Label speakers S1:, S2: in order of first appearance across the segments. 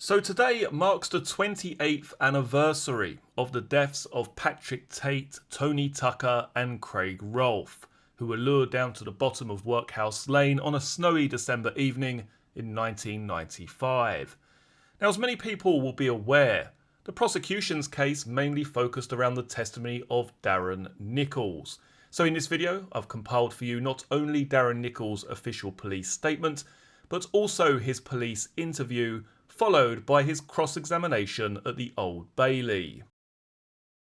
S1: So today marks the 28th anniversary of the deaths of Patrick Tate, Tony Tucker and Craig Rolfe, who were lured down to the bottom of Workhouse Lane on a snowy December evening in 1995. Now, as many people will be aware, the prosecution's case mainly focused around the testimony of Darren Nicholls. So in this video, I've compiled for you not only Darren Nicholls' official police statement, but also his police interview, followed by his cross-examination at the Old Bailey.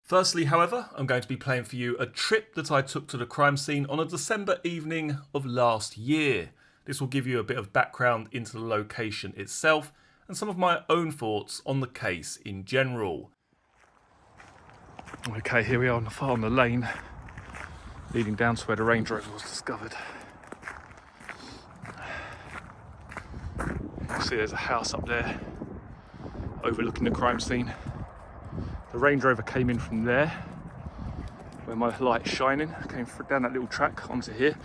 S1: Firstly, however, I'm going to be playing for you a trip that I took to the crime scene on a December evening of last year. This will give you a bit of background into the location itself and some of my own thoughts on the case in general. Okay, here we are on the lane leading down to where the Range Rover was discovered. See, there's a house up there overlooking the crime scene. The Range Rover came in from there where my light's shining, came down that little track onto here.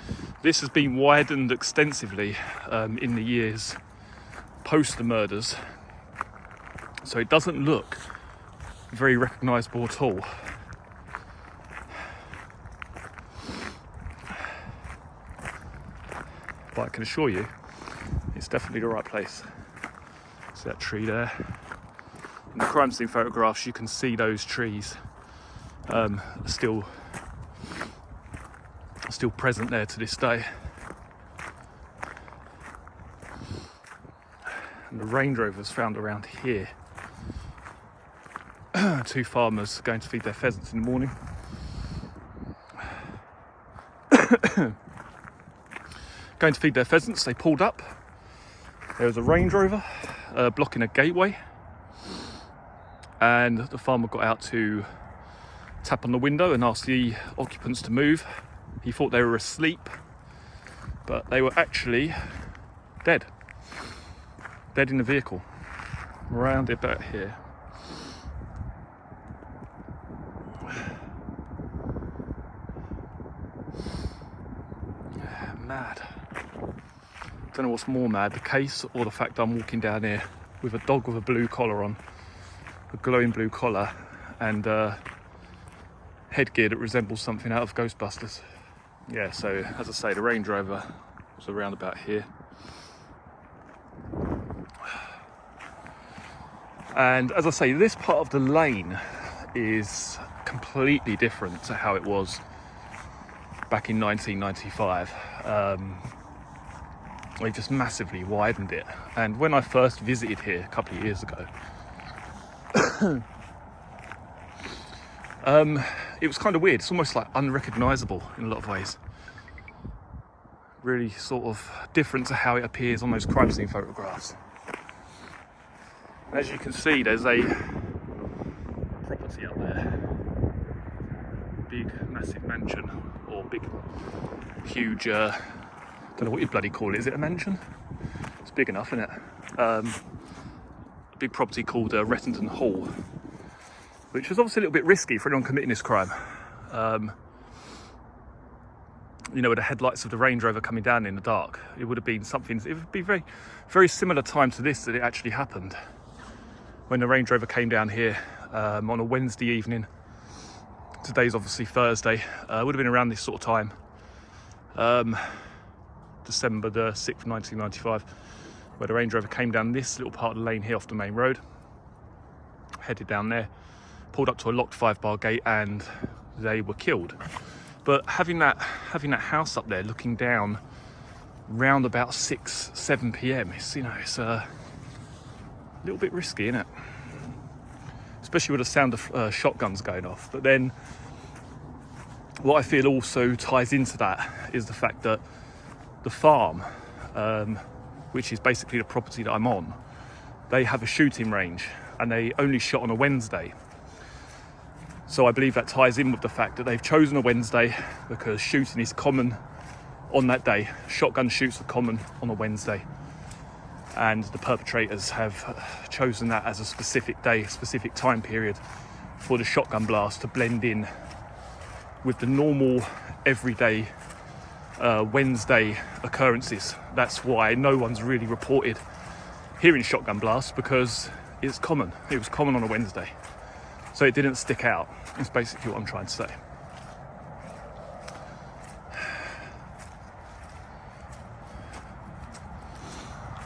S1: This has been widened extensively in the years post the murders, so it doesn't look very recognisable at all. But I can assure you it's definitely the right place. See that tree there? In the crime scene photographs you can see those trees still present there to this day. And the Range Rover's found around here. Two farmers going to feed their pheasants in the morning. Going to feed their pheasants, they pulled up. There was a Range Rover blocking a gateway, and the farmer got out to tap on the window and ask the occupants to move. He thought they were asleep, but they were actually dead in the vehicle, around about here. Mad. Don't know what's more mad, the case or the fact I'm walking down here with a dog with a blue collar on, a glowing blue collar, and headgear that resembles something out of Ghostbusters. Yeah, so as I say, the Range Rover was around about here. And as I say, this part of the lane is completely different to how it was back in 1995. They just massively widened it. And when I first visited here a couple of years ago, it was kind of weird. It's almost like unrecognisable in a lot of ways. Really sort of different to how it appears on those crime scene photographs. As you can see, there's a property up there. Big, massive mansion, or big, huge, don't know what you bloody call it. Is it a mansion? It's big enough, isn't it? A big property called Rettington Hall, which was obviously a little bit risky for anyone committing this crime. You know, with the headlights of the Range Rover coming down in the dark, it would have been something. It would be very, very similar time to this that it actually happened. When the Range Rover came down here on a Wednesday evening. Today's obviously Thursday. It would have been around this sort of time. December the 6th, 1995, where the Range Rover came down this little part of the lane here off the main road, headed down there, pulled up to a locked 5-bar gate, and they were killed. But having that house up there looking down round about 6-7 p.m, it's a little bit risky, isn't it? Especially with the sound of shotguns going off. But then what I feel also ties into that is the fact that the farm, which is basically the property that I'm on, they have a shooting range and they only shot on a Wednesday. So I believe that ties in with the fact that they've chosen a Wednesday because shooting is common on that day. Shotgun shoots are common on a Wednesday. And the perpetrators have chosen that as a specific day, a specific time period for the shotgun blast to blend in with the normal, everyday Wednesday occurrences. That's why no one's really reported hearing shotgun blasts because it's common. It was common on a Wednesday. So it didn't stick out. That's basically what I'm trying to say.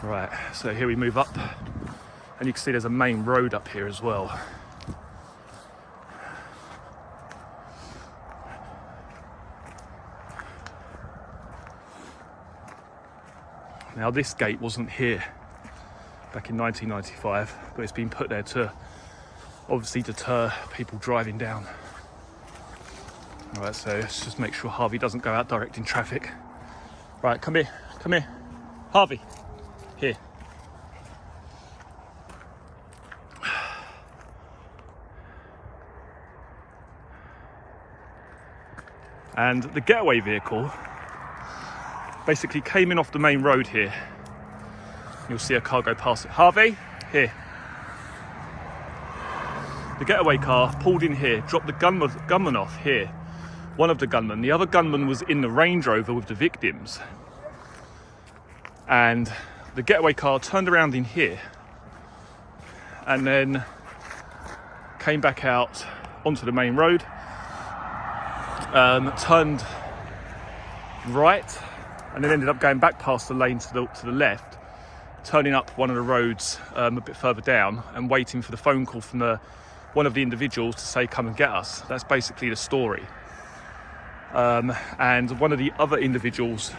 S1: Right, so here we move up, and you can see there's a main road up here as well. Now this gate wasn't here back in 1995, but it's been put there to obviously deter people driving down. Right, so let's just make sure Harvey doesn't go out directing traffic. Right, come here, Harvey. Here. And the getaway vehicle basically came in off the main road here. You'll see a car go past it. Harvey, here. The getaway car pulled in here, dropped the gunman off here. One of the gunmen. The other gunman was in the Range Rover with the victims. And the getaway car turned around in here and then came back out onto the main road, turned right, and then ended up going back past the lane to the left, turning up one of the roads a bit further down and waiting for the phone call from one of the individuals to say, come and get us. That's basically the story. And one of the other individuals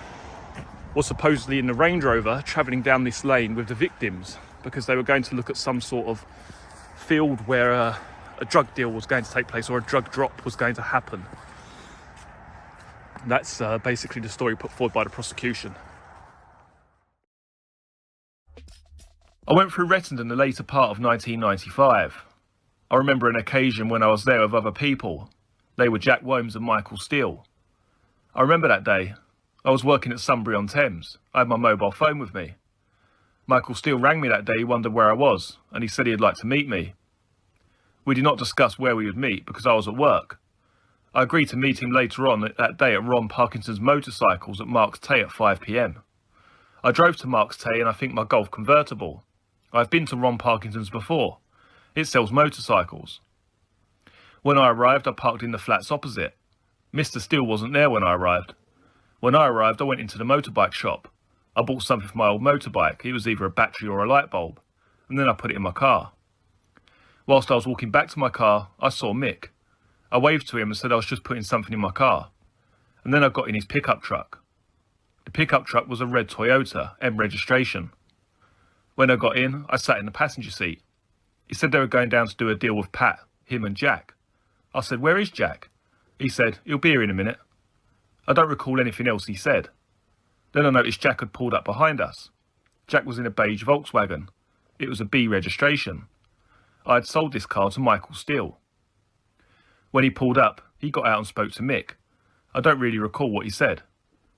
S1: was supposedly in the Range Rover travelling down this lane with the victims because they were going to look at some sort of field where a drug deal was going to take place or a drug drop was going to happen. That's basically the story put forward by the prosecution. I went through Retton in the later part of 1995. I remember an occasion when I was there with other people. They were Jack Worms and Michael Steele. I remember that day. I was working at Sunbury-on-Thames. I had my mobile phone with me. Michael Steele rang me that day. He wondered where I was, and he said he'd like to meet me. We did not discuss where we would meet because I was at work. I agreed to meet him later on that day at Ron Parkinson's Motorcycles at Marks Tay at 5 p.m. I drove to Marks Tay and I think my Golf convertible. I've been to Ron Parkinson's before. It sells motorcycles. When I arrived, I parked in the flats opposite. Mr. Steele wasn't there when I arrived. When I arrived, I went into the motorbike shop. I bought something for my old motorbike. It was either a battery or a light bulb. And then I put it in my car. Whilst I was walking back to my car, I saw Mick. I waved to him and said I was just putting something in my car. And then I got in his pickup truck. The pickup truck was a red Toyota, M registration. When I got in, I sat in the passenger seat. He said they were going down to do a deal with Pat, him and Jack. I said, where is Jack? He said, he'll be here in a minute. I don't recall anything else he said. Then I noticed Jack had pulled up behind us. Jack was in a beige Volkswagen. It was a B registration. I had sold this car to Michael Steele. When he pulled up, he got out and spoke to Mick. I don't really recall what he said.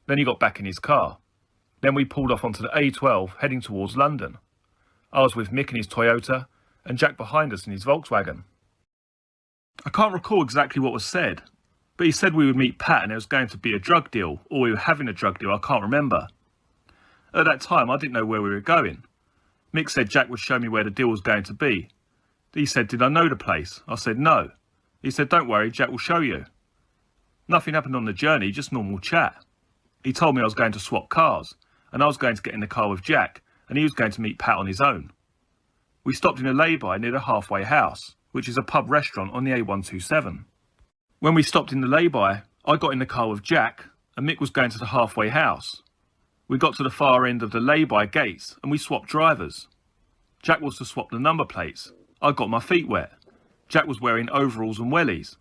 S1: Then he got back in his car. Then we pulled off onto the A12 heading towards London. I was with Mick in his Toyota and Jack behind us in his Volkswagen. I can't recall exactly what was said, but he said we would meet Pat and there was going to be a drug deal, or we were having a drug deal, I can't remember. At that time, I didn't know where we were going. Mick said Jack would show me where the deal was going to be. He said, did I know the place? I said, no. He said, don't worry, Jack will show you. Nothing happened on the journey, just normal chat. He told me I was going to swap cars, and I was going to get in the car with Jack, and he was going to meet Pat on his own. We stopped in a lay-by near the Halfway House, which is a pub restaurant on the A127. When we stopped in the lay-by, I got in the car with Jack, and Mick was going to the Halfway House. We got to the far end of the lay-by gates, and we swapped drivers. Jack was to swap the number plates. I got my feet wet. Jack was wearing overalls and wellies.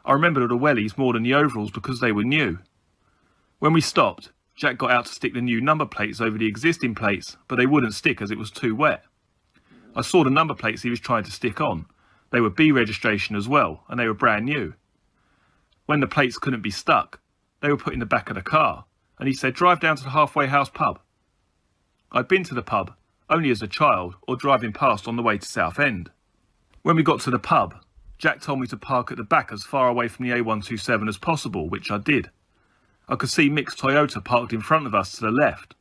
S1: I remember the wellies more than the overalls because they were new. When we stopped, Jack got out to stick the new number plates over the existing plates, but they wouldn't stick as it was too wet. I saw the number plates he was trying to stick on. They were B registration as well, and they were brand new. When the plates couldn't be stuck, they were put in the back of the car, and he said, drive down to the Halfway House pub. I'd been to the pub, only as a child, or driving past on the way to Southend. When we got to the pub, Jack told me to park at the back as far away from the A127 as possible, which I did. I could see Mick's Toyota parked in front of us to the left.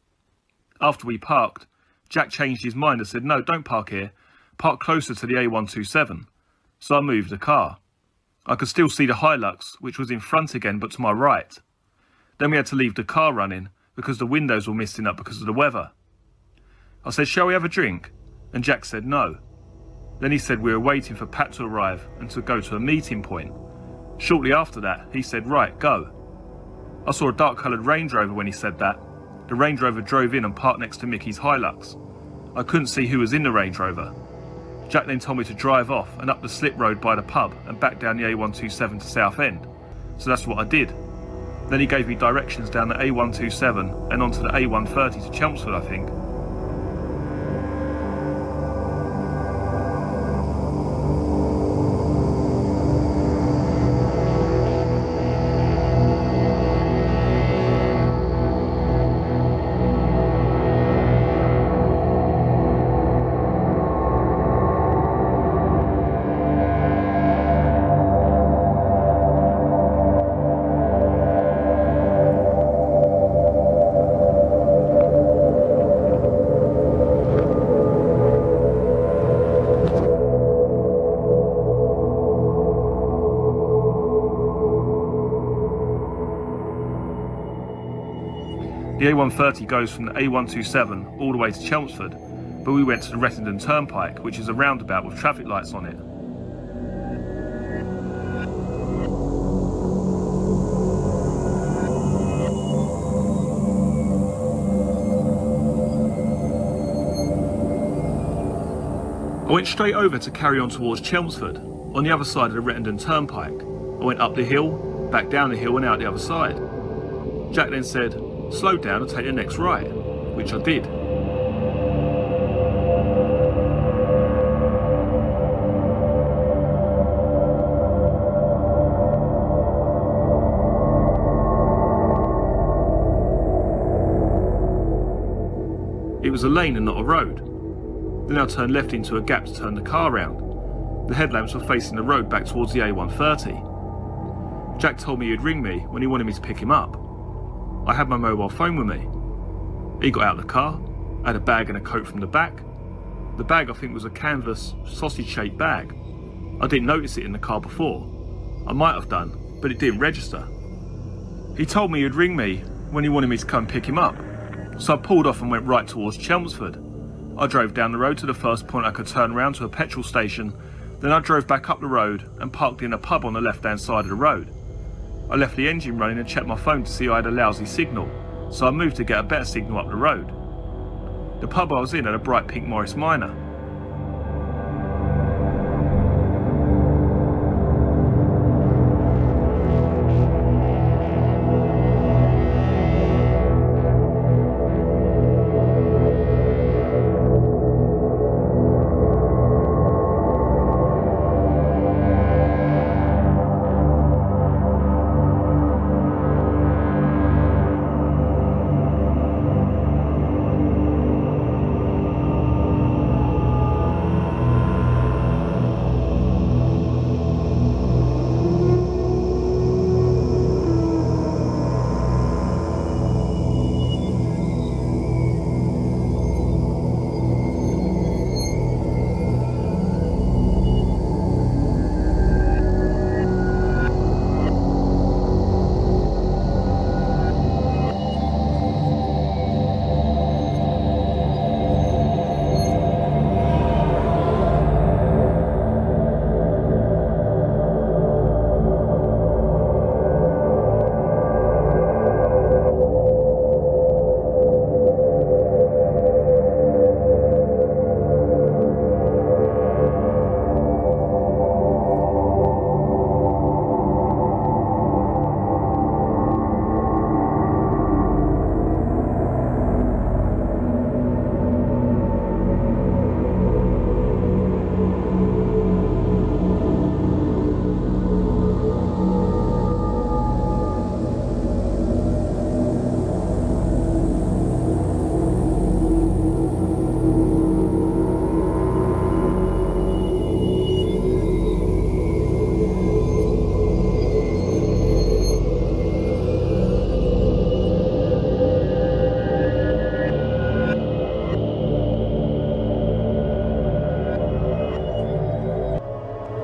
S1: After we parked, Jack changed his mind and said, no, don't park here. Park closer to the A127. So I moved the car. I could still see the Hilux, which was in front again, but to my right. Then we had to leave the car running because the windows were misting up because of the weather. I said, shall we have a drink? And Jack said no. Then he said we were waiting for Pat to arrive and to go to a meeting point. Shortly after that, he said, right, go. I saw a dark-coloured Range Rover when he said that. The Range Rover drove in and parked next to Mickey's Hilux. I couldn't see who was in the Range Rover. Jack then told me to drive off and up the slip road by the pub and back down the A127 to Southend. So that's what I did. Then he gave me directions down the A127 and onto the A130 to Chelmsford, I think. The A130 goes from the A127 all the way to Chelmsford, but we went to the Rettendon Turnpike, which is a roundabout with traffic lights on it. I went straight over to carry on towards Chelmsford, on the other side of the Rettendon Turnpike. I went up the hill, back down the hill and out the other side. Jack then said, slow down and take the next right, which I did. It was a lane and not a road. Then I turned left into a gap to turn the car round. The headlamps were facing the road back towards the A130. Jack told me he'd ring me when he wanted me to pick him up. I had my mobile phone with me. He got out of the car, had a bag and a coat from the back. The bag I think was a canvas sausage-shaped bag. I didn't notice it in the car before. I might have done, but it didn't register. He told me he'd ring me when he wanted me to come pick him up. So I pulled off and went right towards Chelmsford. I drove down the road to the first point I could turn around to a petrol station. Then I drove back up the road and parked in a pub on the left-hand side of the road. I left the engine running and checked my phone to see I had a lousy signal, so I moved to get a better signal up the road. The pub I was in had a bright pink Morris Minor.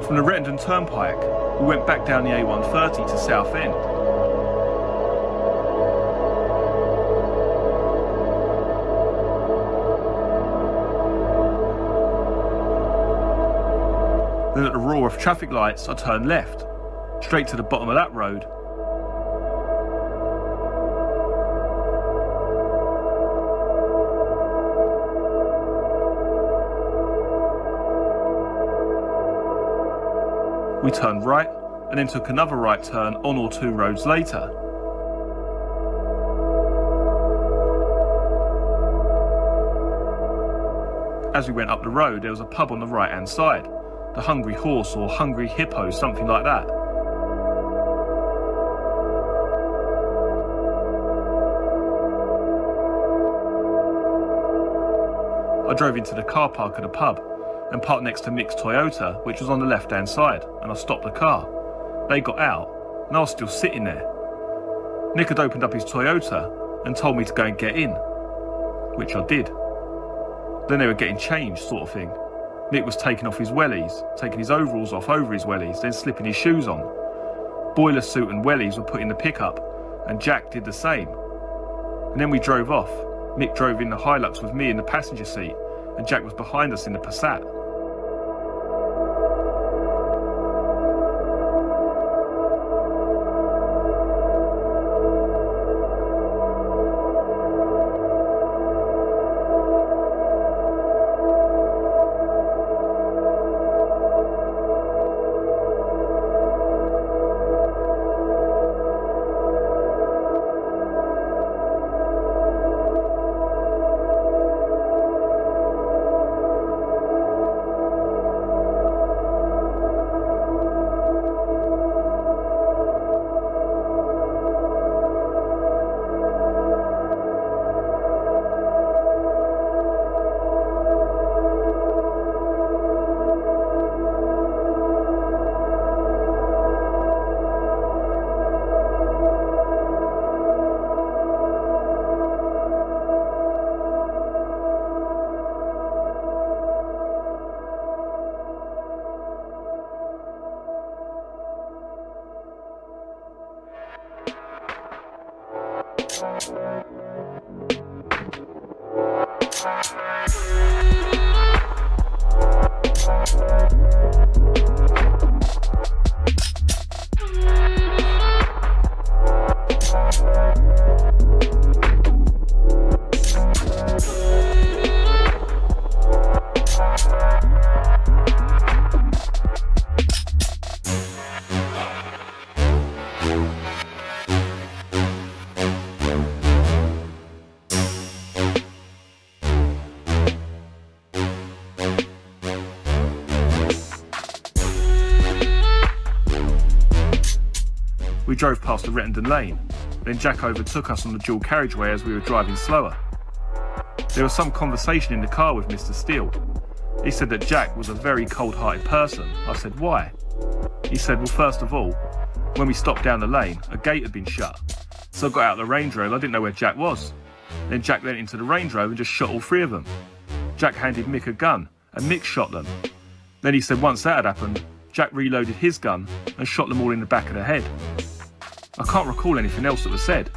S1: From the Rettendon Turnpike, we went back down the A130 to Southend. Then at the roar of traffic lights, I turned left, straight to the bottom of that road. We turned right and then took another right turn on or two roads later. As we went up the road, there was a pub on the right hand side, the Hungry Horse or Hungry Hippo, something like that. I drove into the car park of the pub and parked next to Mick's Toyota, which was on the left hand side, and I stopped the car. They got out and I was still sitting there. Nick had opened up his Toyota and told me to go and get in, which I did. Then they were getting changed, sort of thing. Mick was taking off his wellies, taking his overalls off over his wellies, then slipping his shoes on. Boiler suit and wellies were put in the pickup, and Jack did the same. And then we drove off. Mick drove in the Hilux with me in the passenger seat, and Jack was behind us in the Passat. We drove past the Rettendon Lane, then Jack overtook us on the dual carriageway as we were driving slower. There was some conversation in the car with Mr. Steele. He said that Jack was a very cold-hearted person. I said, why? He said, well, first of all, when we stopped down the lane, a gate had been shut. So I got out of the Range Rover, I didn't know where Jack was. Then Jack went into the Range Rover and just shot all three of them. Jack handed Mick a gun, and Mick shot them. Then he said once that had happened, Jack reloaded his gun and shot them all in the back of the head. I can't recall anything else that was said.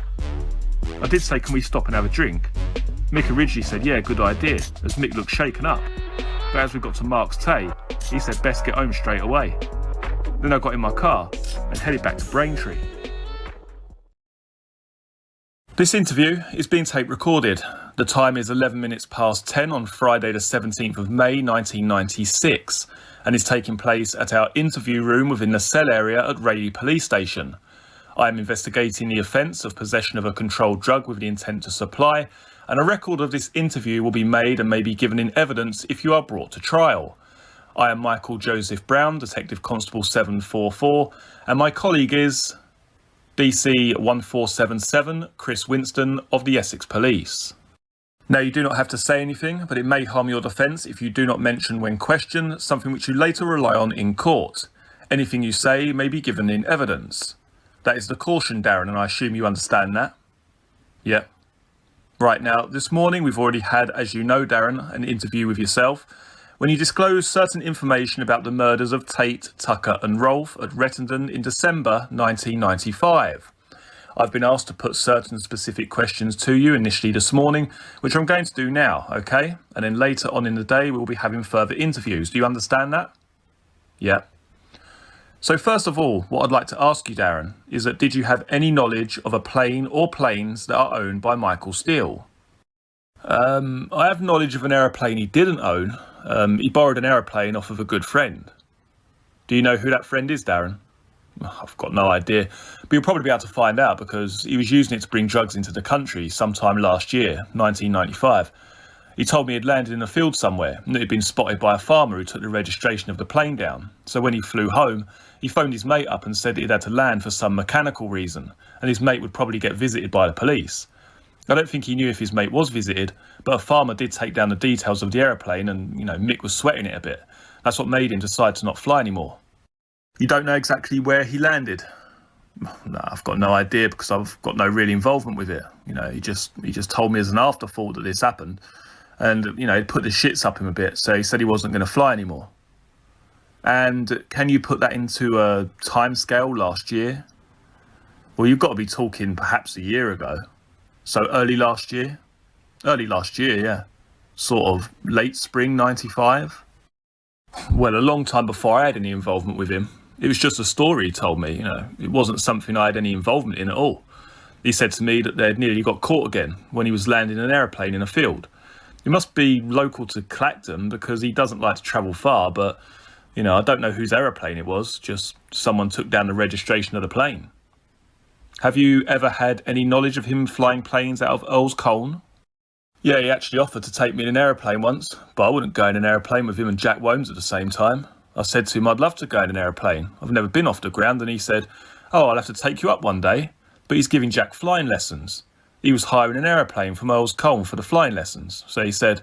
S1: I did say, can we stop and have a drink? Mick originally said, yeah, good idea, as Mick looked shaken up. But as we got to Mark's Tay, he said best get home straight away. Then I got in my car and headed back to Braintree. This interview is being tape recorded. The time is 11 minutes past 10 on Friday the 17th of May 1996 and is taking place at our interview room within the cell area at Rayleigh Police Station. I am investigating the offence of possession of a controlled drug with the intent to supply, and a record of this interview will be made and may be given in evidence if you are brought to trial. I am Michael Joseph Brown, Detective Constable 744, and my colleague is DC 1477, Chris Winston of the Essex Police. Now, you do not have to say anything, but it may harm your defence if you do not mention when questioned something which you later rely on in court. Anything you say may be given in evidence. That is the caution, Darren, and I assume you understand that? Yep. Right, now, this morning we've already had, as you know, Darren, an interview with yourself, when you disclosed certain information about the murders of Tate, Tucker and Rolfe at Rettendon in December 1995. I've been asked to put certain specific questions to you initially this morning, which I'm going to do now, okay? And then later on in the day, we'll be having further interviews. Do you understand that? Yeah. So first of all, what I'd like to ask you, Darren, is that did you have any knowledge of a plane or planes that are owned by Michael Steele? I have knowledge of an aeroplane he didn't own. He borrowed an aeroplane off of a good friend. Do you know who that friend is, Darren? I've got no idea, but you'll probably be able to find out because he was using it to bring drugs into the country sometime last year, 1995. He told me he'd landed in a field somewhere and that he'd been spotted by a farmer who took the registration of the plane down. So when he flew home, he phoned his mate up and said that he'd had to land for some mechanical reason, and his mate would probably get visited by the police. I don't think he knew if his mate was visited, but a farmer did take down the details of the aeroplane and, Mick was sweating it a bit. That's what made him decide to not fly anymore. You don't know exactly where he landed? No, I've got no idea because I've got no real involvement with it. He just told me as an afterthought that this happened. And, he'd put the shits up him a bit, so he said he wasn't going to fly anymore. And can you put that into a timescale last year? Well, you've got to be talking perhaps a year ago. So early last year? Early last year, yeah. Sort of late spring 95? Well, a long time before I had any involvement with him. It was just a story he told me, It wasn't something I had any involvement in at all. He said to me that they'd nearly got caught again when he was landing an aeroplane in a field. He must be local to Clacton because he doesn't like to travel far, but, I don't know whose aeroplane it was, just someone took down the registration of the plane. Have you ever had any knowledge of him flying planes out of Earl's Colne? Yeah, he actually offered to take me in an aeroplane once, but I wouldn't go in an aeroplane with him and Jack Womes at the same time. I said to him I'd love to go in an aeroplane. I've never been off the ground, and he said, I'll have to take you up one day. But he's giving Jack flying lessons. He was hiring an aeroplane from Earl's Colne for the flying lessons. So he said,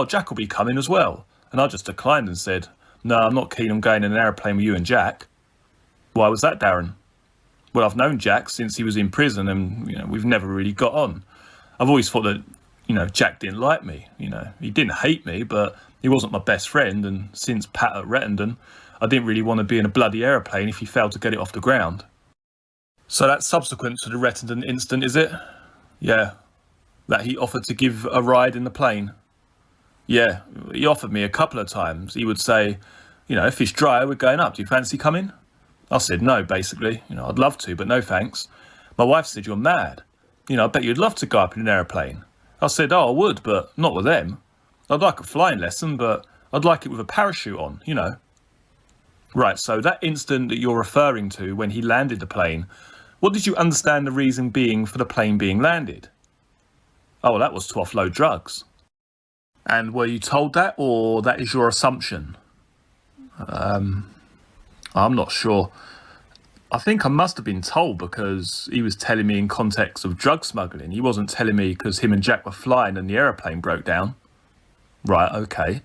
S1: Jack will be coming as well. And I just declined and said, no, I'm not keen on going in an aeroplane with you and Jack. Why was that, Darren? Well, I've known Jack since he was in prison and, we've never really got on. I've always thought that, Jack didn't like me. He didn't hate me, but he wasn't my best friend. And since Pat at Rettendon, I didn't really want to be in a bloody aeroplane if he failed to get it off the ground. So that's subsequent to the Rettendon incident, is it? Yeah. That he offered to give a ride in the plane? Yeah, he offered me a couple of times. He would say, if it's dry, we're going up. Do you fancy coming? I said no, basically. I'd love to, but no thanks. My wife said, you're mad. I bet you'd love to go up in an aeroplane. I said, I would, but not with them. I'd like a flying lesson, but I'd like it with a parachute on, Right, so that instant that you're referring to when he landed the plane, what did you understand the reason being for the plane being landed? Oh, well, that was to offload drugs. And were you told that, or that is your assumption? I'm not sure. I think I must have been told because he was telling me in context of drug smuggling. He wasn't telling me because him and Jack were flying and the aeroplane broke down. Right, okay.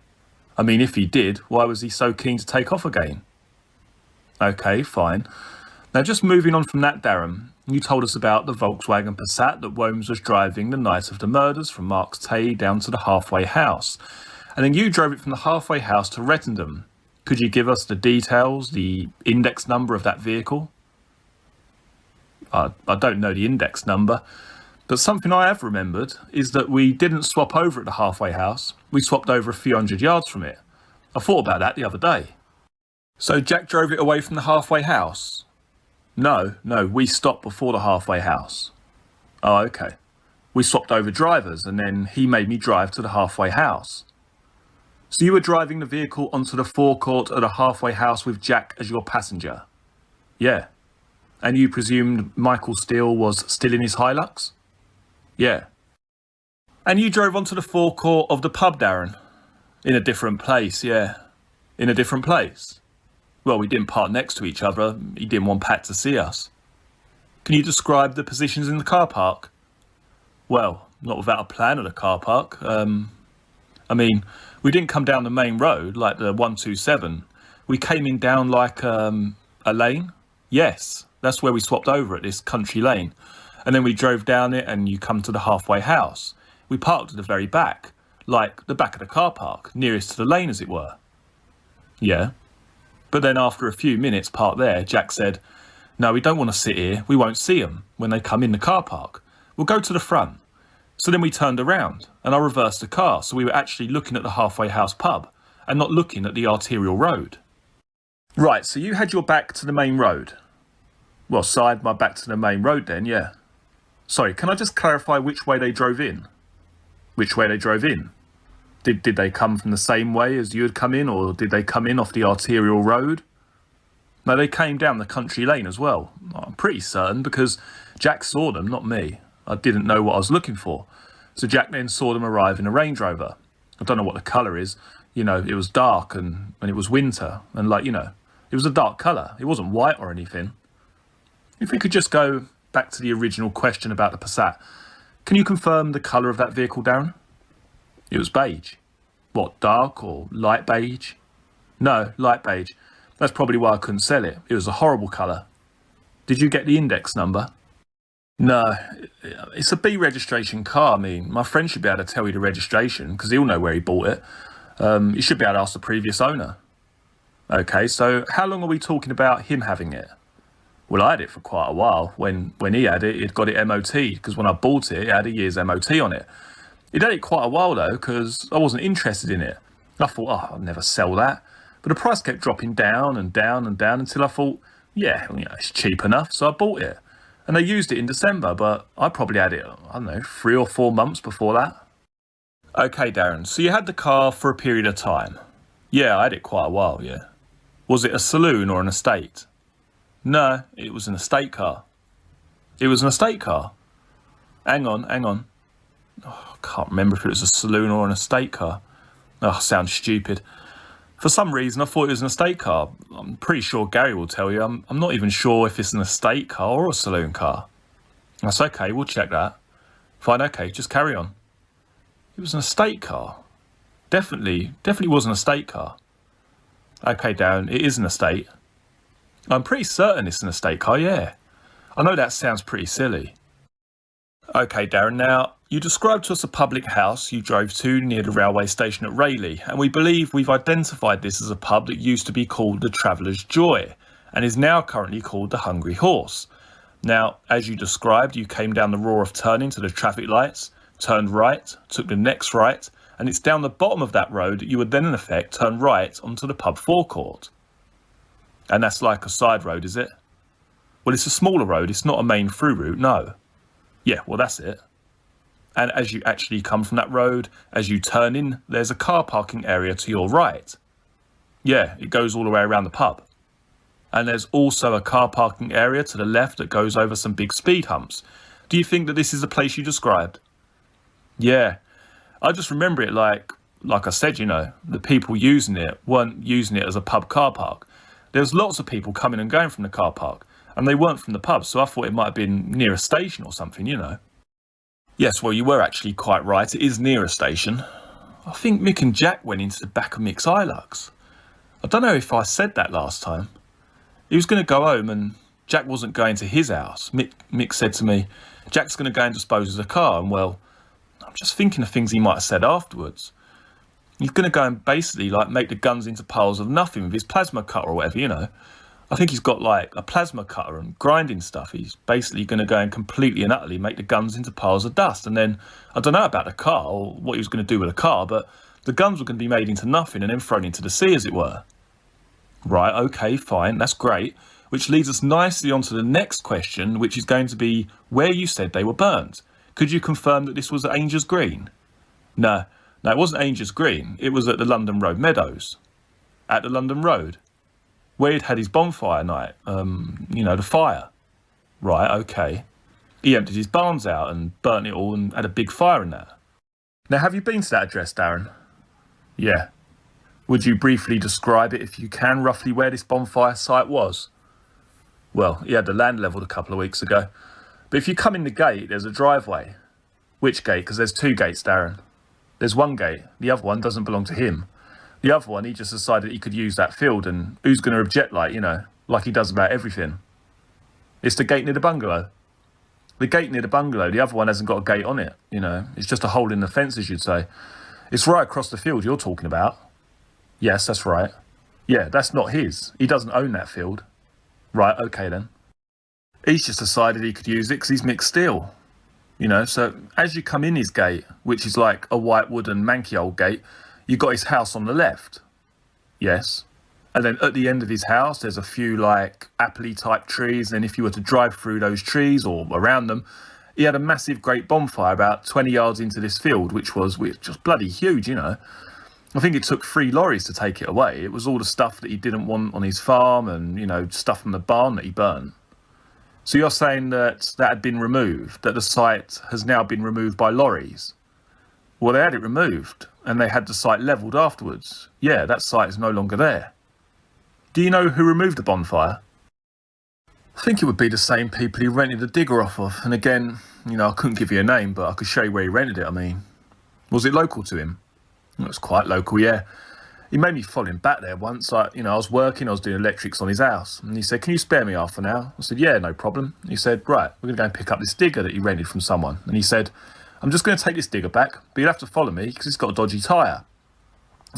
S1: I mean, if he did, why was he so keen to take off again? Okay, fine. Now, just moving on from that, Darren, you told us about the Volkswagen Passat that Womes was driving the night of the murders from Marks Tay down to the halfway house. And then you drove it from the halfway house to Rettendon. Could you give us the details, the index number of that vehicle? I don't know the index number, but something I have remembered is that we didn't swap over at the halfway house. We swapped over a few hundred yards from it. I thought about that the other day. So Jack drove it away from the halfway house? No, we stopped before the halfway house. Oh, okay. We swapped over drivers and then he made me drive to the halfway house. So you were driving the vehicle onto the forecourt at a halfway house with Jack as your passenger? Yeah. And you presumed Michael Steele was still in his Hilux? Yeah. And you drove onto the forecourt of the pub, Darren? In a different place, yeah. In a different place? Well, we didn't park next to each other. He didn't want Pat to see us. Can you describe the positions in the car park? Well, not without a plan of the car park. I mean, we didn't come down the main road like the 127. We came in down like a lane. Yes, that's where we swapped over at this country lane. And then we drove down it and you come to the halfway house. We parked at the very back, like the back of the car park, nearest to the lane as it were. Yeah. But then after a few minutes parked there, Jack said, no, we don't want to sit here. We won't see them when they come in the car park. We'll go to the front. So then we turned around and I reversed the car. So we were actually looking at the halfway house pub and not looking at the arterial road. Right, so you had your back to the main road. Well, so I had my back to the main road then, yeah. Sorry, can I just clarify which way they drove in? Which way they drove in? Did they come from the same way as you had come in, or did they come in off the arterial road? No, they came down the country lane as well. I'm pretty certain because Jack saw them, not me. I didn't know what I was looking for. So Jack then saw them arrive in a Range Rover. I don't know what the colour is. You know, it was dark and it was winter. And like, you know, it was a dark colour. It wasn't white or anything. If we could just go back to the original question about the Passat. Can you confirm the colour of that vehicle, Darren? It was beige. What, dark or light beige? No, light beige. That's probably why I couldn't sell it. It was a horrible colour. Did you get the index number? No, it's a B registration car. I mean, my friend should be able to tell you the registration because he'll know where he bought it. You should be able to ask the previous owner. Okay, so how long are we talking about him having it? Well, I had it for quite a while. When he had it, he'd got it MOT because when I bought it, it had a year's MOT on it. He'd had it quite a while though because I wasn't interested in it. I thought, oh, I'll never sell that. But the price kept dropping down and down and down until I thought, yeah, you know, it's cheap enough. So I bought it. And they used it in December, but I probably had it, I don't know, 3 or 4 months before that. Okay, Darren, so you had the car for a period of time. Yeah, I had it quite a while, yeah. Was it a saloon or an estate? No, it was an estate car. It was an estate car? Hang on. Oh, I can't remember if it was a saloon or an estate car. Oh, sounds stupid. For some reason, I thought it was an estate car. I'm pretty sure Gary will tell you. I'm not even sure if it's an estate car or a saloon car. That's okay, we'll check that. Fine, okay, just carry on. It was an estate car. Definitely was an estate car. Okay, Darren, it is an estate. I'm pretty certain it's an estate car, yeah. I know that sounds pretty silly. Okay, Darren, now, you described to us a public house you drove to near the railway station at Rayleigh, and we believe we've identified this as a pub that used to be called the Traveller's Joy, and is now currently called the Hungry Horse. Now, as you described, you came down the roar of turning to the traffic lights, turned right, took the next right, and it's down the bottom of that road that you would then in effect turn right onto the pub forecourt. And that's like a side road, is it? Well, it's a smaller road, it's not a main through route, no. Yeah, well, that's it. And as you actually come from that road, as you turn in, there's a car parking area to your right. Yeah, it goes all the way around the pub. And there's also a car parking area to the left that goes over some big speed humps. Do you think that this is the place you described? Yeah, I just remember it like I said, you know, the people using it weren't using it as a pub car park. There was lots of people coming and going from the car park, and they weren't from the pub, so I thought it might have been near a station or something, you know. Yes, well, you were actually quite right. It is near a station. I think Mick and Jack went into the back of Mick's Hilux. I don't know if I said that last time. He was going to go home and Jack wasn't going to his house. Mick said to me, Jack's going to go and dispose of the car. And well, I'm just thinking of things he might have said afterwards. He's going to go and basically like make the guns into piles of nothing with his plasma cutter or whatever, you know. I think he's got like a plasma cutter and grinding stuff. He's basically going to go and completely and utterly make the guns into piles of dust. And then I don't know about the car or what he was going to do with the car, but the guns were going to be made into nothing and then thrown into the sea, as it were. Right, okay, fine, that's great. Which leads us nicely on to the next question, which is going to be where you said they were burnt. Could you confirm that this was at Angels Green? No, it wasn't Angels Green. It was at the London Road Meadows. At the London Road. Where he'd had his bonfire night, you know, the fire. Right, okay. He emptied his barns out and burnt it all and had a big fire in that. Now, have you been to that address, Darren? Yeah. Would you briefly describe it, if you can, roughly where this bonfire site was? Well, he had the land levelled a couple of weeks ago. But if you come in the gate, there's a driveway. Which gate? Because there's 2 gates, Darren. There's one gate. The other one doesn't belong to him. The other one, he just decided he could use that field, and who's going to object, like, you know, like he does about everything? It's the gate near the bungalow. The gate near the bungalow, the other one hasn't got a gate on it, you know. It's just a hole in the fence, as you'd say. It's right across the field you're talking about. Yes, that's right. Yeah, that's not his. He doesn't own that field. Right, okay then. He's just decided he could use it because he's mixed steel. You know, so as you come in his gate, which is like a white wooden manky old gate, you've got his house on the left. Yes. And then at the end of his house, there's a few like apple type trees. And if you were to drive through those trees or around them, he had a massive great bonfire about 20 yards into this field, which was just bloody huge, you know. I think it took 3 lorries to take it away. It was all the stuff that he didn't want on his farm and, you know, stuff from the barn that he burnt. So you're saying that had been removed, that the site has now been removed by lorries? Well, they had it removed and they had the site levelled afterwards. Yeah, that site is no longer there. Do you know who removed the bonfire? I think it would be the same people he rented the digger off of. And again, you know, I couldn't give you a name, but I could show you where he rented it, I mean. Was it local to him? It was quite local, yeah. He made me follow him back there once. I was working, I was doing electrics on his house. And he said, can you spare me half an hour? I said, yeah, no problem. He said, right, we're going to go and pick up this digger that he rented from someone. And he said, I'm just going to take this digger back, but you'll have to follow me because it's got a dodgy tyre.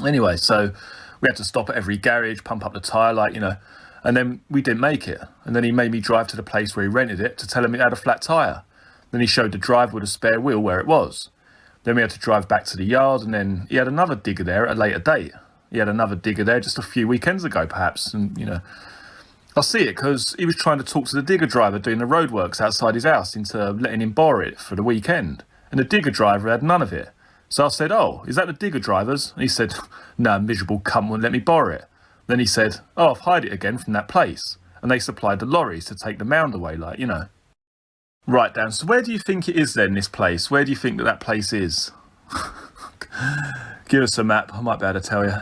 S1: Anyway, so we had to stop at every garage, pump up the tyre, like, you know. And then we didn't make it. And then he made me drive to the place where he rented it to tell him it had a flat tyre. Then he showed the driver with a spare wheel where it was. Then we had to drive back to the yard, and then he had another digger there at a later date. He had another digger there just a few weekends ago, perhaps. And, you know, I see it because he was trying to talk to the digger driver doing the roadworks outside his house into letting him borrow it for the weekend. And the digger driver had none of it. So I said, oh, is that the digger driver's? And he said, no, miserable cunt won't let me borrow it. Then he said, oh, I've hired it again from that place. And they supplied the lorries to take the mound away, like, you know. Right, Dan, so where do you think it is then, this place? Where do you think that place is? Give us a map, I might be able to tell you.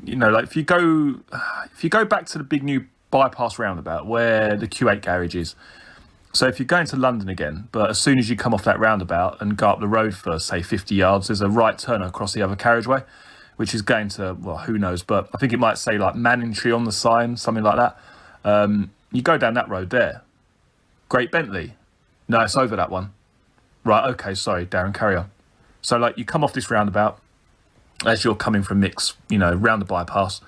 S1: You know, like if you go back to the big new bypass roundabout where the Q8 garage is. So if you're going to London again, but as soon as you come off that roundabout and go up the road for, say, 50 yards, there's a right turn across the other carriageway, which is going to, well, who knows, but I think it might say like Manningtree on the sign, something like that. You go down that road there. Great Bentley. No, it's over that one. Right, okay, sorry, Darren, carry on. So, like, you come off this roundabout as you're coming from Mix, you know, round the bypass.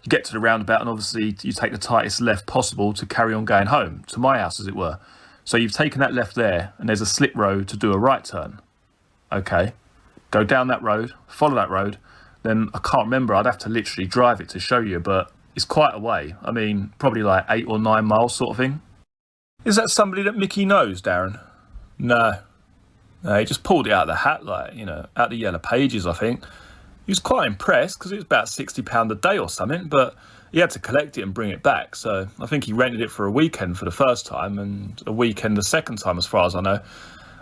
S1: You get to the roundabout and obviously you take the tightest left possible to carry on going home, to my house, as it were. So you've taken that left there and there's a slip road to do a right turn. Okay, go down that road, follow that road. Then I can't remember, I'd have to literally drive it to show you, but it's quite a way. I mean, probably like 8 or 9 miles sort of thing. Is that somebody that Mickey knows, Darren? No, he just pulled it out of the hat, like, you know, out the yellow pages, I think. He was quite impressed because it was about £60 a day or something, but he had to collect it and bring it back. So I think he rented it for a weekend for the first time and a weekend the second time, as far as I know.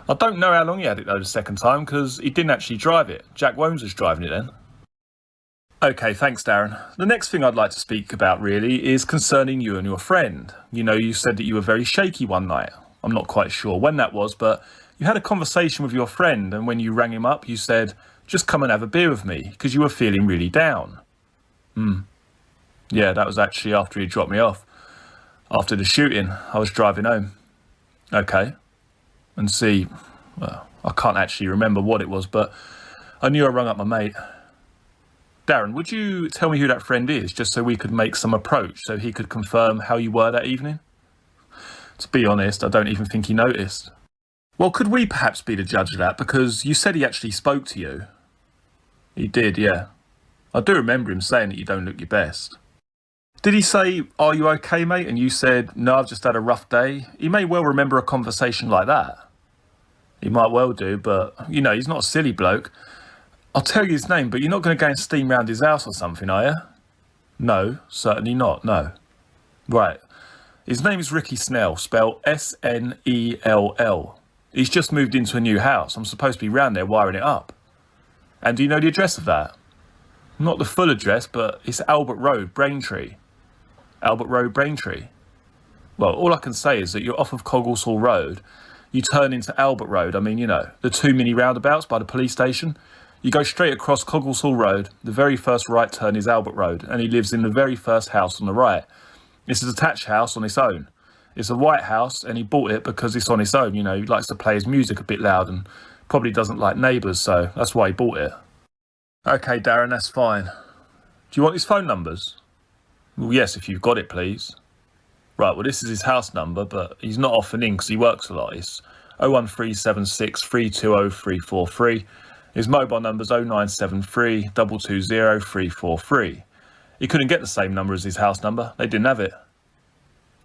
S1: I don't know how long he had it though the second time because he didn't actually drive it. Jack Womes was driving it then. Okay, thanks, Darren. The next thing I'd like to speak about really is concerning you and your friend. You know, you said that you were very shaky one night. I'm not quite sure when that was, but you had a conversation with your friend, and when you rang him up, you said, just come and have a beer with me, because you were feeling really down. Yeah, that was actually after he dropped me off. After the shooting, I was driving home. Okay. And see, well, I can't actually remember what it was, but I knew I rung up my mate. Darren, would you tell me who that friend is, just so we could make some approach, so he could confirm how you were that evening? To be honest, I don't even think he noticed. Well, could we perhaps be the judge of that, because you said he actually spoke to you. He did, yeah. I do remember him saying that you don't look your best. Did he say, are you okay, mate? And you said, no, I've just had a rough day. He may well remember a conversation like that. He might well do, but, you know, he's not a silly bloke. I'll tell you his name, but you're not going to go and steam round his house or something, are you? No, certainly not, no. Right. His name is Ricky Snell, spelled S-N-E-L-L. He's just moved into a new house. I'm supposed to be round there wiring it up. And do you know the address of that? Not the full address, but it's Albert Road, Braintree. Albert Road, Braintree. Well, all I can say is that you're off of Coggles Road. You turn into Albert Road. I mean, you know, the 2 mini roundabouts by the police station. You go straight across Coggles Road. The very first right turn is Albert Road, and he lives in the very first house on the right. It's a detached house on its own. It's a white house, and he bought it because it's on its own. You know, he likes to play his music a bit loud and probably doesn't like neighbours, so that's why he bought it. Okay, Darren, that's fine. Do you want his phone numbers? Well, yes, if you've got it, please. Right, well, this is his house number, but he's not often in because he works a lot. It's 01376 320 343. His mobile number's 0973 220 343. He couldn't get the same number as his house number. They didn't have it.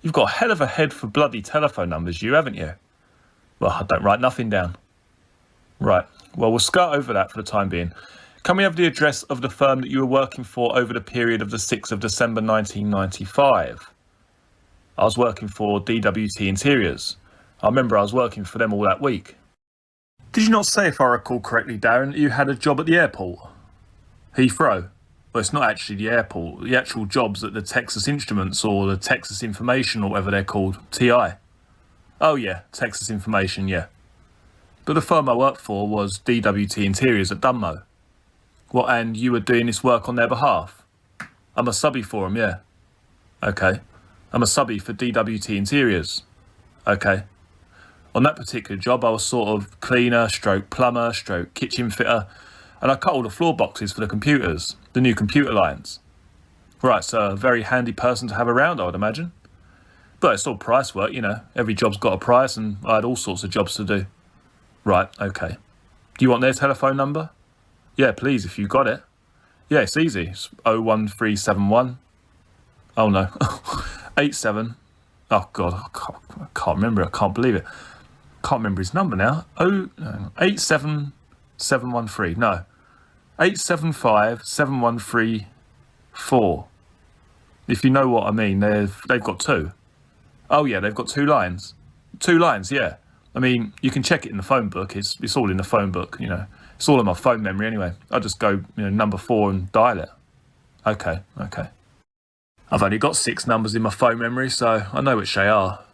S1: You've got a hell of a head for bloody telephone numbers, haven't you? Well, I don't write nothing down. Right, well, we'll skirt over that for the time being. Can we have the address of the firm that you were working for over the period of the 6th of December 1995? I was working for DWT Interiors. I remember I was working for them all that week. Did you not say, if I recall correctly, Darren, that you had a job at the airport? Heathrow? Well, it's not actually the airport. The actual job's at the Texas Instruments or the Texas Information or whatever they're called. TI. Oh yeah, Texas Information, yeah. But the firm I worked for was DWT Interiors at Dunmow. What, and you were doing this work on their behalf? I'm a subby for them, yeah. Okay. I'm a subby for DWT Interiors. Okay. On that particular job, I was sort of cleaner, stroke plumber, stroke kitchen fitter, and I cut all the floor boxes for the computers, the new computer lines. Right, so a very handy person to have around, I would imagine. But it's all price work, every job's got a price, and I had all sorts of jobs to do. Right, okay. Do you want their telephone number? Yeah, please, if you got it. Yeah, it's easy. It's 01371. Oh no. 87. Oh God, I can't remember it. I can't believe it. Can't remember his number now. 87713. No. 875713. If you know what I mean, they've got two. Oh yeah, they've got two lines. Two lines, yeah. I mean, you can check it in the phone book. It's all in the phone book, It's all in my phone memory anyway. I just go, number 4 and dial it. Okay. I've only got 6 numbers in my phone memory, so I know which they are.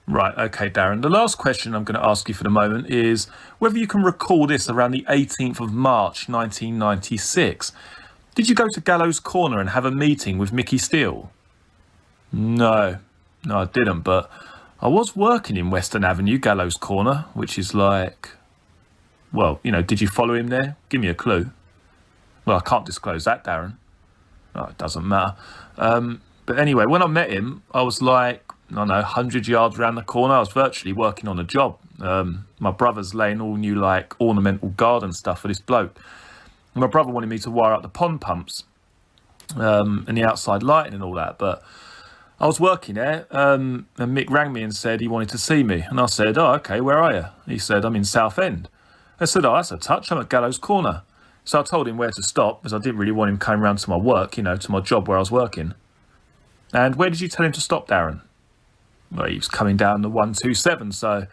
S1: Right, okay, Darren. The last question I'm going to ask you for the moment is whether you can recall this around the 18th of March 1996. Did you go to Gallows Corner and have a meeting with Mickey Steele? No, I didn't, but I was working in Western Avenue, Gallows Corner, which is like... Well, did you follow him there? Give me a clue. Well, I can't disclose that, Darren. Oh, it doesn't matter. But anyway, when I met him, I was like, 100 yards around the corner. I was virtually working on a job. My brother's laying all new, ornamental garden stuff for this bloke. And my brother wanted me to wire up the pond pumps and the outside lighting and all that. But I was working there, and Mick rang me and said he wanted to see me. And I said, oh, okay, where are you? He said, I'm in Southend. I said, oh, that's a touch. I'm at Gallows Corner. So I told him where to stop, because I didn't really want him coming round to my work, to my job where I was working. And where did you tell him to stop, Darren? Well, he was coming down the 127, so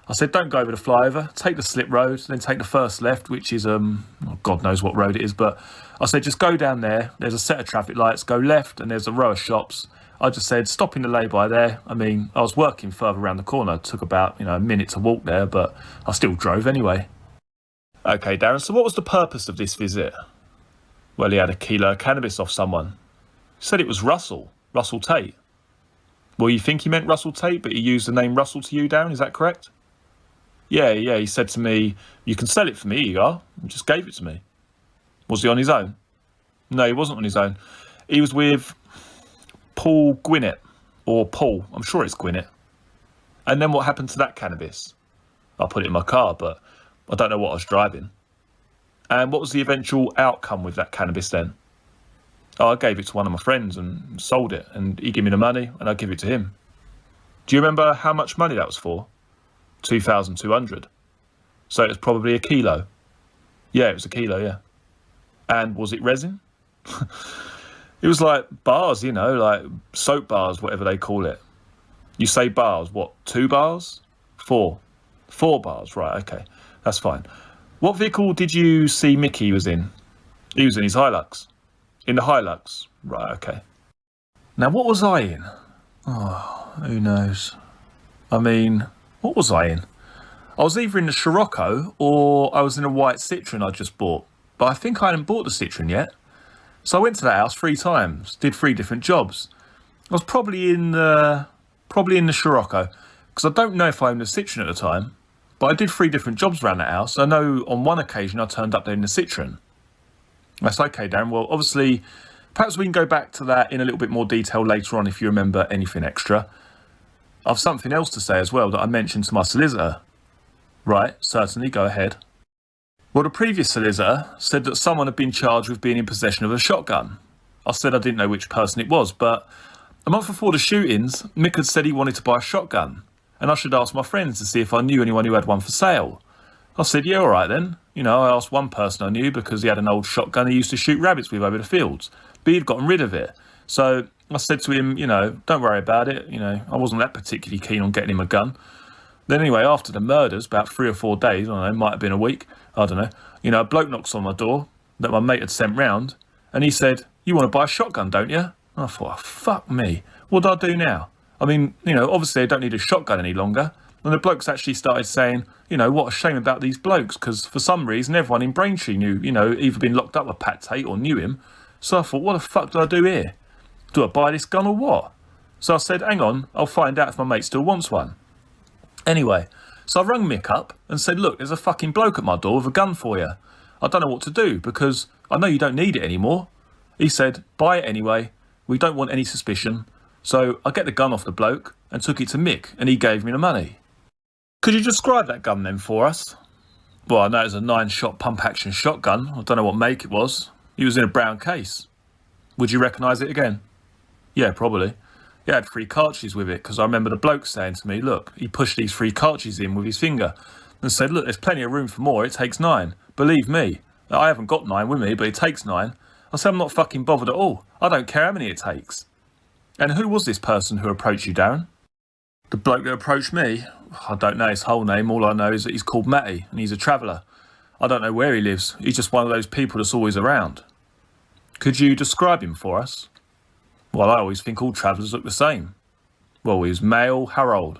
S1: I said, don't go over the flyover, take the slip road, then take the first left, which is, God knows what road it is, but I said, just go down there, there's a set of traffic lights, go left, and there's a row of shops. I just said, stop in the lay-by there. I mean, I was working further around the corner, it took about, a minute to walk there, but I still drove anyway. Okay, Darren, so what was the purpose of this visit? Well, he had a kilo of cannabis off someone. He said it was Russell Tate. Well, you think he meant Russell Tate, but he used the name Russell to you, Darren, is that correct? Yeah, he said to me, you can sell it for me, here you are, and just gave it to me. Was he on his own? No, he wasn't on his own. He was with Paul Gwinnett, or Paul, I'm sure it's Gwinnett. And then what happened to that cannabis? I put it in my car, but I don't know what I was driving. And what was the eventual outcome with that cannabis then? Oh, I gave it to one of my friends and sold it, and he gave me the money and I give it to him. Do you remember how much money that was for? 2,200. So it was probably a kilo. Yeah, it was a kilo, yeah. And was it resin? It was like bars, like soap bars, whatever they call it. You say bars, what, 2 bars? 4. 4 bars, right, okay. That's fine. What vehicle did you see Mickey was in? He was in his Hilux. In the Hilux? Right, okay. Now, what was I in? Oh, who knows? I mean, what was I in? I was either in the Scirocco or I was in a white Citroen I just bought. But I think I hadn't bought the Citroen yet. So I went to that house 3 times, did 3 different jobs. I was probably in the Scirocco, because I don't know if I owned the Citroen at the time. But I did 3 different jobs around that house. I know on one occasion I turned up there in the Citroen. That's okay, Darren. Well, obviously, perhaps we can go back to that in a little bit more detail later on if you remember anything extra. I've something else to say as well that I mentioned to my solicitor. Right, certainly, go ahead. Well, the previous solicitor said that someone had been charged with being in possession of a shotgun. I said I didn't know which person it was, but a month before the shootings, Mick had said he wanted to buy a shotgun, and I should ask my friends to see if I knew anyone who had one for sale. I said, yeah, all right then. You know, I asked one person I knew because he had an old shotgun he used to shoot rabbits with over the fields, but he'd gotten rid of it. So I said to him, you know, don't worry about it. You know, I wasn't that particularly keen on getting him a gun. Then anyway, after the murders, about 3 or 4 days, I don't know, might have been a week, I don't know, you know, a bloke knocks on my door that my mate had sent round, and he said, you want to buy a shotgun, don't you? And I thought, oh, fuck me, what do I do now? I mean, you know, obviously I don't need a shotgun any longer. And the blokes actually started saying, you know, what a shame about these blokes, because for some reason everyone in Braintree knew, you know, either been locked up with Pat Tate or knew him. So I thought, what the fuck do I do here? Do I buy this gun or what? So I said, hang on, I'll find out if my mate still wants one. Anyway, so I rung Mick up and said, look, there's a fucking bloke at my door with a gun for you. I don't know what to do because I know you don't need it anymore. He said, buy it anyway. We don't want any suspicion. So I get the gun off the bloke and took it to Mick and he gave me the money. Could you describe that gun then for us? Well, I know it's a 9-shot pump-action shotgun. I don't know what make it was. It was in a brown case. Would you recognise it again? Yeah, probably. He had 3 cartridges with it because I remember the bloke saying to me, look, he pushed these 3 cartridges in with his finger and said, look, there's plenty of room for more. It takes 9. Believe me, I haven't got 9 with me, but it takes 9. I said, I'm not fucking bothered at all. I don't care how many it takes. And who was this person who approached you, Darren? The bloke that approached me? I don't know his whole name. All I know is that he's called Matty and he's a traveller. I don't know where he lives. He's just one of those people that's always around. Could you describe him for us? Well, I always think all travellers look the same. Well, he was male, how old?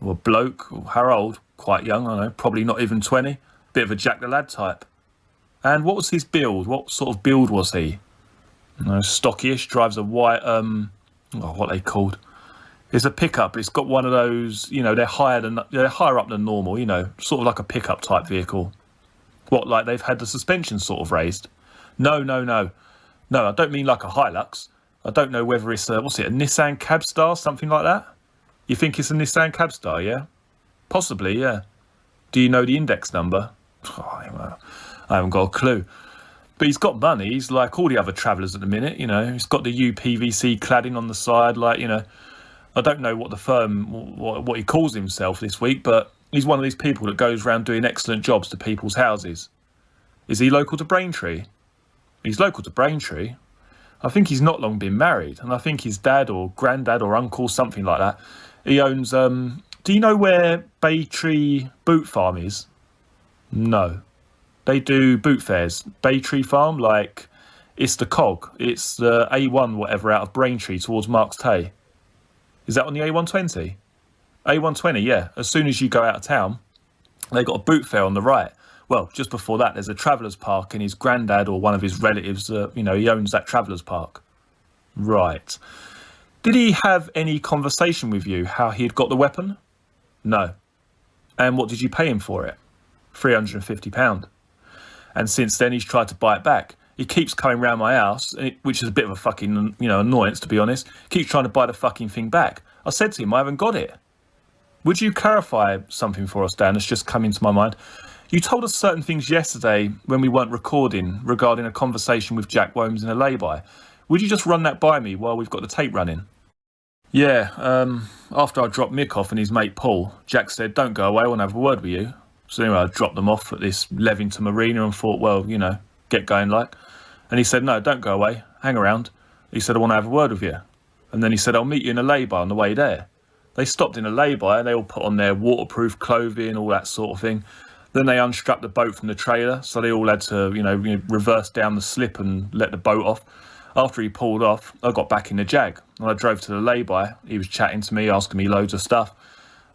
S1: Well, bloke, how old? Quite young, I know, probably not even 20. Bit of a Jack the Lad type. And what was his build? What sort of build was he? You know, stockish, drives a white, what are they called? It's a pickup. It's got one of those, you know, they're higher up than normal, you know, sort of like a pickup type vehicle. What, like they've had the suspension sort of raised? No. No, I don't mean like a Hilux. I don't know whether it's a Nissan Cabstar, something like that? You think it's a Nissan Cabstar, yeah? Possibly, yeah. Do you know the index number? Oh, I haven't got a clue. But he's got money. He's like all the other travellers at the minute, you know. He's got the UPVC cladding on the side, like, you know. I don't know what the firm, what he calls himself this week, but he's one of these people that goes around doing excellent jobs to people's houses. Is he local to Braintree? He's local to Braintree. I think he's not long been married, and I think his dad or granddad or uncle, something like that, he owns, do you know where Baytree Boot Farm is? No. They do boot fairs. Baytree Farm, like, it's the cog. It's the A1 whatever out of Braintree towards Marks Tay. Is that on the A120? A120, yeah. As soon as you go out of town, they got a boot fair on the right. Well, just before that, there's a travellers park, and his granddad or one of his relatives, you know, he owns that travellers park. Right. Did he have any conversation with you how he had got the weapon? No. And what did you pay him for it? £350. And since then, he's tried to buy it back. He keeps coming round my house, which is a bit of a fucking, you know, annoyance, to be honest. Keeps trying to buy the fucking thing back. I said to him, I haven't got it. Would you clarify something for us, Dan? It's just come into my mind. You told us certain things yesterday when we weren't recording regarding a conversation with Jack Womes in a lay-by. Would you just run that by me while we've got the tape running? Yeah, after I dropped Mick off and his mate Paul, Jack said, don't go away, I want to have a word with you. So anyway, I dropped them off at this Levington Marina and thought, well, you know, get going like. And he said, no, don't go away, hang around. He said, I want to have a word with you. And then he said, I'll meet you in a lay-by on the way there. They stopped in a lay-by and they all put on their waterproof clothing, all that sort of thing. Then they unstrapped the boat from the trailer, so they all had to, you know, reverse down the slip and let the boat off. After he pulled off, I got back in the Jag and I drove to the lay-by. He was chatting to me, asking me loads of stuff.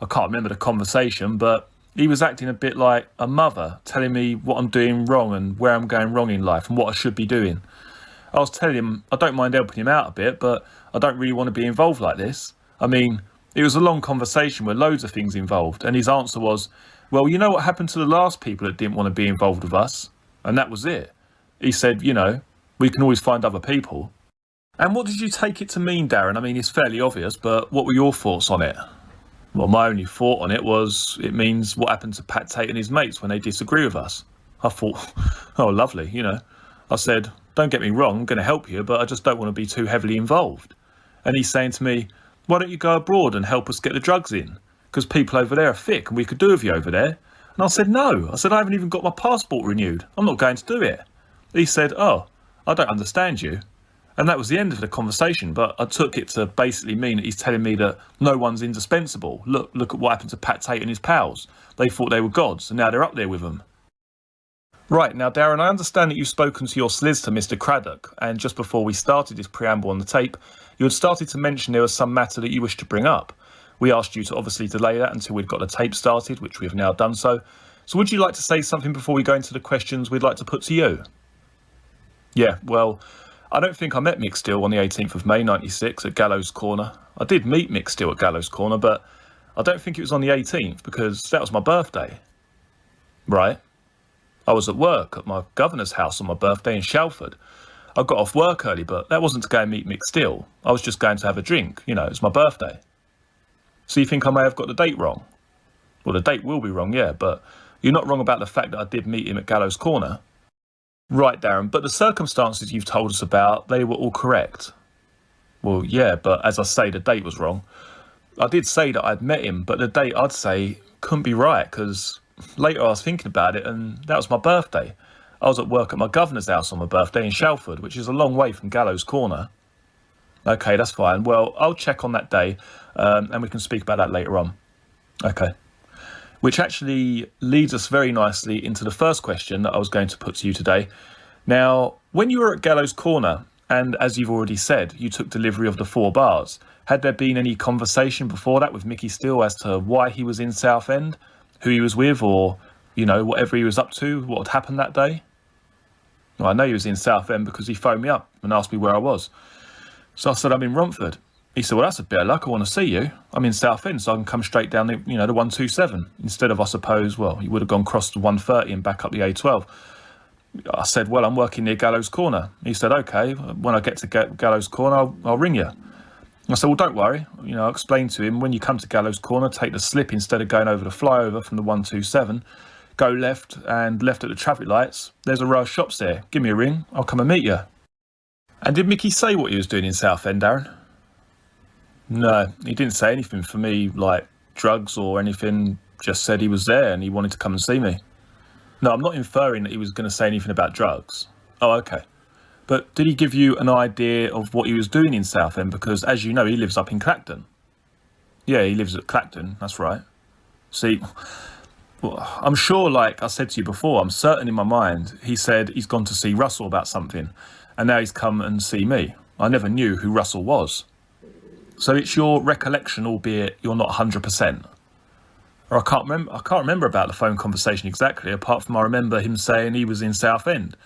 S1: I can't remember the conversation, but he was acting a bit like a mother, telling me what I'm doing wrong and where I'm going wrong in life and what I should be doing. I was telling him I don't mind helping him out a bit, but I don't really want to be involved like this. I mean, it was a long conversation with loads of things involved, and his answer was, well, you know what happened to the last people that didn't want to be involved with us? And that was it. He said, you know, we can always find other people. And what did you take it to mean, Darren? I mean, it's fairly obvious, but what were your thoughts on it? Well, my only thought on it was it means what happened to Pat Tate and his mates when they disagree with us. I thought, oh, lovely, you know. I said, don't get me wrong, I'm going to help you, but I just don't want to be too heavily involved. And he's saying to me, why don't you go abroad and help us get the drugs in? Because people over there are thick and we could do with you over there. And I said, no. I said, I haven't even got my passport renewed. I'm not going to do it. He said, oh, I don't understand you. And that was the end of the conversation, but I took it to basically mean that he's telling me that no one's indispensable. Look at what happened to Pat Tate and his pals. They thought they were gods, and now they're up there with them. Right, now Darren, I understand that you've spoken to your solicitor, Mr. Craddock, and just before we started this preamble on the tape, you had started to mention there was some matter that you wished to bring up. We asked you to obviously delay that until we'd got the tape started, which we have now done so. So would you like to say something before we go into the questions we'd like to put to you? Yeah, well, I don't think I met Mick Steele on the 18th of May 96 at Gallows Corner. I did meet Mick Steele at Gallows Corner, but I don't think it was on the 18th because that was my birthday. Right. I was at work at my governor's house on my birthday in Shalford. I got off work early, but that wasn't to go and meet Mick Steele. I was just going to have a drink. You know, it's my birthday. So you think I may have got the date wrong? Well, the date will be wrong, yeah, but you're not wrong about the fact that I did meet him at Gallows Corner. Right, Darren, but the circumstances you've told us about, they were all correct. Well, yeah, but as I say, the date was wrong. I did say that I'd met him, but the date, I'd say, couldn't be right, because later I was thinking about it, and that was my birthday. I was at work at my governor's house on my birthday in Shalford, which is a long way from Gallows Corner. Okay, that's fine. Well, I'll check on that day, and we can speak about that later on. Okay. Which actually leads us very nicely into the first question that I was going to put to you today. Now, when you were at Gallows Corner, and as you've already said, you took delivery of the 4 bars, had there been any conversation before that with Mickey Steele as to why he was in Southend, who he was with, or, you know, whatever he was up to, what had happened that day? Well, I know he was in Southend because he phoned me up and asked me where I was. So I said, I'm in Romford. He said, well, that's a bit of luck. I want to see you. I'm in Southend, so I can come straight down the, you know, the 127. Instead of, I suppose, well, you would have gone across the 130 and back up the A12. I said, well, I'm working near Gallows Corner. He said, okay, when I get to Gallows Corner, I'll ring you. I said, well, don't worry. You know, I explained to him, when you come to Gallows Corner, take the slip instead of going over the flyover from the 127. Go left, and left at the traffic lights. There's a row of shops there. Give me a ring. I'll come and meet you. And did Mickey say what he was doing in Southend, Darren? No, he didn't say anything for me, like drugs or anything. Just said he was there and he wanted to come and see me. No, I'm not inferring that he was going to say anything about drugs. Oh, okay. But did he give you an idea of what he was doing in Southend? Because, as you know, he lives up in Clacton. Yeah, he lives at Clacton, that's right. See, well, I'm sure, like I said to you before, I'm certain in my mind, he said he's gone to see Russell about something. And now he's come and see me. I never knew who Russell was. So it's your recollection, albeit you're not 100%. Or I can't remember about the phone conversation exactly, apart from I remember him saying he was in Southend,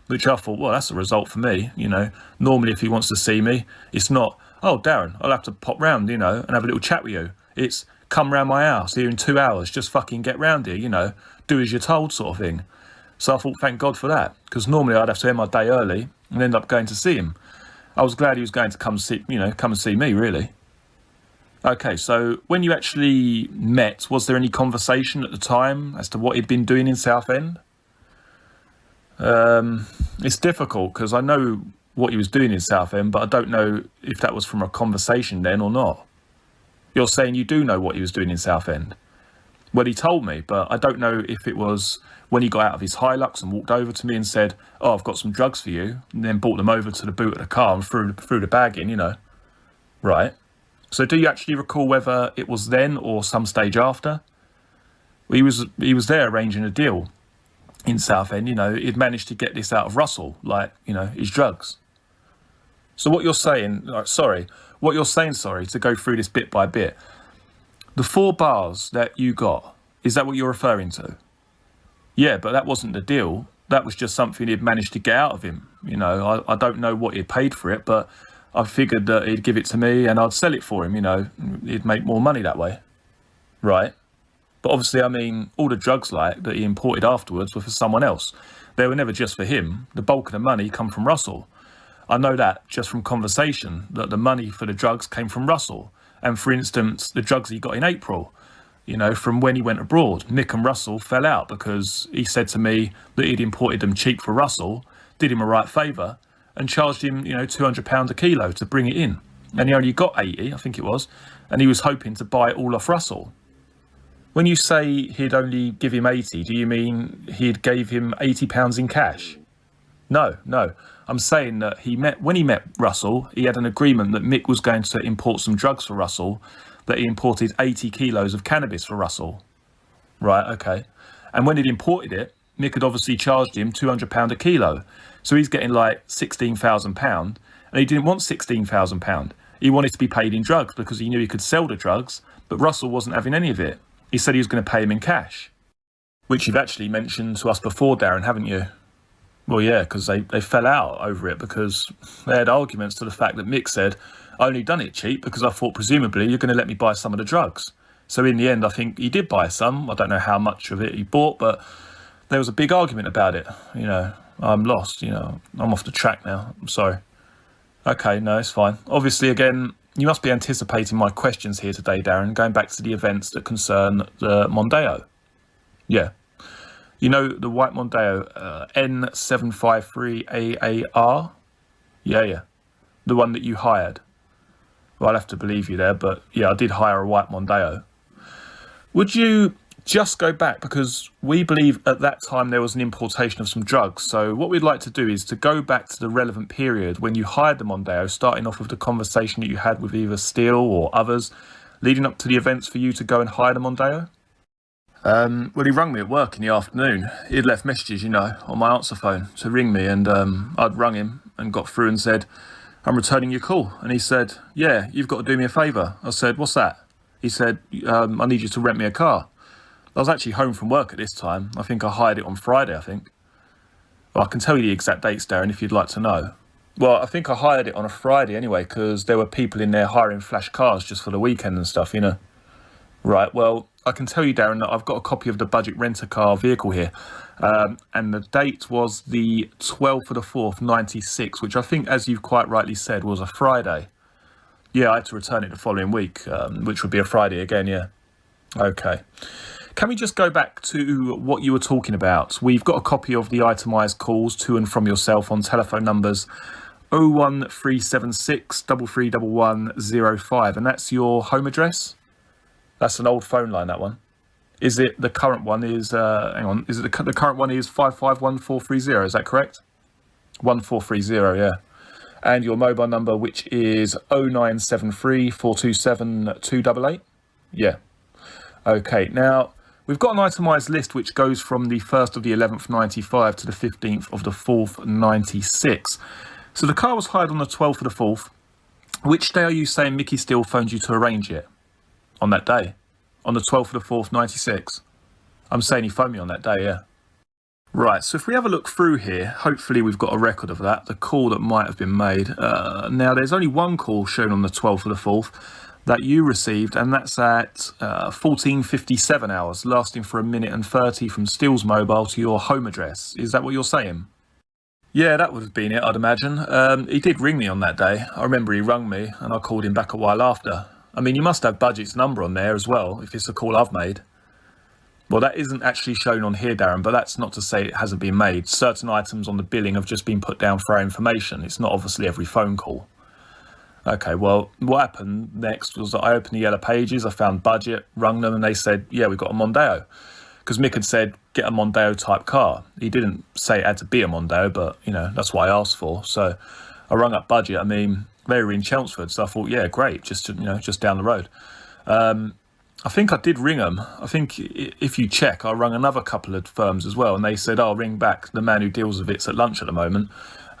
S1: which I thought, well, that's a result for me. You know, normally if he wants to see me, it's not, oh, Darren, I'll have to pop round, you know, and have a little chat with you. It's come round my house here in 2 hours, just fucking get round here, you know, do as you're told sort of thing. So I thought, thank God for that, because normally I'd have to end my day early and end up going to see him. I was glad he was going to come and see me, really. Okay, so when you actually met, was there any conversation at the time as to what he'd been doing in Southend? It's difficult because I know what he was doing in Southend, but I don't know if that was from a conversation then or not. You're saying you do know what he was doing in Southend? Well, he told me, but I don't know if it was when he got out of his Hilux and walked over to me and said, oh, I've got some drugs for you, and then brought them over to the boot of the car and threw the bag in, you know. Right. So do you actually recall whether it was then or some stage after? He was there arranging a deal in Southend, you know. He'd managed to get this out of Russell, like, you know, his drugs. So what you're saying, to go through this bit by bit, the 4 bars that you got, is that what you're referring to? Yeah, but that wasn't the deal. That was just something he'd managed to get out of him. You know, I don't know what he'd paid for it, but I figured that he'd give it to me and I'd sell it for him, you know. He'd make more money that way. Right. But obviously, I mean, all the drugs like that he imported afterwards were for someone else. they were never just for him. The bulk of the money come from Russell. I know that just from conversation, that the money for the drugs came from Russell. And for instance, the drugs he got in April, you know, from when he went abroad, Mick and Russell fell out because he said to me that he'd imported them cheap for Russell, did him a right favour, and charged him, you know, £200 a kilo to bring it in. And he only got 80, I think it was, and he was hoping to buy it all off Russell. When you say he'd only give him 80, do you mean he'd gave him £80 in cash? No. I'm saying that when he met Russell, he had an agreement that Mick was going to import some drugs for Russell, that he imported 80 kilos of cannabis for Russell. Right, okay. And when he'd imported it, Mick had obviously charged him £200 a kilo. So he's getting like £16,000, and he didn't want £16,000. He wanted to be paid in drugs because he knew he could sell the drugs, but Russell wasn't having any of it. He said he was going to pay him in cash, which you've actually mentioned to us before, Darren, haven't you? Well, yeah, because they fell out over it because they had arguments to the fact that Mick said, I only done it cheap because I thought presumably you're going to let me buy some of the drugs. So in the end, I think he did buy some. I don't know how much of it he bought, but there was a big argument about it. You know, I'm lost, you know, I'm off the track now. I'm sorry. Okay, no, it's fine. Obviously, again, you must be anticipating my questions here today, Darren, going back to the events that concern the Mondeo. Yeah. You know the white Mondeo, N753AAR? Yeah. The one that you hired. Well, I'll have to believe you there, but yeah, I did hire a white Mondeo. Would you just go back, because we believe at that time there was an importation of some drugs. So what we'd like to do is to go back to the relevant period when you hired the Mondeo, starting off with the conversation that you had with either Steele or others, leading up to the events for you to go and hire the Mondeo. Well, he rang me at work in the afternoon. He'd left messages, you know, on my answer phone to ring me, and I'd rung him and got through and said, I'm returning your call. And he said, yeah, you've got to do me a favour. I said, what's that? He said, I need you to rent me a car. I was actually home from work at this time. I think I hired it on Friday, I think. Well, I can tell you the exact dates, Darren, if you'd like to know. Well, I think I hired it on a Friday anyway, because there were people in there hiring flash cars just for the weekend and stuff, you know. Right, well, I can tell you, Darren, that I've got a copy of the budget rent-a-car vehicle here. And the date was the 12th of the 4th, 96, which I think, as you've quite rightly said, was a Friday. Yeah, I had to return it the following week, which would be a Friday again, yeah. Okay. Can we just go back to what you were talking about? We've got a copy of the itemised calls to and from yourself on telephone numbers 01376 331105, and that's your home address? That's an old phone line, that one. Is it the current one is, hang on, is it the current one is 551430, is that correct? 1430, yeah. And your mobile number, which is 0973 427 288? Yeah. Okay, now, we've got an itemised list which goes from the 1st of the 11th 95 to the 15th of the 4th 96. So the car was hired on the 12th of the 4th. Which day are you saying Mickey Steele phoned you to arrange it? On that day? On the 12th of the 4th 96? I'm saying he phoned me on that day, yeah. Right, so if we have a look through here, hopefully we've got a record of that, the call that might have been made. Now, there's only one call shown on the 12th of the 4th that you received, and that's at 14:57 hours, lasting for 1 minute and 30 from Steele's mobile to your home address. Is that what you're saying? Yeah, that would have been it, I'd imagine. He did ring me on that day. I remember he rung me, and I called him back a while after. I mean, you must have Budget's number on there as well, if it's a call I've made. Well, that isn't actually shown on here, Darren, but that's not to say it hasn't been made. Certain items on the billing have just been put down for our information. It's not obviously every phone call. Okay, well, what happened next was that I opened the Yellow Pages, I found Budget, rung them, and they said, yeah, we've got a Mondeo. Because Mick had said, get a Mondeo type car. He didn't say it had to be a Mondeo, but, you know, that's what I asked for. So I rung up Budget. I mean, they were in Chelmsford, so I thought, yeah, great, just down the road. I think I did ring them. I think if you check, I rung another couple of firms as well, and they said, I'll ring back the man who deals with it's at lunch at the moment.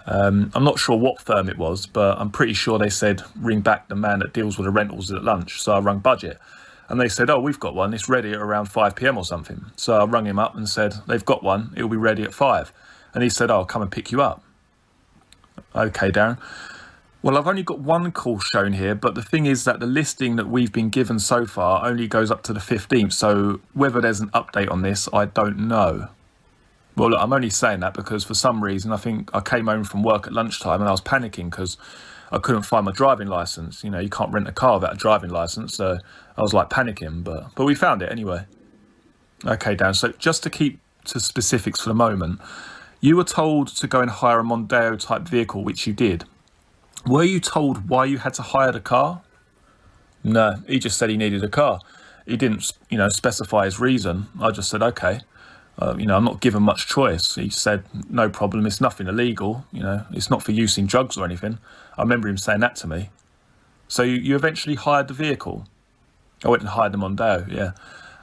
S1: I'm not sure what firm it was, but I'm pretty sure they said, ring back the man that deals with the rentals at lunch. So I rung Budget, and they said, oh, we've got one. It's ready at around 5 p.m. or something. So I rung him up and said, they've got one. It'll be ready at 5. And he said, oh, I'll come and pick you up. Okay, Darren. Well, I've only got one call shown here, but the thing is that the listing that we've been given so far only goes up to the 15th. So whether there's an update on this, I don't know. Well, look, I'm only saying that because for some reason I think I came home from work at lunchtime and I was panicking because I couldn't find my driving license. You know, you can't rent a car without a driving license, so I was like panicking, but we found it anyway. Okay, Dan. So just to keep to specifics for the moment, you were told to go and hire a Mondeo type vehicle, which you did. Were you told why you had to hire the car? No, he just said he needed a car. He didn't, specify his reason. I just said, okay. I'm not given much choice. He said, no problem, it's nothing illegal, it's not for use in drugs or anything. I remember him saying that to me. So you eventually hired the vehicle? I went and hired the Mondeo, yeah.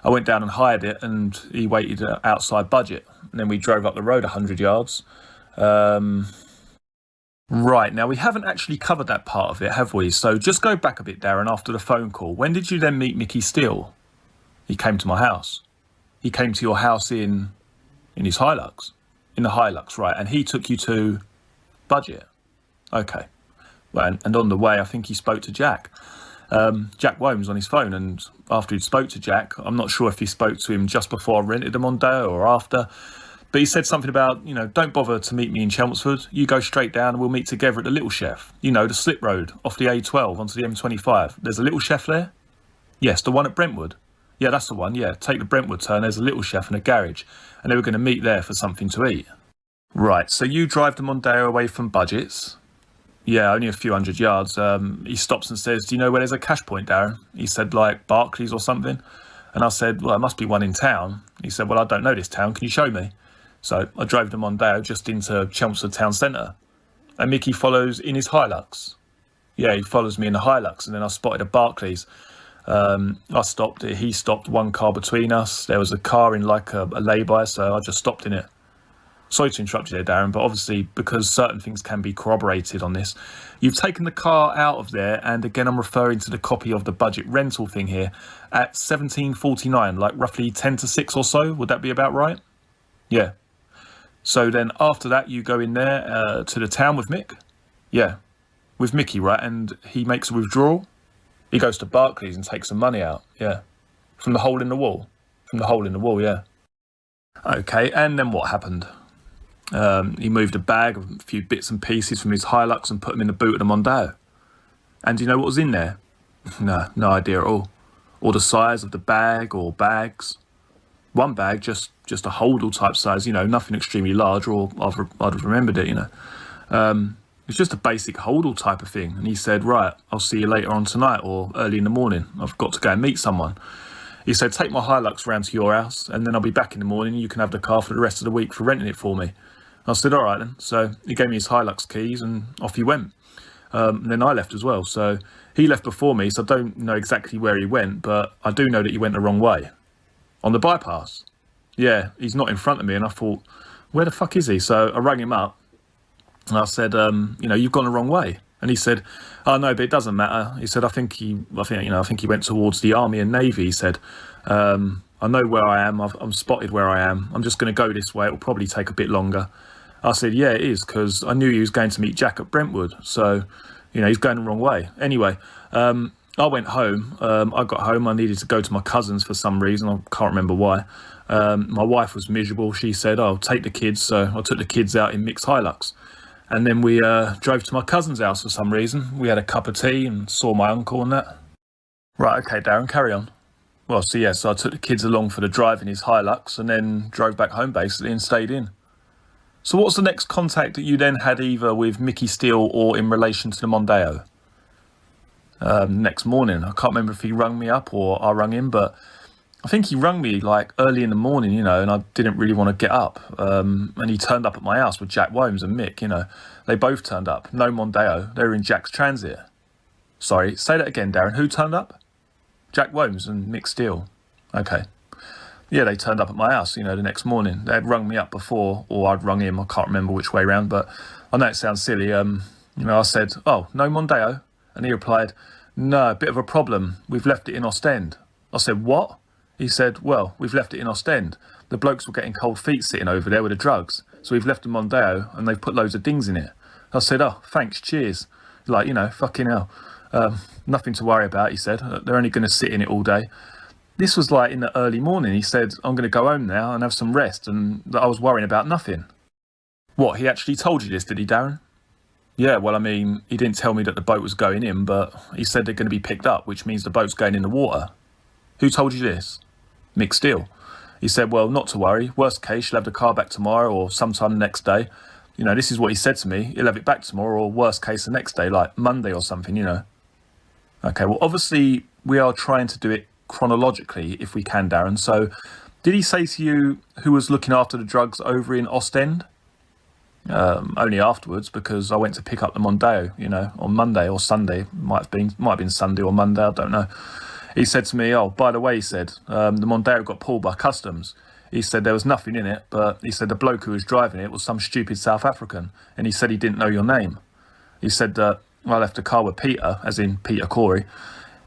S1: I went down and hired it and he waited outside budget. And then we drove up the road 100 yards. Right, now we haven't actually covered that part of it, have we? So just go back a bit, Darren, after the phone call. When did you then meet Mickey Steele? He came to my house. He came to your house in his Hilux. In the Hilux, right. And he took you to budget. Okay. Well, and on the way, I think he spoke to Jack. Jack Womes on his phone. And after he spoke to Jack, I'm not sure if he spoke to him just before I rented the Mondeo or after. But he said something about, don't bother to meet me in Chelmsford. You go straight down and we'll meet together at the Little Chef. The slip road off the A12 onto the M25. There's a Little Chef there? Yes, the one at Brentwood. Yeah, that's the one, yeah. Take the Brentwood turn, there's a Little Chef and a garage. And they were going to meet there for something to eat. Right, so you drive the Mondeo away from budgets. Yeah, only a few hundred yards. He stops and says, do you know where there's a cash point, Darren? He said, like, Barclays or something. And I said, well, there must be one in town. He said, well, I don't know this town. Can you show me? So I drove the Mondeo just into Chelmsford town centre. And Mickey follows in his Hilux. Yeah, he follows me in the Hilux. And then I spotted a Barclays. I stopped it. He stopped, one car between us. There was a car in like a lay-by, so I just stopped in it. Sorry to interrupt you there, Darren, but obviously because certain things can be corroborated on this, you've taken the car out of there, and again I'm referring to the copy of the budget rental thing here at 17:49, like roughly 10 to 6 or so. Would that be about right? Yeah. So then after that you go in there to the town with Mick? Yeah, with Mickey, right? And he makes a withdrawal? He goes to Barclays and takes some money out, yeah. From the hole in the wall? From the hole in the wall, yeah. Okay, and then what happened? He moved a bag of a few bits and pieces from his Hilux and put them in the boot of the Mondeo. And do you know what was in there? No idea at all. Or the size of the bag or bags. One bag, just a holdall type size, nothing extremely large, or I'd have remembered it, It's just a basic holdall type of thing. And he said, right, I'll see you later on tonight or early in the morning. I've got to go and meet someone. He said, take my Hilux round to your house and then I'll be back in the morning. You can have the car for the rest of the week for renting it for me. I said, all right then. So he gave me his Hilux keys and off he went. And then I left as well. So he left before me, so I don't know exactly where he went, but I do know that he went the wrong way. On the bypass. Yeah, he's not in front of me. And I thought, where the fuck is he? So I rang him up. And I said, you've gone the wrong way. And he said, oh no, but it doesn't matter. He said, I think he went towards the Army and Navy. He said, I know where I am. I'm spotted where I am. I'm just going to go this way. It'll probably take a bit longer. I said, yeah, it is, because I knew he was going to meet Jack at Brentwood. So, he's going the wrong way. Anyway, I went home. I got home. I needed to go to my cousin's for some reason. I can't remember why. My wife was miserable. She said, oh, take the kids. So I took the kids out in Mick's Hilux. And then we drove to my cousin's house for some reason. We had a cup of tea and saw my uncle and that. Right, okay, Darren, carry on. Well, so yeah, so I took the kids along for the drive in his Hilux and then drove back home basically and stayed in. So what's the next contact that you then had either with Mickey Steele or in relation to the Mondeo? Next morning, I can't remember if he rung me up or I rung him, but I think he rung me like early in the morning, and I didn't really want to get up. And he turned up at my house with Jack Womes and Mick, They both turned up. No Mondeo. They were in Jack's Transit. Sorry, say that again, Darren. Who turned up? Jack Womes and Mick Steele. Okay. Yeah, they turned up at my house, the next morning. They had rung me up before, or I'd rung him. I can't remember which way round, but I know it sounds silly. I said, oh, no Mondeo? And he replied, no, a bit of a problem. We've left it in Ostend. I said, what? He said, well, we've left it in Ostend. The blokes were getting cold feet sitting over there with the drugs. So we've left the Mondeo and they've put loads of dings in it. I said, oh, thanks, cheers. Fucking hell. Nothing to worry about, he said. They're only going to sit in it all day. This was like in the early morning. He said, I'm going to go home now and have some rest, and that I was worrying about nothing. What, he actually told you this, did he, Darren? Yeah, well, I mean, he didn't tell me that the boat was going in, but he said they're going to be picked up, which means the boat's going in the water. Who told you this? Mick Steele. He said, well, not to worry. Worst case, you'll have the car back tomorrow or sometime the next day. You know, this is what he said to me. He'll have it back tomorrow or worst case the next day, like Monday or something, you know. Okay, well, obviously, we are trying to do it chronologically if we can, Darren. So, did he say to you who was looking after the drugs over in Ostend? Only afterwards, because I went to pick up the Mondeo, you know, on Monday or Sunday. Might have been Sunday or Monday, I don't know. He said to me, oh, by the way, he said, the Mondeo got pulled by customs. He said there was nothing in it, but he said the bloke who was driving it was some stupid South African, and he said he didn't know your name. He said that I left the car with Peter, as in Peter Corey.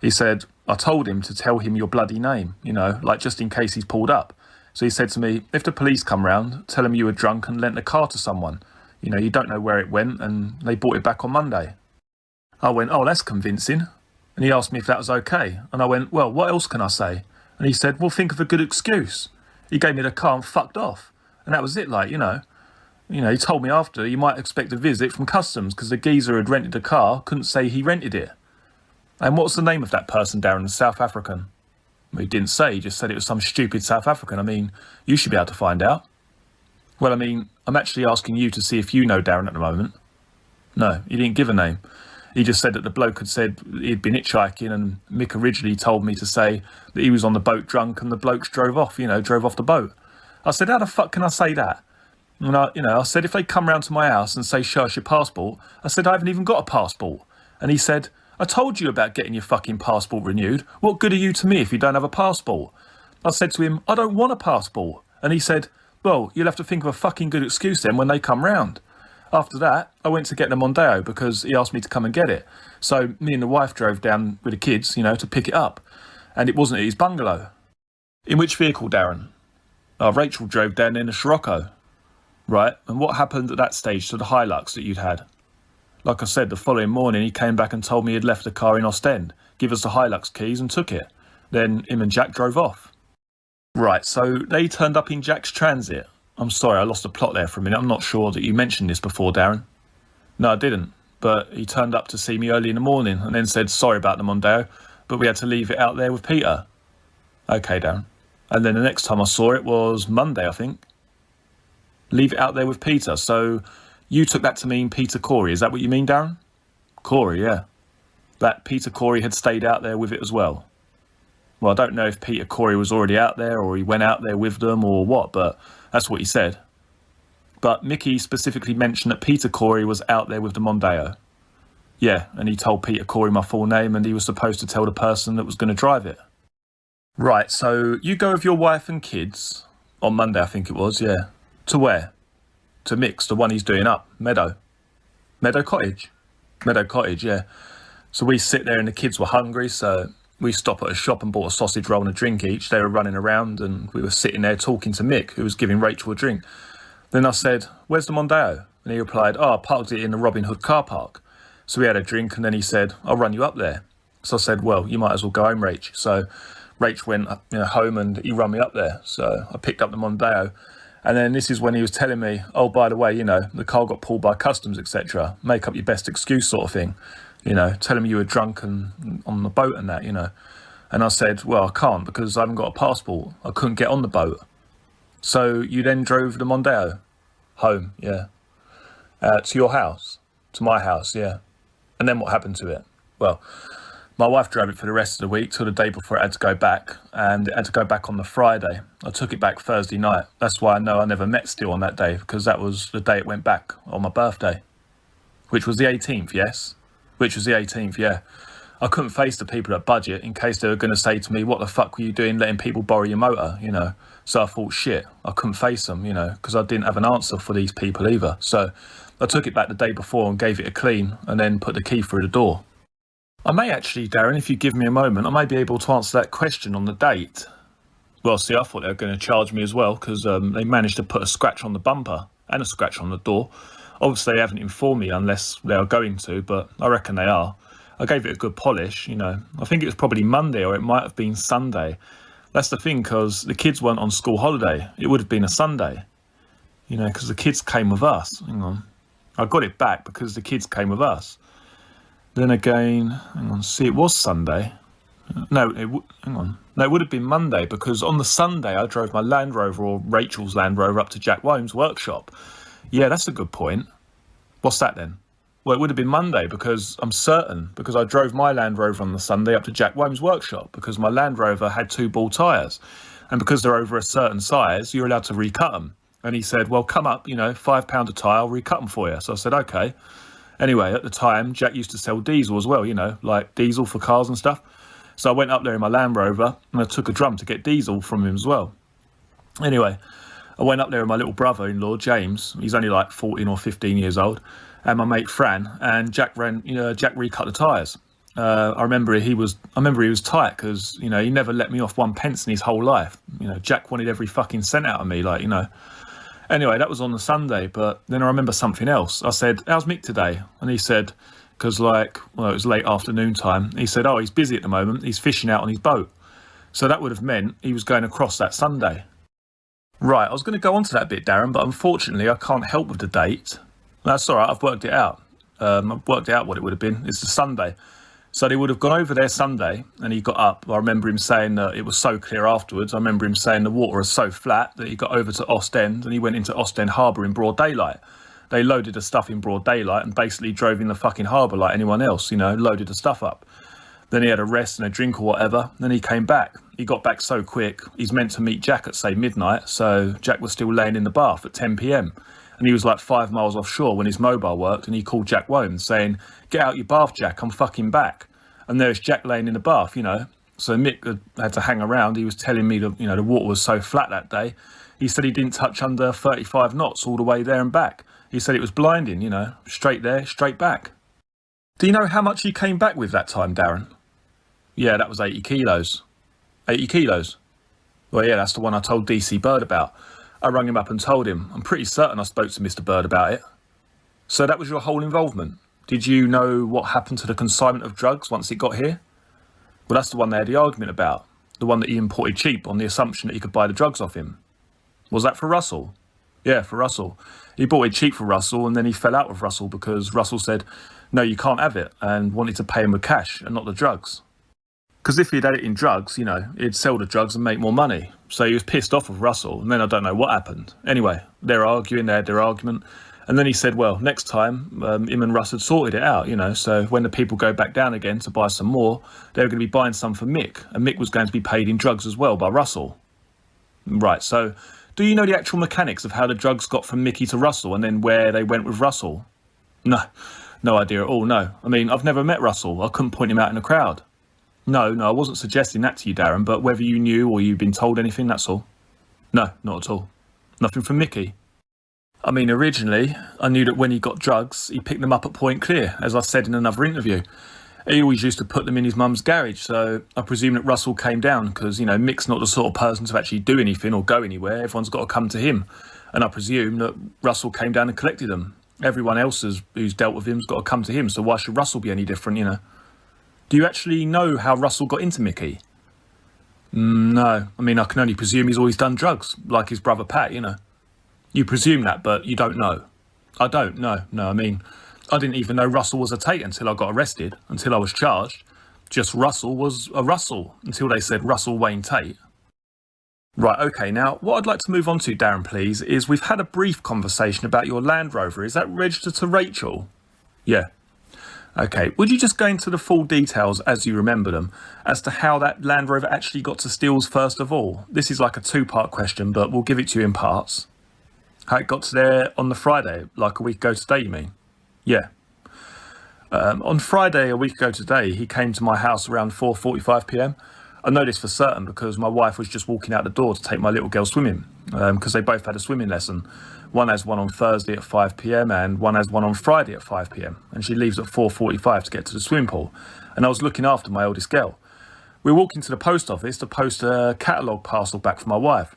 S1: He said, I told him to tell him your bloody name, you know, like just in case he's pulled up. So he said to me, if the police come round, tell them you were drunk and lent the car to someone. You know, you don't know where it went, and they brought it back on Monday. I went, oh, that's convincing. And he asked me if that was okay. And I went, well, what else can I say? And he said, well, think of a good excuse. He gave me the car and fucked off. And that was it, like, you know. You know, he told me after you might expect a visit from customs because the geezer had rented the car, couldn't say he rented it. And what's the name of that person, Darren? South African? Well, he didn't say, he just said it was some stupid South African. I mean, you should be able to find out. Well, I mean, I'm actually asking you to see if you know Darren at the moment. No, he didn't give a name. He just said that the bloke had said he'd been hitchhiking, and Mick originally told me to say that he was on the boat drunk and the blokes drove off the boat. I said, how the fuck can I say that? And I said, if they come round to my house and say, show us your passport, I said, I haven't even got a passport. And he said, I told you about getting your fucking passport renewed. What good are you to me if you don't have a passport? I said to him, I don't want a passport. And he said, well, you'll have to think of a fucking good excuse then when they come round. After that, I went to get the Mondeo because he asked me to come and get it. So me and the wife drove down with the kids, you know, to pick it up. And it wasn't at his bungalow. In which vehicle, Darren? Rachel drove down in a Scirocco. Right, and what happened at that stage to the Hilux that you'd had? Like I said, the following morning he came back and told me he'd left the car in Ostend, give us the Hilux keys and took it. Then him and Jack drove off. Right, so they turned up in Jack's Transit. I'm sorry, I lost the plot there for a minute. I'm not sure that you mentioned this before, Darren. No, I didn't, but he turned up to see me early in the morning and then said sorry about the Mondeo, but we had to leave it out there with Peter. Okay, Darren. And then the next time I saw it was Monday, I think. Leave it out there with Peter. So you took that to mean Peter Corey. Is that what you mean, Darren? Corey, yeah. That Peter Corey had stayed out there with it as well. Well, I don't know if Peter Corey was already out there or he went out there with them or what, but that's what he said. But Mickey specifically mentioned that Peter Corey was out there with the Mondeo. Yeah, and he told Peter Corey my full name and he was supposed to tell the person that was going to drive it. Right, so you go with your wife and kids on Monday, I think it was, yeah. To where? To Mick's, the one he's doing up, Meadow Cottage, yeah. So we sit there and the kids were hungry, so we stopped at a shop and bought a sausage roll and a drink each. They were running around and we were sitting there talking to Mick, who was giving Rachel a drink. Then I said, where's the Mondeo? And he replied, I parked it in the Robin Hood car park. So we had a drink and then he said, I'll run you up there. So I said, well, you might as well go home, Rach. So Rach went home and he run me up there. So I picked up the Mondeo. And then this is when he was telling me, oh, by the way, the car got pulled by customs, etc. Make up your best excuse sort of thing. Tell him you were drunk and on the boat and that, And I said, well, I can't because I haven't got a passport. I couldn't get on the boat. So you then drove the Mondeo home, yeah. To your house, to my house, yeah. And then what happened to it? Well, my wife drove it for the rest of the week till the day before it had to go back, and it had to go back on the Friday. I took it back Thursday night. That's why I know I never met Steele on that day, because that was the day it went back, on my birthday. Which was the 18th, yes? Which was the 18th, yeah. I couldn't face the people at Budget in case they were going to say to me, what the fuck were you doing letting people borrow your motor, So I thought, shit, I couldn't face them, because I didn't have an answer for these people either. So I took it back the day before and gave it a clean, and then put the key through the door. I may actually, Darren, if you give me a moment, I may be able to answer that question on the date. Well, see, I thought they were going to charge me as well because they managed to put a scratch on the bumper and a scratch on the door. Obviously, they haven't informed me unless they are going to, but I reckon they are. I gave it a good polish, I think it was probably Monday or it might have been Sunday. That's the thing, because the kids weren't on school holiday. It would have been a Sunday, you know, because the kids came with us. Hang on. I got it back because the kids came with us. Then again, hang on, see, it was Sunday. No, hang on. No, it would have been Monday, because on the Sunday I drove my Land Rover, or Rachel's Land Rover, up to Jack Wome's workshop. Yeah, that's a good point. What's that then? Well, it would have been Monday, because I'm certain, because I drove my Land Rover on the Sunday up to Jack Wome's workshop, because my Land Rover had 2 ball tyres. And because they're over a certain size, you're allowed to recut them. And he said, well, come up, you know, £5 a tyre, I'll recut them for you. So I said, okay. Anyway, at the time, Jack used to sell diesel as well, you know, like diesel for cars and stuff. So I went up there in my Land Rover and I took a drum to get diesel from him as well. Anyway, I went up there with my little brother-in-law, James. He's only like 14 or 15 years old. And my mate Fran, and Jack recut the tyres. I remember he was tight, because, you know, he never let me off 1 pence in his whole life. You know, Jack wanted every fucking cent out of me, like, you know. Anyway, that was on the Sunday, but then I remember something else. I said, how's Mick today? And he said, because it was late afternoon time. He said, oh, he's busy at the moment. He's fishing out on his boat. So that would have meant he was going across that Sunday. Right, I was going to go on to that bit, Darren, but unfortunately I can't help with the date. That's all right, I've worked it out. I've worked out what it would have been. It's the Sunday. So they would have gone over there Sunday, and he got up. I remember him saying that it was so clear afterwards. I remember him saying the water was so flat that he got over to Ostend, and he went into Ostend Harbour in broad daylight. They loaded the stuff in broad daylight and basically drove in the fucking harbour like anyone else, you know, loaded the stuff up. Then he had a rest and a drink or whatever. Then he came back. He got back so quick. He's meant to meet Jack at, say, midnight. So Jack was still laying in the bath at 10 p.m. And he was like 5 miles offshore when his mobile worked, and he called Jack Wome saying, get out your bath, Jack, I'm fucking back. And there's Jack laying in the bath, you know. So Mick had to hang around. He was telling me that, you know, the water was so flat that day. He said he didn't touch under 35 knots all the way there and back. He said it was blinding, you know, straight there, straight back. Do you know how much he came back with that time, Darren? Yeah, that was 80 kilos. 80 kilos? Well, yeah, that's the one I told DC Bird about. I rang him up and told him. I'm pretty certain I spoke to Mr. Bird about it. So that was your whole involvement? Did you know what happened to the consignment of drugs once it got here? Well, that's the one they had the argument about. The one that he imported cheap on the assumption that he could buy the drugs off him. Was that for Russell? Yeah, for Russell. He bought it cheap for Russell, and then he fell out with Russell because Russell said, no, you can't have it, and wanted to pay him with cash and not the drugs. Because if he'd had it in drugs, you know, he'd sell the drugs and make more money. So he was pissed off with Russell, and then I don't know what happened. Anyway, they're arguing, they had their argument. And then he said, well, next time, him and Russ had sorted it out, you know. So when the people go back down again to buy some more, they were going to be buying some for Mick. And Mick was going to be paid in drugs as well by Russell. Right, so do you know the actual mechanics of how the drugs got from Mickey to Russell and then where they went with Russell? No idea at all, no. I mean, I've never met Russell. I couldn't point him out in a crowd. No, I wasn't suggesting that to you, Darren, but whether you knew or you'd been told anything, that's all. No, not at all. Nothing from Mickey. I mean, originally, I knew that when he got drugs, he picked them up at Point Clear, as I said in another interview. He always used to put them in his mum's garage, so I presume that Russell came down because, you know, Mick's not the sort of person to actually do anything or go anywhere. Everyone's got to come to him. And I presume that Russell came down and collected them. Everyone else who's dealt with him's got to come to him, so why should Russell be any different, you know? Do you actually know how Russell got into Mickey? No. I mean, I can only presume he's always done drugs, like his brother Pat, you know. You presume that, but you don't know. I don't, no. I mean, I didn't even know Russell was a Tate until I got arrested, until I was charged. Just Russell was a Russell, until they said Russell Wayne Tate. Right, okay, now, what I'd like to move on to, Darren, please, is we've had a brief conversation about your Land Rover. Is that registered to Rachel? Yeah. Okay, would you just go into the full details as you remember them as to how that Land Rover actually got to Steele's first of all? This is like a two-part question, but we'll give it to you in parts. How it got to there on the Friday, like a week ago today, you mean? Yeah. On Friday, a week ago today, he came to my house around 4:45 p.m. I know this for certain because my wife was just walking out the door to take my little girl swimming because they both had a swimming lesson. One has one on Thursday at 5 p.m. and one has one on Friday at 5 p.m. And she leaves at 4:45 to get to the swimming pool. And I was looking after my eldest girl. We were walking to the post office to post a catalogue parcel back for my wife.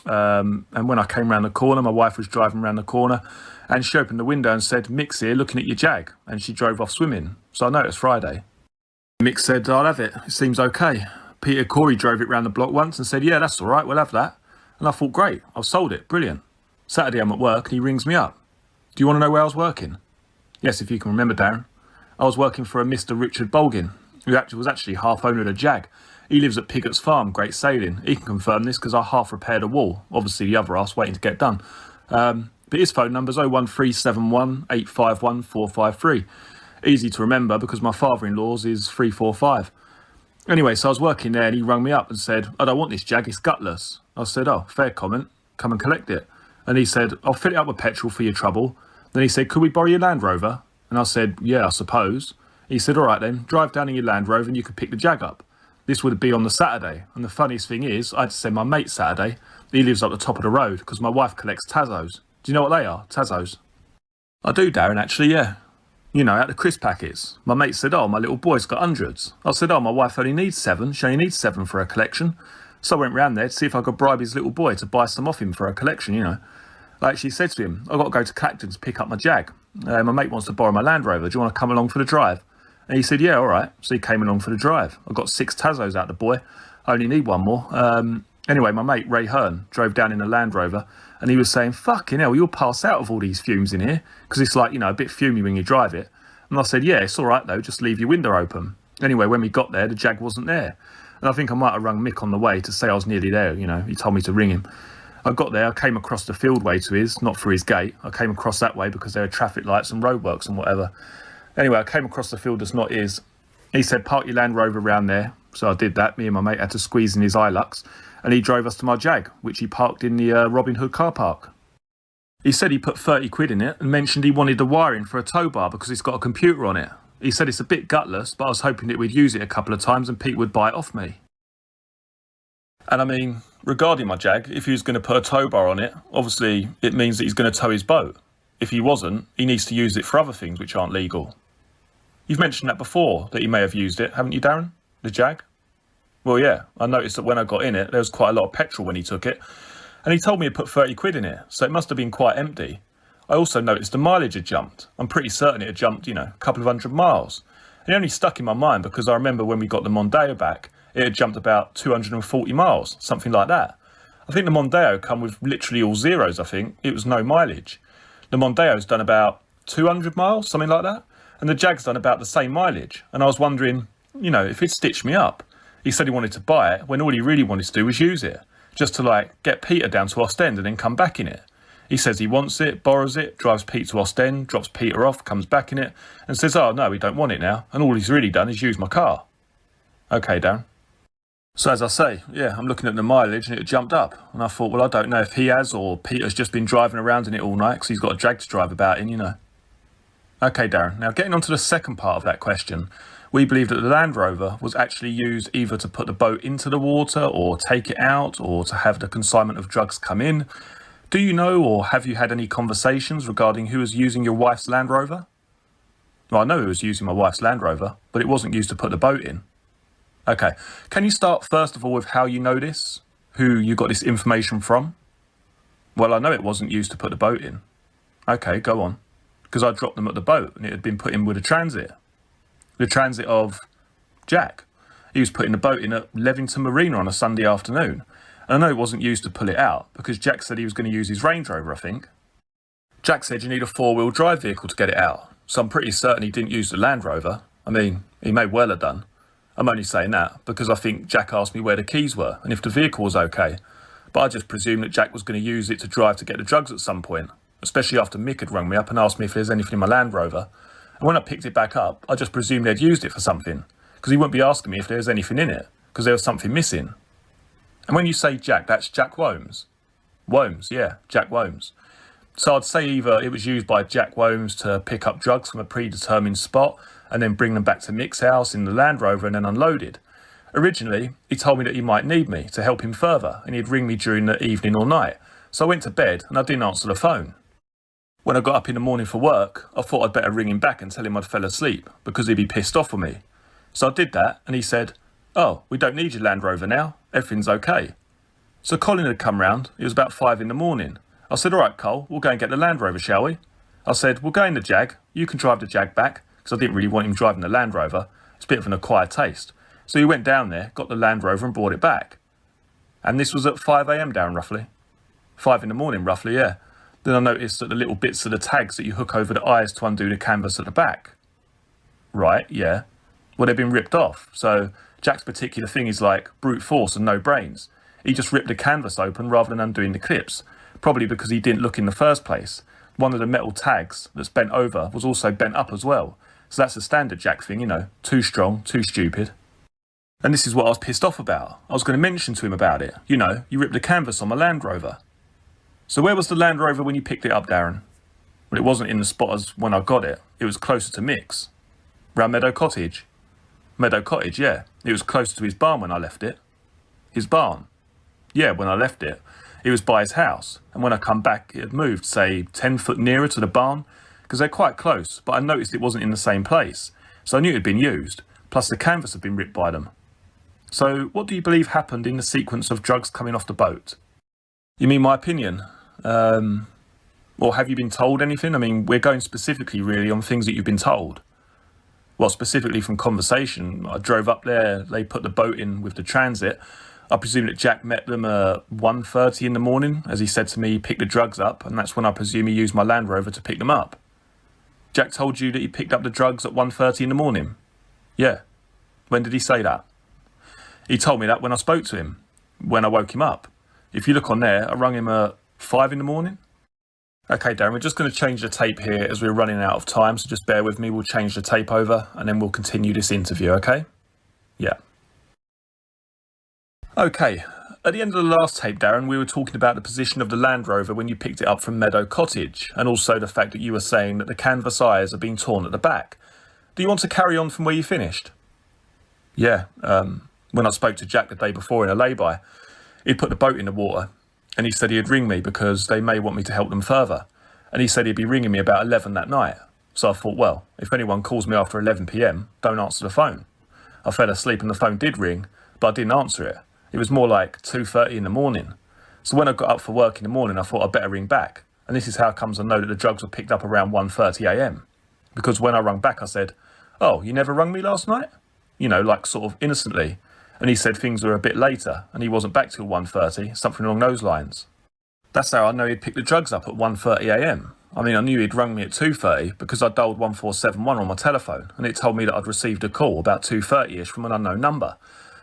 S1: And when I came round the corner, my wife was driving around the corner and she opened the window and said, "Mick's here looking at your Jag." And she drove off swimming. So I know it was Friday. Mick said, "I'll have it. It seems okay." Peter Corey drove it round the block once and said, yeah, that's all right, we'll have that. And I thought, great, I've sold it, brilliant. Saturday I'm at work and he rings me up. Do you want to know where I was working? Yes, if you can remember, Darren. I was working for a Mr. Richard Bolgin, who was actually half owner of the Jag. He lives at Piggott's Farm, Great Sailing. He can confirm this because I half repaired a wall. Obviously the other half's waiting to get done. But his phone number's 01371 851 453. Easy to remember because my father-in-law's is 345. Anyway, so I was working there and he rang me up and said, I don't want this Jag, it's gutless. I said, oh, fair comment, come and collect it. And he said, I'll fill it up with petrol for your trouble. Then he said, could we borrow your Land Rover? And I said, yeah, I suppose. He said, all right then, drive down in your Land Rover and you could pick the Jag up. This would be on the Saturday. And the funniest thing is, I had to send my mate Saturday. He lives up the top of the road because my wife collects Tazos. Do you know what they are, Tazos? I do, Darren, actually, yeah. You know, out the crisp packets. My mate said, oh, my little boy's got hundreds. I said, oh, my wife only needs 7. She only needs 7 for her collection. So I went round there to see if I could bribe his little boy to buy some off him for her collection, you know. I actually said to him, I've got to go to Clacton to pick up my Jag. My mate wants to borrow my Land Rover. Do you want to come along for the drive? And he said, yeah, all right. So he came along for the drive. I got 6 Tazos out of the boy. I only need 1 more. Anyway, my mate, Ray Hearn, drove down in a Land Rover and he was saying, fucking hell, you'll pass out of all these fumes in here. Because it's like, you know, a bit fumey when you drive it. And I said, yeah, it's all right, though. Just leave your window open. Anyway, when we got there, the Jag wasn't there. And I think I might have rung Mick on the way to say I was nearly there. You know, he told me to ring him. I got there, I came across the fieldway to his, not through his gate. I came across that way because there were traffic lights and roadworks and whatever. Anyway, I came across the field that's not his. He said, park your Land Rover around there. So I did that. Me and my mate had to squeeze in his Hilux. And he drove us to my Jag, which he parked in the Robin Hood car park. He said he put 30 quid in it and mentioned he wanted the wiring for a tow bar because it's got a computer on it. He said it's a bit gutless, but I was hoping that we'd use it a couple of times and Pete would buy it off me. And I mean, regarding my Jag, if he was going to put a tow bar on it, obviously it means that he's going to tow his boat. If he wasn't, he needs to use it for other things which aren't legal. You've mentioned that before, that he may have used it, haven't you, Darren? The Jag? Well, yeah, I noticed that when I got in it, there was quite a lot of petrol when he took it. And he told me he put 30 quid in it, so it must have been quite empty. I also noticed the mileage had jumped. I'm pretty certain it had jumped, you know, a couple of 100 miles. And it only stuck in my mind because I remember when we got the Mondeo back, it had jumped about 240 miles, something like that. I think the Mondeo come with literally all zeros, I think. It was no mileage. The Mondeo's done about 200 miles, something like that. And the Jag's done about the same mileage. And I was wondering, you know, if it stitched me up. He said he wanted to buy it when all he really wanted to do was use it. Just to, like, get Peter down to Ostend and then come back in it. He says he wants it, borrows it, drives Pete to Ostend, drops Peter off, comes back in it, and says, oh, no, we don't want it now. And all he's really done is use my car. Okay, Darren. So as I say, yeah, I'm looking at the mileage and it jumped up. And I thought, well, I don't know if he has or Peter's just been driving around in it all night because he's got a Jag to drive about in, you know. Okay, Darren. Now, getting on to the second part of that question, we believe that the Land Rover was actually used either to put the boat into the water or take it out or to have the consignment of drugs come in. Do you know or have you had any conversations regarding who was using your wife's Land Rover? Well, I know who was using my wife's Land Rover, but it wasn't used to put the boat in. Okay, can you start first of all with how you know this? Who you got this information from? Well, I know it wasn't used to put the boat in. Okay, go on. Because I dropped them at the boat and it had been put in with a transit. The transit of Jack. He was putting the boat in at Levington Marina on a Sunday afternoon. And I know it wasn't used to pull it out because Jack said he was going to use his Range Rover, I think. Jack said you need a 4-wheel drive vehicle to get it out. So I'm pretty certain he didn't use the Land Rover. I mean, he may well have done. I'm only saying that because I think Jack asked me where the keys were and if the vehicle was okay. But I just presumed that Jack was going to use it to drive to get the drugs at some point, especially after Mick had rung me up and asked me if there's anything in my Land Rover. And when I picked it back up, I just presumed they'd used it for something because he wouldn't be asking me if there was anything in it because there was something missing. And when you say Jack, that's Jack Womes. Womes, yeah, Jack Womes. So I'd say either it was used by Jack Womes to pick up drugs from a predetermined spot and then bring them back to Mick's house in the Land Rover and then unloaded. Originally, he told me that he might need me to help him further and he'd ring me during the evening or night. So I went to bed and I didn't answer the phone. When I got up in the morning for work, I thought I'd better ring him back and tell him I'd fell asleep because he'd be pissed off with me. So I did that and he said, oh, we don't need your Land Rover now. Everything's okay. So Colin had come round. It was about 5 in the morning. I said, all right, Cole, we'll go and get the Land Rover, shall we? I said, we'll go in the Jag. You can drive the Jag back because I didn't really want him driving the Land Rover. It's a bit of an acquired taste.
S2: So he went down there, got the Land Rover and brought it back. And this was at 5 a.m, Darren, roughly. 5 in the morning, roughly, yeah. Then I noticed that the little bits of the tags that you hook over the eyes to undo the canvas at the back. Right, yeah. Well, they've been ripped off. So Jack's particular thing is like brute force and no brains. He just ripped the canvas open rather than undoing the clips. Probably because he didn't look in the first place. One of the metal tags that's bent over was also bent up as well. So that's a standard Jack thing, you know. Too strong, too stupid. And this is what I was pissed off about. I was going to mention to him about it. You know, you ripped the canvas on my Land Rover. So where was the Land Rover when you picked it up, Darren? Well, it wasn't in the spot as when I got it. It was closer to Mick's. Round Meadow Cottage. Meadow Cottage, yeah. It was closer to his barn when I left it. His barn? Yeah, when I left it. It was by his house. And when I come back, it had moved, say, 10 foot nearer to the barn. Because they're quite close, but I noticed it wasn't in the same place. So I knew it had been used. Plus the canvas had been ripped by them. So what do you believe happened in the sequence of drugs coming off the boat? You mean my opinion? Or have you been told anything? I mean, we're going specifically really on things that you've been told. Well, specifically from conversation. I drove up there, they put the boat in with the transit. I presume that Jack met them at 1:30 in the morning. As he said to me, he picked the drugs up, and that's when I presume he used my Land Rover to pick them up. Jack told you that he picked up the drugs at 1:30 in the morning? Yeah. When did he say that? He told me that when I spoke to him, when I woke him up. If you look on there, I rung him at 5 in the morning. Okay, Darren, we're just going to change the tape here as we're running out of time, so just bear with me. We'll change the tape over and then we'll continue this interview, okay? Yeah. Okay, at the end of the last tape, Darren, we were talking about the position of the Land Rover when you picked it up from Meadow Cottage, and also the fact that you were saying that the canvas eyes are being torn at the back. Do you want to carry on from where you finished? Yeah, when I spoke to Jack the day before in a lay-by, he'd put the boat in the water, and he said he'd ring me because they may want me to help them further. And he said he'd be ringing me about 11 that night. So I thought, well, if anyone calls me after 11 p.m, don't answer the phone. I fell asleep and the phone did ring, but I didn't answer it. It was more like 2:30 in the morning. So when I got up for work in the morning, I thought I'd better ring back. And this is how comes I know that the drugs were picked up around 1:30 a.m. Because when I rung back, I said, oh, you never rung me last night? You know, like sort of innocently. And he said things were a bit later and he wasn't back till 1:30, something along those lines. That's how I know he'd picked the drugs up at 1:30 a.m. I mean, I knew he'd rung me at 2:30 because I dialed 1471 on my telephone and it told me that I'd received a call about 2:30ish from an unknown number.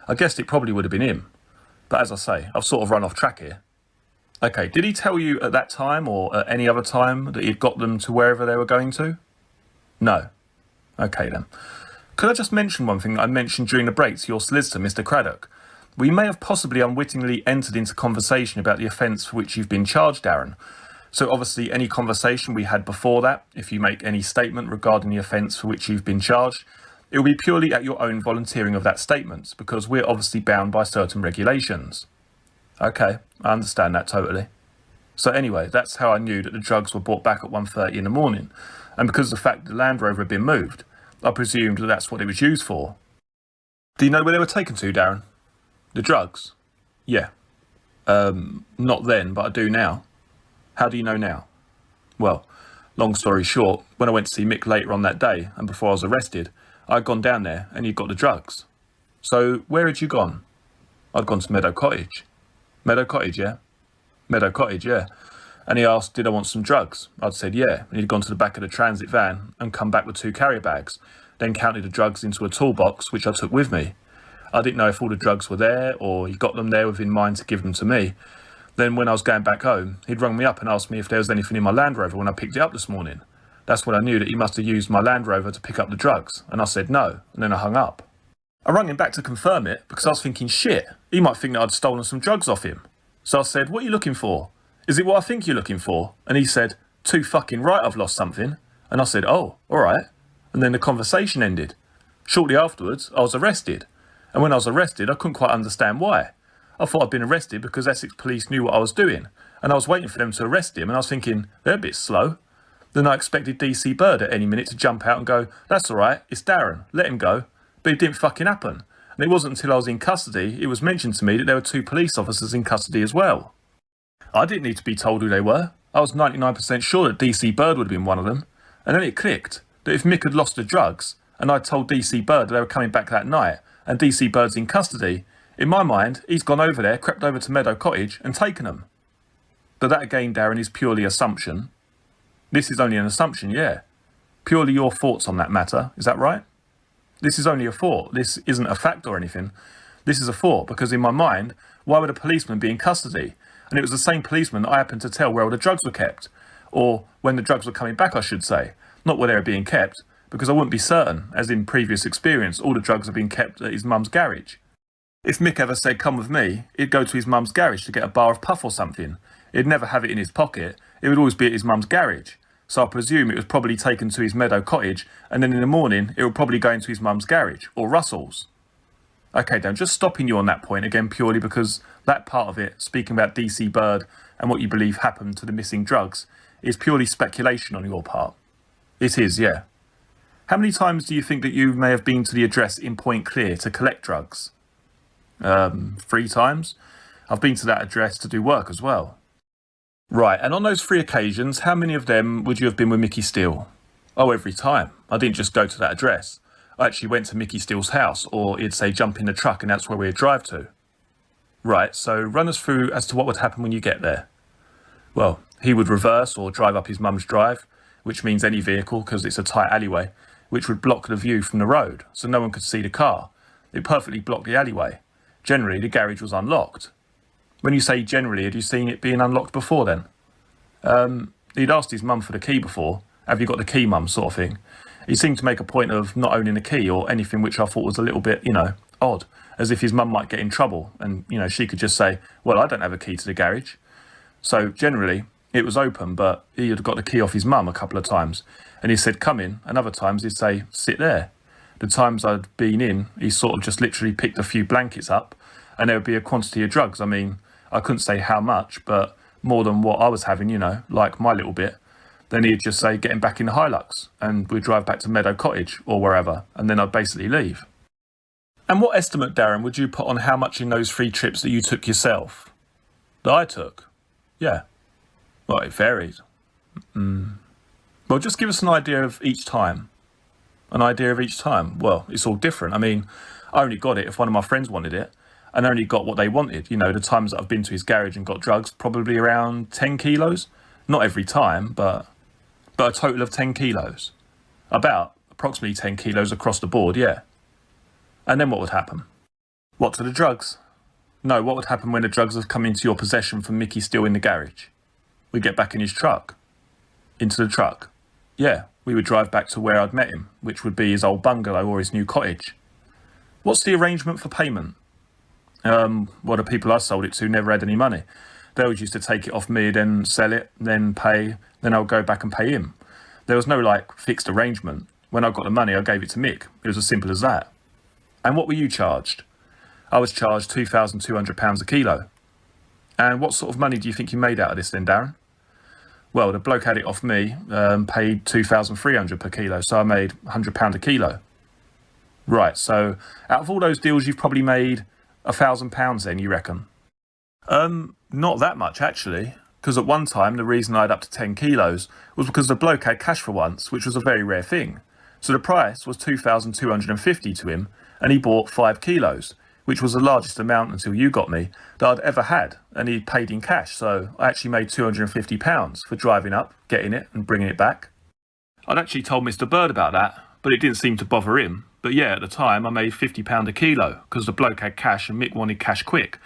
S2: I guessed it probably would have been him. But as I say, I've sort of run off track here. Okay, did he tell you at that time or at any other time that he'd got them to wherever they were going to? No. Okay then. Could I just mention one thing that I mentioned during the break to your solicitor, Mr. Craddock? We may have possibly unwittingly entered into conversation about the offence for which you've been charged, Darren. So obviously any conversation we had before that, if you make any statement regarding the offence for which you've been charged, it will be purely at your own volunteering of that statement, because we're obviously bound by certain regulations. Okay, I understand that totally. So anyway, that's how I knew that the drugs were brought back at 1:30 in the morning. And because of the fact the Land Rover had been moved, I presumed that that's what it was used for. Do you know where they were taken to, Darren? The drugs? Yeah. Not then, but I do now. How do you know now? Well, long story short, when I went to see Mick later on that day, and before I was arrested, I'd gone down there and he'd got the drugs. So where had you gone? I'd gone to Meadow Cottage. Meadow Cottage, yeah? Meadow Cottage, yeah. And he asked, did I want some drugs? I'd said, yeah. And he'd gone to the back of the transit van and come back with 2 carrier bags, then counted the drugs into a toolbox, which I took with me. I didn't know if all the drugs were there or he got them there with in mind to give them to me. Then when I was going back home, he'd rung me up and asked me if there was anything in my Land Rover when I picked it up this morning. That's when I knew that he must have used my Land Rover to pick up the drugs, and I said no, and then I hung up. I rung him back to confirm it because I was thinking, shit, he might think that I'd stolen some drugs off him. So I said, what are you looking for? Is it what I think you're looking for? And he said, too fucking right, I've lost something. And I said, oh, all right. And then the conversation ended. Shortly afterwards, I was arrested. And when I was arrested, I couldn't quite understand why. I thought I'd been arrested because Essex police knew what I was doing. And I was waiting for them to arrest him, and I was thinking, they're a bit slow. Then I expected DC Bird at any minute to jump out and go, that's all right, it's Darren, let him go. But it didn't fucking happen. And it wasn't until I was in custody, it was mentioned to me that there were 2 police officers in custody as well. I didn't need to be told who they were. I was 99% sure that DC Bird would have been one of them. And then it clicked that if Mick had lost the drugs and I told DC Bird they were coming back that night, and DC Bird's in custody, in my mind, he's gone over there, crept over to Meadow Cottage and taken them. But that again, Darren, is purely assumption. This is only an assumption, yeah. Purely your thoughts on that matter, is that right? This is only a thought. This isn't a fact or anything. This is a thought, because in my mind, why would a policeman be in custody? And it was the same policeman that I happened to tell where all the drugs were kept. Or when the drugs were coming back, I should say. Not where they were being kept, because I wouldn't be certain, as in previous experience, all the drugs are being kept at his mum's garage. If Mick ever said, come with me, he'd go to his mum's garage to get a bar of puff or something. He'd never have it in his pocket. It would always be at his mum's garage. So I presume it was probably taken to his Meadow Cottage, and then in the morning, it would probably go into his mum's garage, or Russell's. Okay, Dan, just stopping you on that point again, purely because that part of it, speaking about DC Bird and what you believe happened to the missing drugs, is purely speculation on your part. It is, yeah. How many times do you think that you may have been to the address in Point Clear to collect drugs? 3 times. I've been to that address to do work as well. Right, and on those 3 occasions, how many of them would you have been with Mickey Steele? Oh, every time. I didn't just go to that address. I actually went to Mickey Steele's house, or he'd say jump in the truck and that's where we'd drive to. Right, so run us through as to what would happen when you get there. Well, he would reverse or drive up his mum's drive, which means any vehicle, because it's a tight alleyway, which would block the view from the road, so no one could see the car. It perfectly blocked the alleyway. Generally, the garage was unlocked. When you say generally, had you seen it being unlocked before then? He'd asked his mum for the key before. Have you got the key, mum, sort of thing. He seemed to make a point of not owning the key or anything, which I thought was a little bit, odd. As if his mum might get in trouble and, she could just say, well, I don't have a key to the garage. So generally, it was open, but he had got the key off his mum a couple of times. And he said, come in. And other times he'd say, sit there. The times I'd been in, he sort of just literally picked a few blankets up and there would be a quantity of drugs. I mean, I couldn't say how much, but more than what I was having, like my little bit. Then he'd just say, getting back in the Hilux, and we'd drive back to Meadow Cottage or wherever, and then I'd basically leave. And what estimate, Darren, would you put on how much in those 3 trips that you took yourself? That I took? Yeah. Well, it varied. Well, just give us an idea of each time. An idea of each time? Well, it's all different. I mean, I only got it if one of my friends wanted it, and only got what they wanted. The times that I've been to his garage and got drugs, probably around 10 kilos. Not every time, but a total of 10 kilos. About approximately 10 kilos across the board, yeah. And then what would happen? What, to the drugs? No, what would happen when the drugs have come into your possession from Mickey Steele in the garage? We'd get back in his truck. Into the truck. Yeah, we would drive back to where I'd met him, which would be his old bungalow or his new cottage. What's the arrangement for payment? Well, the people I sold it to never had any money. They always used to take it off me, then sell it, then pay, then I'll go back and pay him. There was no, fixed arrangement. When I got the money, I gave it to Mick. It was as simple as that. And what were you charged? I was charged £2,200 a kilo. And what sort of money do you think you made out of this then, Darren? Well, the bloke had it off me, paid £2,300 per kilo, so I made £100 a kilo. Right, so out of all those deals, you've probably made £1,000 then, you reckon? Not that much, actually, because at one time, the reason I had up to 10 kilos was because the bloke had cash for once, which was a very rare thing. So the price was $2,250 to him, and he bought 5 kilos, which was the largest amount until you got me that I'd ever had, and he paid in cash, so I actually made £250 for driving up, getting it, and bringing it back. I'd actually told Mr. Bird about that, but it didn't seem to bother him. But yeah, at the time, I made £50 a kilo, because the bloke had cash and Mick wanted cash quick.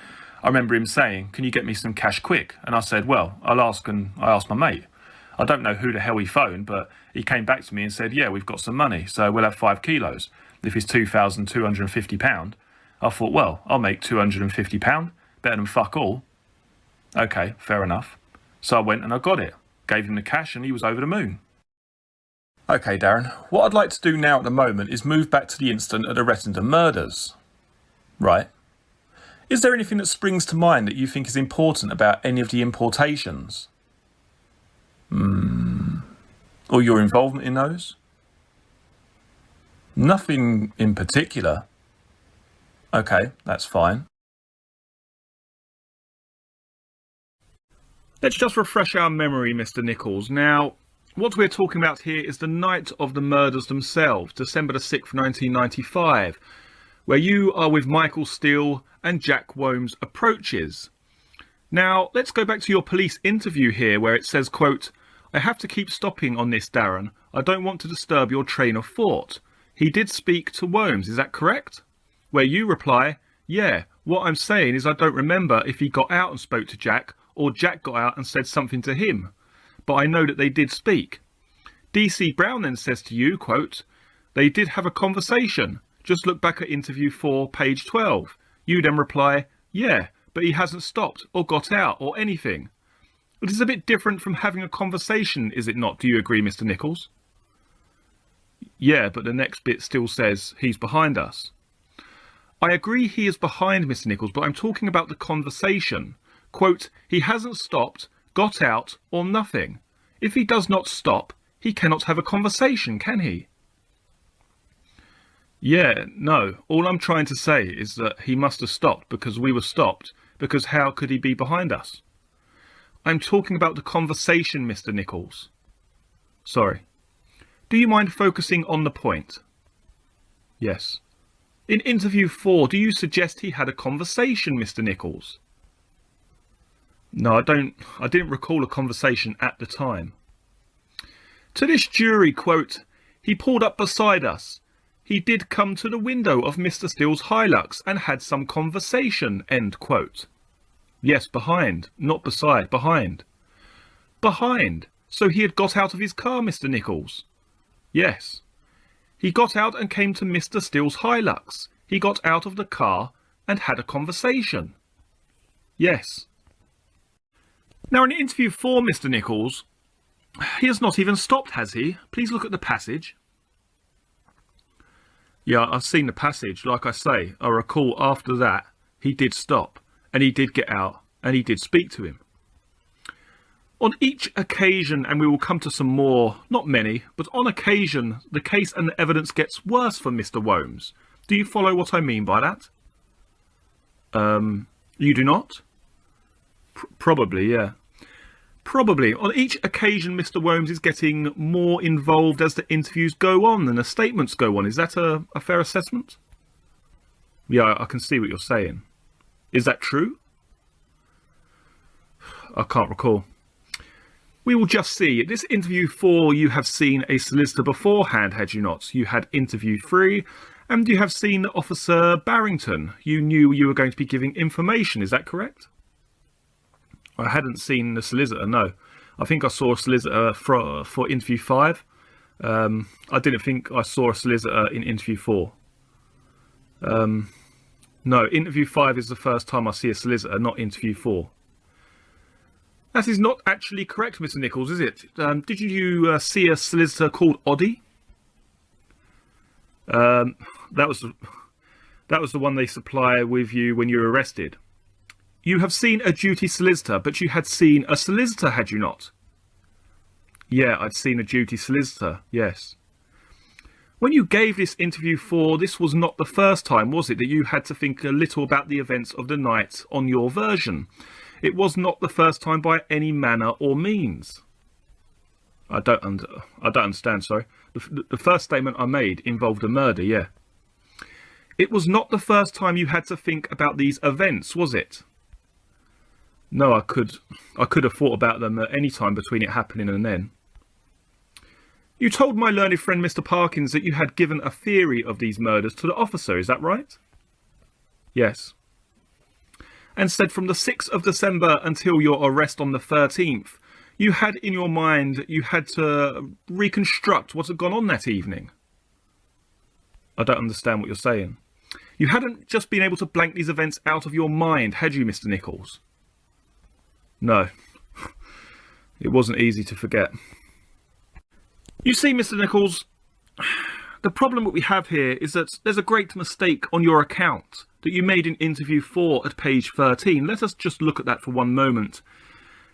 S2: I remember him saying, can you get me some cash quick? And I said, well, I'll ask, and I asked my mate. I don't know who the hell he phoned, but he came back to me and said, yeah, we've got some money, so we'll have 5 kilos. If it's £2,250, I thought, well, I'll make £250, better than fuck all. Okay, fair enough. So I went and I got it, gave him the cash, and he was over the moon. Okay, Darren, what I'd like to do now at the moment is move back to the incident of the Rettendon murders. Right. Is there anything that springs to mind that you think is important about any of the importations? Or your involvement in those? Nothing in particular. Okay, that's fine.
S1: Let's just refresh our memory, Mr. Nicholls. Now, what we're talking about here is the night of the murders themselves, December the 6th, 1995, where you are with Michael Steele and Jack Womes approaches. Now, let's go back to your police interview here where it says, quote, "I have to keep stopping on this, Darren. I don't want to disturb your train of thought. He did speak to Womes, is that correct?" Where you reply, "Yeah, what I'm saying is I don't remember if he got out and spoke to Jack or Jack got out and said something to him. But I know that they did speak." DC Brown then says to you, quote, "They did have a conversation. Just look back at interview 4, page 12. You then reply, "Yeah, but he hasn't stopped or got out or anything." It is a bit different from having a conversation, is it not? Do you agree, Mr. Nicholls? Yeah, but the next bit still says he's behind us. I agree he is behind, Mr. Nicholls, but I'm talking about the conversation. Quote, "He hasn't stopped, got out, or nothing. If he does not stop, he cannot have a conversation, can he?" Yeah, no. All I'm trying to say is that he must have stopped because we were stopped, because how could he be behind us? I'm talking about the conversation, Mr. Nicholls. Sorry. Do you mind focusing on the point? Yes. In interview 4, do you suggest he had a conversation, Mr. Nicholls? No, I didn't recall a conversation at the time. To this jury, quote, "He pulled up beside us. He did come to the window of Mr. Steele's Hilux and had some conversation," end quote. Yes, behind, not beside, behind. Behind. So he had got out of his car, Mr. Nicholls? Yes. He got out and came to Mr. Steele's Hilux. He got out of the car and had a conversation. Yes. Now in interview 4, Mr. Nicholls, he has not even stopped, has he? Please look at the passage. Yeah, I've seen the passage. Like I say, I recall after that, he did stop, and he did get out, and he did speak to him. On each occasion, and we will come to some more, not many, but on occasion, the case and the evidence gets worse for Mr. Womes. Do you follow what I mean by that? You do not? Probably, yeah. Probably. On each occasion, Mr. Womes is getting more involved as the interviews go on and the statements go on. Is that a fair assessment? Yeah, I can see what you're saying. Is that true? I can't recall. We will just see. At this interview 4, you have seen a solicitor beforehand, had you not? You had interview 3, and you have seen Officer Barrington. You knew you were going to be giving information. Is that correct? I hadn't seen the solicitor, no. I think I saw a solicitor for interview 5. I didn't think I saw a solicitor in interview 4. No, interview 5 is the first time I see a solicitor, not interview 4. That is not actually correct, Mr. Nicholls, is it? Did you see a solicitor called Oddie? That was the one they supply with you when you were arrested. You have seen a duty solicitor, but you had seen a solicitor, had you not? Yeah, I'd seen a duty solicitor, yes. When you gave this interview 4, this was not the first time, was it, that you had to think a little about the events of the night on your version? It was not the first time by any manner or means. I don't understand, sorry. The first statement I made involved a murder, yeah. It was not the first time you had to think about these events, was it? No, I could have thought about them at any time between it happening and then. You told my learned friend Mr. Parkins that you had given a theory of these murders to the officer, is that right? Yes. And said from the 6th of December until your arrest on the 13th, you had in your mind you had to reconstruct what had gone on that evening. I don't understand what you're saying. You hadn't just been able to blank these events out of your mind, had you, Mr. Nicholls? No. It wasn't easy to forget. You see, Mr. Nicholls, the problem that we have here is that there's a great mistake on your account that you made in interview 4 at page 13. Let us just look at that for one moment.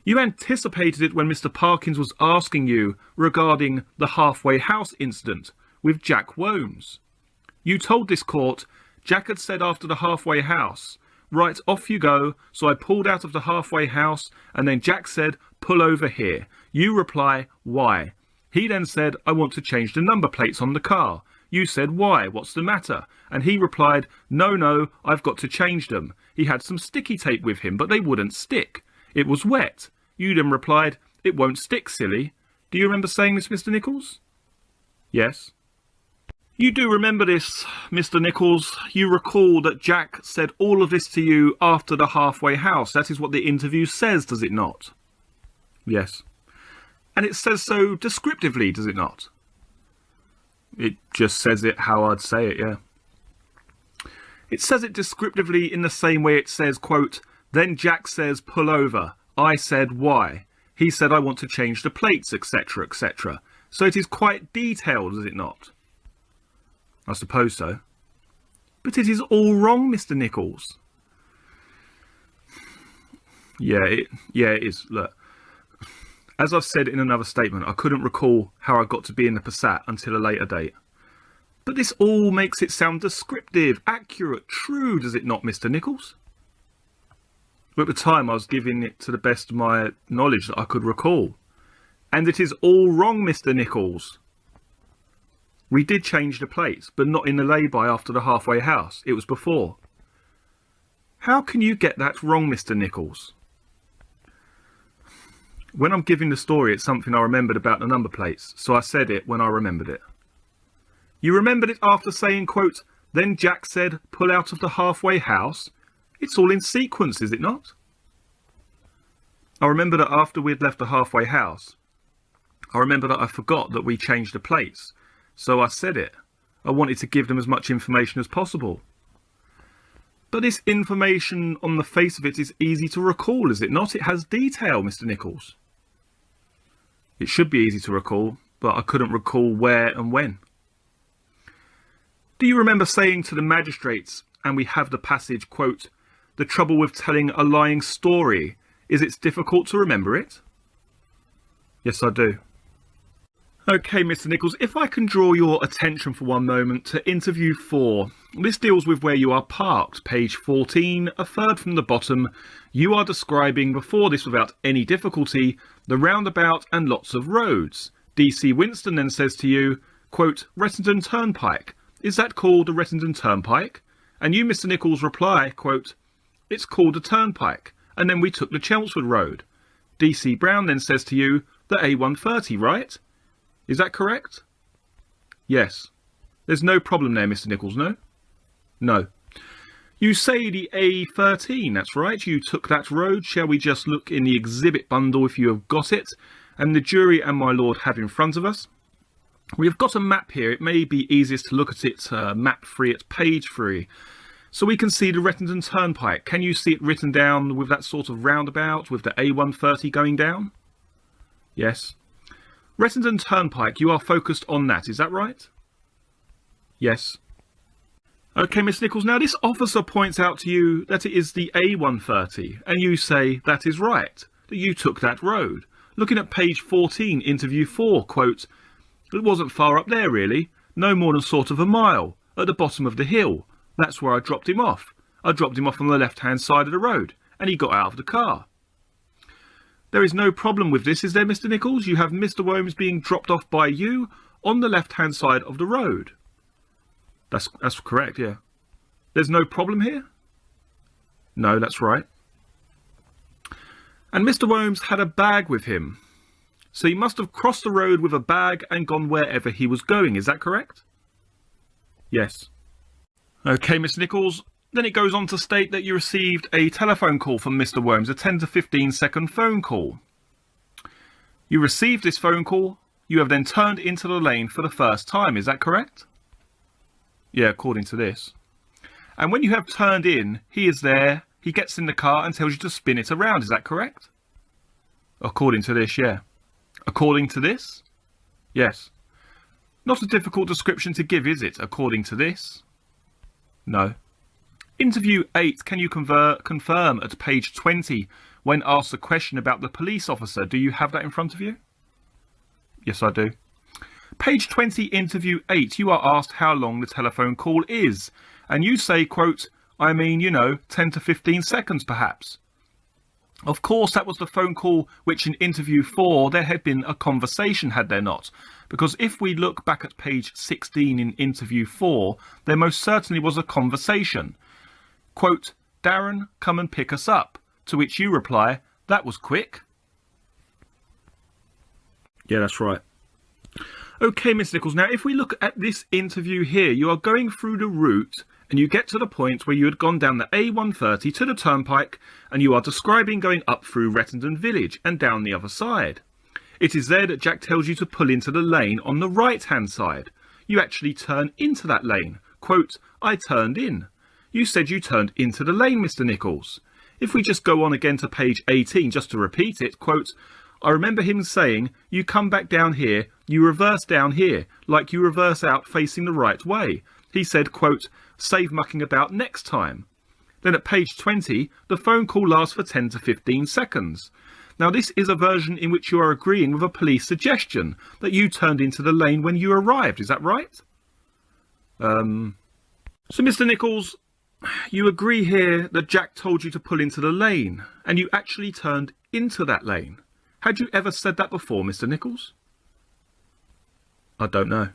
S1: You anticipated it when Mr. Parkins was asking you regarding the halfway house incident with Jack Womes. You told this court, Jack had said after the halfway house, right, off you go, so I pulled out of the halfway house, and then Jack said, pull over here. You reply, why? He then said, I want to change the number plates on the car. You said, why? What's the matter? And he replied, no, I've got to change them. He had some sticky tape with him, but they wouldn't stick. It was wet. You then replied, it won't stick, silly. Do you remember saying this, Mr. Nicholls? Yes. You do remember this, Mr. Nicholls. You recall that Jack said all of this to you after the halfway house. That is what the interview says, does it not? Yes. And it says so descriptively, does it not? It just says it how I'd say it, yeah. It says it descriptively in the same way it says, quote, then Jack says, pull over. I said, why? He said, I want to change the plates, etc., etc. So it is quite detailed, is it not? I suppose so. But it is all wrong, Mr. Nicholls. Yeah, it is. Look, as I've said in another statement, I couldn't recall how I got to be in the Passat until a later date. But this all makes it sound descriptive, accurate, true, does it not, Mr. Nicholls? But at the time, I was giving it to the best of my knowledge that I could recall. And it is all wrong, Mr. Nicholls. We did change the plates, but not in the lay-by after the halfway house. It was before. How can you get that wrong, Mr. Nicholls? When I'm giving the story, it's something I remembered about the number plates, so I said it when I remembered it. You remembered it after saying, quote, then Jack said, pull out of the halfway house. It's all in sequence, is it not? I remember that after we'd left the halfway house, I remember that I forgot that we changed the plates. So I said it. I wanted to give them as much information as possible. But this information on the face of it is easy to recall, is it not? It has detail, Mr. Nicholls. It should be easy to recall, but I couldn't recall where and when. Do you remember saying to the magistrates, and we have the passage, quote, the trouble with telling a lying story is it's difficult to remember it? Yes, I do. Okay, Mr. Nicholls, if I can draw your attention for one moment to interview 4. This deals with where you are parked. Page 14, a third from the bottom. You are describing, before this without any difficulty, the roundabout and lots of roads. DC Winston then says to you, quote, Ressendon Turnpike. Is that called the Ressendon Turnpike? And you, Mr. Nicholls, reply, quote, it's called a turnpike. And then we took the Chelmsford Road. DC Brown then says to you, the A130, right? Is that correct? Yes. There's no problem there, Mr. Nicholls, no? No. You say the A13, that's right. You took that road. Shall we just look in the exhibit bundle if you have got it? And the jury and my lord have in front of us. We have got a map here. It may be easiest to look at it map 3 at page 3. So we can see the Ressendon Turnpike. Can you see it written down with that sort of roundabout with the A130 going down? Yes. Ressendon Turnpike, you are focused on that, is that right? Yes. Okay, Miss Nicholls, now this officer points out to you that it is the A130, and you say that is right, that you took that road. Looking at page 14, interview 4, quote, it wasn't far up there really, no more than sort of a mile, at the bottom of the hill. That's where I dropped him off. I dropped him off on the left-hand side of the road, and he got out of the car. There is no problem with this, is there, Mr. Nicholls? You have Mr. Worms being dropped off by you on the left-hand side of the road. That's correct, yeah. There's no problem here? No, that's right. And Mr. Worms had a bag with him. So he must have crossed the road with a bag and gone wherever he was going, is that correct? Yes. Okay, Mr. Nicholls. Then it goes on to state that you received a telephone call from Mr. Worms, a 10 to 15 second phone call. You received this phone call. You have then turned into the lane for the first time. Is that correct? Yeah, according to this. And when you have turned in, he is there. He gets in the car and tells you to spin it around. Is that correct? According to this, yeah. According to this? Yes. Not a difficult description to give, is it? According to this? No. Interview 8, can you confirm at page 20 when asked a question about the police officer? Do you have that in front of you? Yes, I do. Page 20, interview 8, you are asked how long the telephone call is. And you say, quote, I mean, 10 to 15 seconds perhaps. Of course, that was the phone call which in interview 4 there had been a conversation, had there not? Because if we look back at page 16 in interview 4, there most certainly was a conversation. Quote, Darren, come and pick us up. To which you reply, that was quick. Yeah, that's right. Okay, Miss Nicholls, now if we look at this interview here, you are going through the route and you get to the point where you had gone down the A130 to the turnpike and you are describing going up through Rettendon Village and down the other side. It is there that Jack tells you to pull into the lane on the right-hand side. You actually turn into that lane. Quote, I turned in. You said you turned into the lane, Mr. Nicholls. If we just go on again to page 18, just to repeat it, quote, I remember him saying, you come back down here, you reverse down here, like you reverse out facing the right way. He said, quote, save mucking about next time. Then at page 20, the phone call lasts for 10 to 15 seconds. Now this is a version in which you are agreeing with a police suggestion that you turned into the lane when you arrived, is that right? So Mr. Nicholls, you agree here that Jack told you to pull into the lane, and you actually turned into that lane. Had you ever said that before, Mr. Nicholls? I don't know.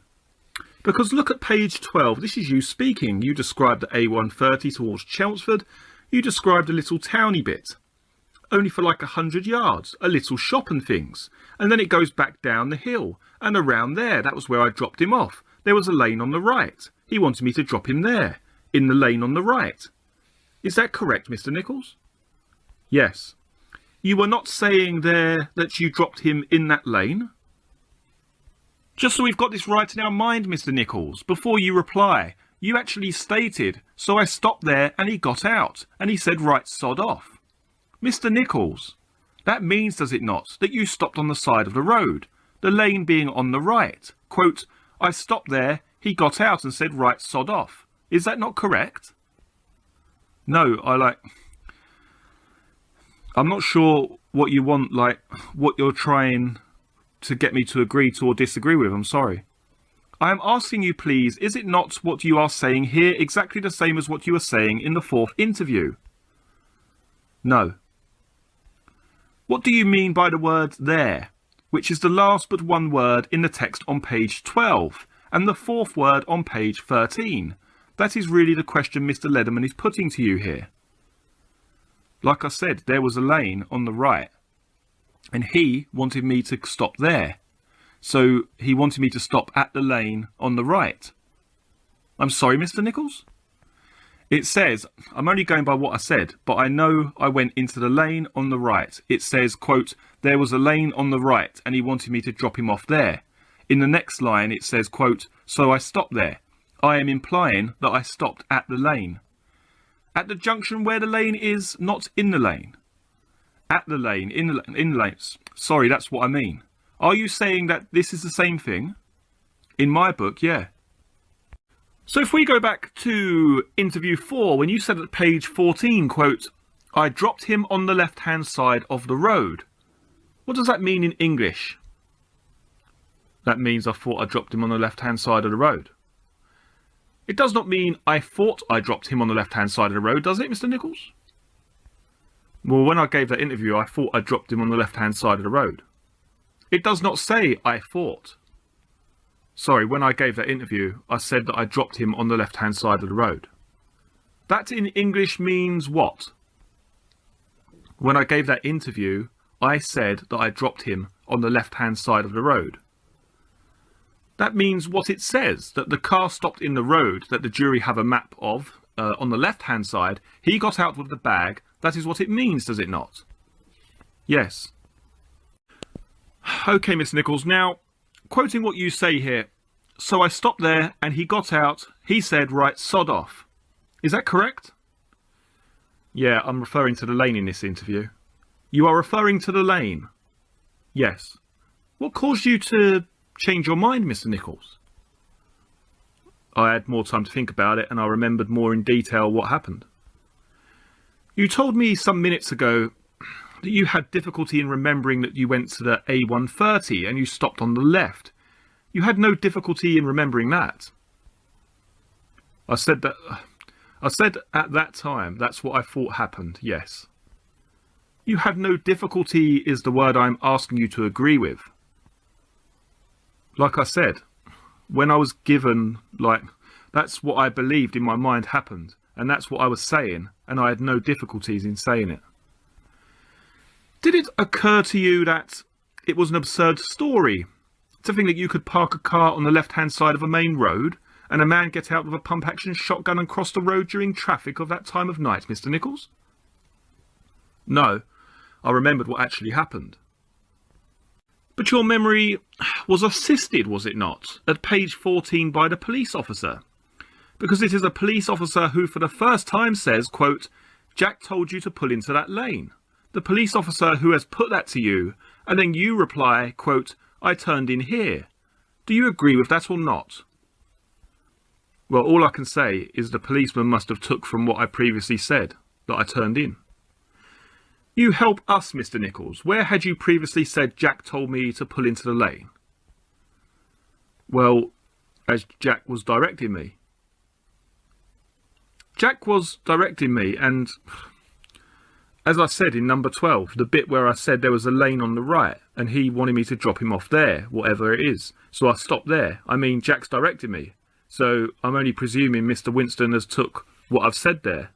S1: Because look at page 12, this is you speaking. You described the A130 towards Chelmsford. You described a little towny bit. Only for like 100 yards, a little shop and things. And then it goes back down the hill. And around there, that was where I dropped him off. There was a lane on the right. He wanted me to drop him there, in the lane on the right. Is that correct, Mr. Nicholls? Yes. You were not saying there that you dropped him in that lane? Just so we've got this right in our mind, Mr. Nicholls, before you reply, you actually stated, so I stopped there and he got out, and he said, right, sod off. Mr. Nicholls, that means, does it not, that you stopped on the side of the road, the lane being on the right. Quote, I stopped there, he got out and said, right, sod off. Is that not correct? No, I'm not sure what you want, what you're trying to get me to agree to or disagree with. I'm sorry. I am asking you, please, is it not what you are saying here exactly the same as what you were saying in the 4th interview? No. What do you mean by the word there, which is the last but one word in the text on page 12 and the 4th word on page 13? That is really the question Mr. Lederman is putting to you here. Like I said, there was a lane on the right and he wanted me to stop there. So he wanted me to stop at the lane on the right. I'm sorry, Mr. Nicholls? It says, I'm only going by what I said, but I know I went into the lane on the right. It says, quote, there was a lane on the right and he wanted me to drop him off there. In the next line, it says, quote, so I stopped there. I am implying that I stopped at the lane. At the junction where the lane is, not in the lane. At the lane, in the lane. Sorry, that's what I mean. Are you saying that this is the same thing? In my book, yeah. So if we go back to interview 4, when you said at page 14, quote, I dropped him on the left-hand side of the road. What does that mean in English? That means I thought I dropped him on the left-hand side of the road. It does not mean I thought I dropped him on the left-hand side of the road, does it, Mr. Nicholls? Well, when I gave that interview, I thought I dropped him on the left-hand side of the road. It does not say I thought. Sorry, when I gave that interview, I said that I dropped him on the left-hand side of the road. That in English means what? When I gave that interview, I said that I dropped him on the left-hand side of the road. That means what it says, that the car stopped in the road that the jury have a map of on the left-hand side. He got out with the bag. That is what it means, does it not? Yes. Okay, Mr. Nicholls. Now, quoting what you say here. So I stopped there and he got out. He said, right, sod off. Is that correct? Yeah, I'm referring to the lane in this interview. You are referring to the lane? Yes. What caused you to change your mind, Mr. Nicholls? I had more time to think about it and I remembered more in detail what happened. You told me some minutes ago that you had difficulty in remembering that you went to the A130 and you stopped on the left. You had no difficulty in remembering that. I said at that time, that's what I thought happened, yes. You had no difficulty is the word I'm asking you to agree with. Like I said, when I was given, that's what I believed in my mind happened, and that's what I was saying, and I had no difficulties in saying it. Did it occur to you that it was an absurd story to think that you could park a car on the left-hand side of a main road and a man get out with a pump-action shotgun and cross the road during traffic of that time of night, Mr. Nicholls? No, I remembered what actually happened. But your memory was assisted, was it not, at page 14 by the police officer? Because it is a police officer who for the first time says, quote, Jack told you to pull into that lane. The police officer who has put that to you, and then you reply, quote, I turned in here. Do you agree with that or not? Well, all I can say is the policeman must have took from what I previously said, that I turned in. You help us, Mr. Nicholls. Where had you previously said Jack told me to pull into the lane? Well, as Jack was directing me. Jack was directing me, and as I said in number 12, the bit where I said there was a lane on the right, and he wanted me to drop him off there, whatever it is. So I stopped there. I mean, Jack's directing me. So I'm only presuming Mr. Winston has took what I've said there.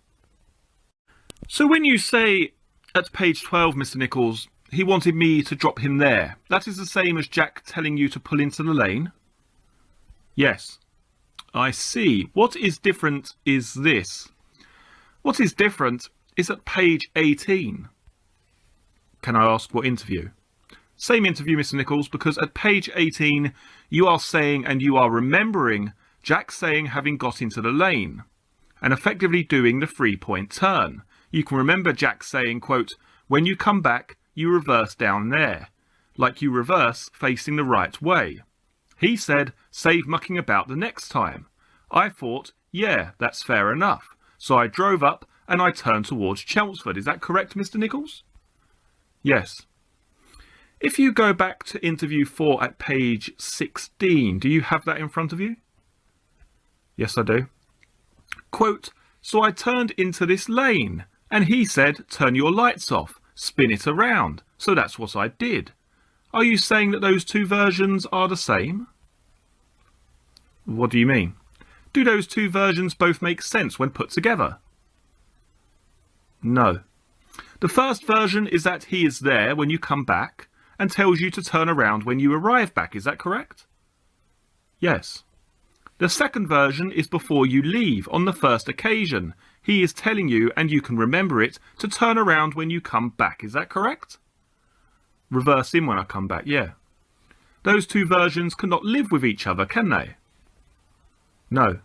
S1: So when you say at page 12, Mr. Nicholls, he wanted me to drop him there, that is the same as Jack telling you to pull into the lane? Yes. I see. What is different is this. What is different is at page 18. Can I ask what interview? Same interview, Mr. Nicholls, because at page 18 you are saying and you are remembering Jack saying having got into the lane and effectively doing the 3-point turn. You can remember Jack saying, quote, when you come back, you reverse down there, like you reverse facing the right way. He said, save mucking about the next time. I thought, yeah, that's fair enough. So I drove up and I turned towards Chelmsford. Is that correct, Mr. Nicholls? Yes. If you go back to interview 4 at page 16, do you have that in front of you? Yes, I do. Quote, so I turned into this lane and he said, turn your lights off, spin it around. So that's what I did. Are you saying that those two versions are the same? What do you mean? Do those two versions both make sense when put together? No. The first version is that he is there when you come back and tells you to turn around when you arrive back. Is that correct? Yes. The second version is before you leave on the first occasion. He is telling you, and you can remember it, to turn around when you come back. Is that correct? Reverse in when I come back, yeah. Those two versions cannot live with each other, can they? No.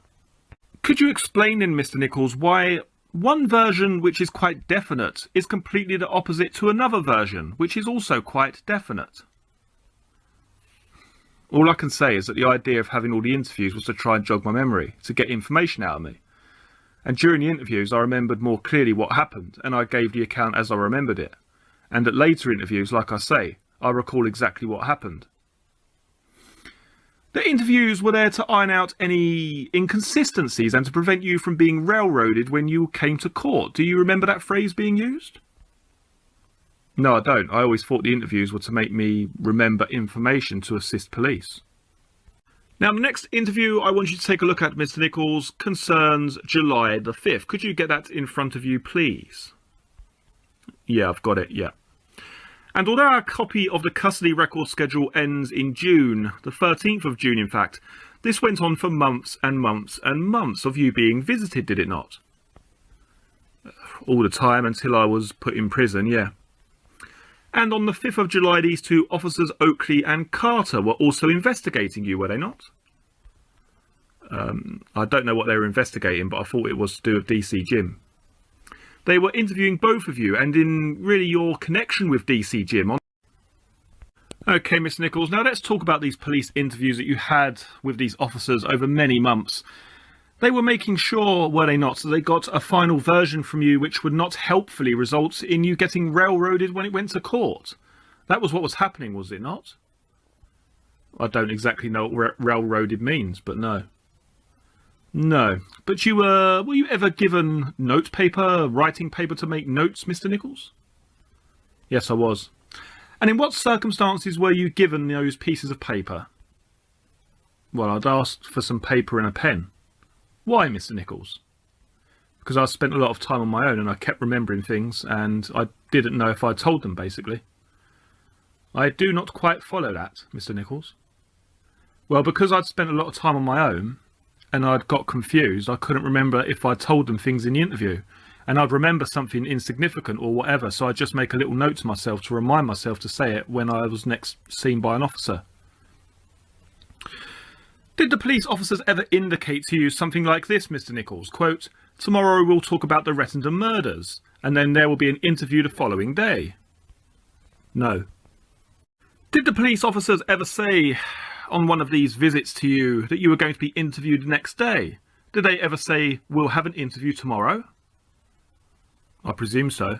S1: Could you explain then, Mr. Nicholls, why one version which is quite definite is completely the opposite to another version which is also quite definite? All I can say is that the idea of having all the interviews was to try and jog my memory, to get information out of me. And during the interviews I remembered more clearly what happened, and I gave the account as I remembered it. And at later interviews, like I say, I recall exactly what happened. The interviews were there to iron out any inconsistencies and to prevent you from being railroaded when you came to court. Do you remember that phrase being used? No, I don't. I always thought the interviews were to make me remember information to assist police. Now, the next interview I want you to take a look at, Mr. Nicholls, concerns July the 5th. Could you get that in front of you, please? Yeah, I've got it, yeah. And although our copy of the custody record schedule ends in June, the 13th of June in fact, this went on for months and months and months of you being visited, did it not? All the time until I was put in prison, yeah. And on the 5th of July, these two officers, Oakley and Carter, were also investigating you, were they not? I don't know what they were investigating, but I thought it was to do with DC Jim. They were interviewing both of you, and in really your connection with DC Jim. Okay, Mr. Nicholls, now let's talk about these police interviews that you had with these officers over many months. They were making sure, were they not, that they got a final version from you which would not helpfully result in you getting railroaded when it went to court. That was what was happening, was it not? I don't exactly know what railroaded means, but no. No. But you were you ever given note paper, writing paper to make notes, Mr. Nicholls?
S3: Yes, I was. And in what circumstances were you given those pieces of paper? Well, I'd asked for some paper and a pen. Why, Mr. Nicholls? Because I spent a lot of time on my own and I kept remembering things and I didn't know if I'd told them, basically. I do not quite follow that, Mr. Nicholls. Well, because I'd spent a lot of time on my own and I'd got confused, I couldn't remember if I'd told them things in the interview. And I'd remember something insignificant or whatever, so I'd just make a little note to myself to remind myself to say it when I was next seen by an officer. Did the police officers ever indicate to you something like this, Mr. Nicholls? Quote, tomorrow we'll talk about the Rettendon murders, and then there will be an interview the following day. No. Did the police officers ever say on one of these visits to you that you were going to be interviewed the next day? Did they ever say, we'll have an interview tomorrow? I presume so.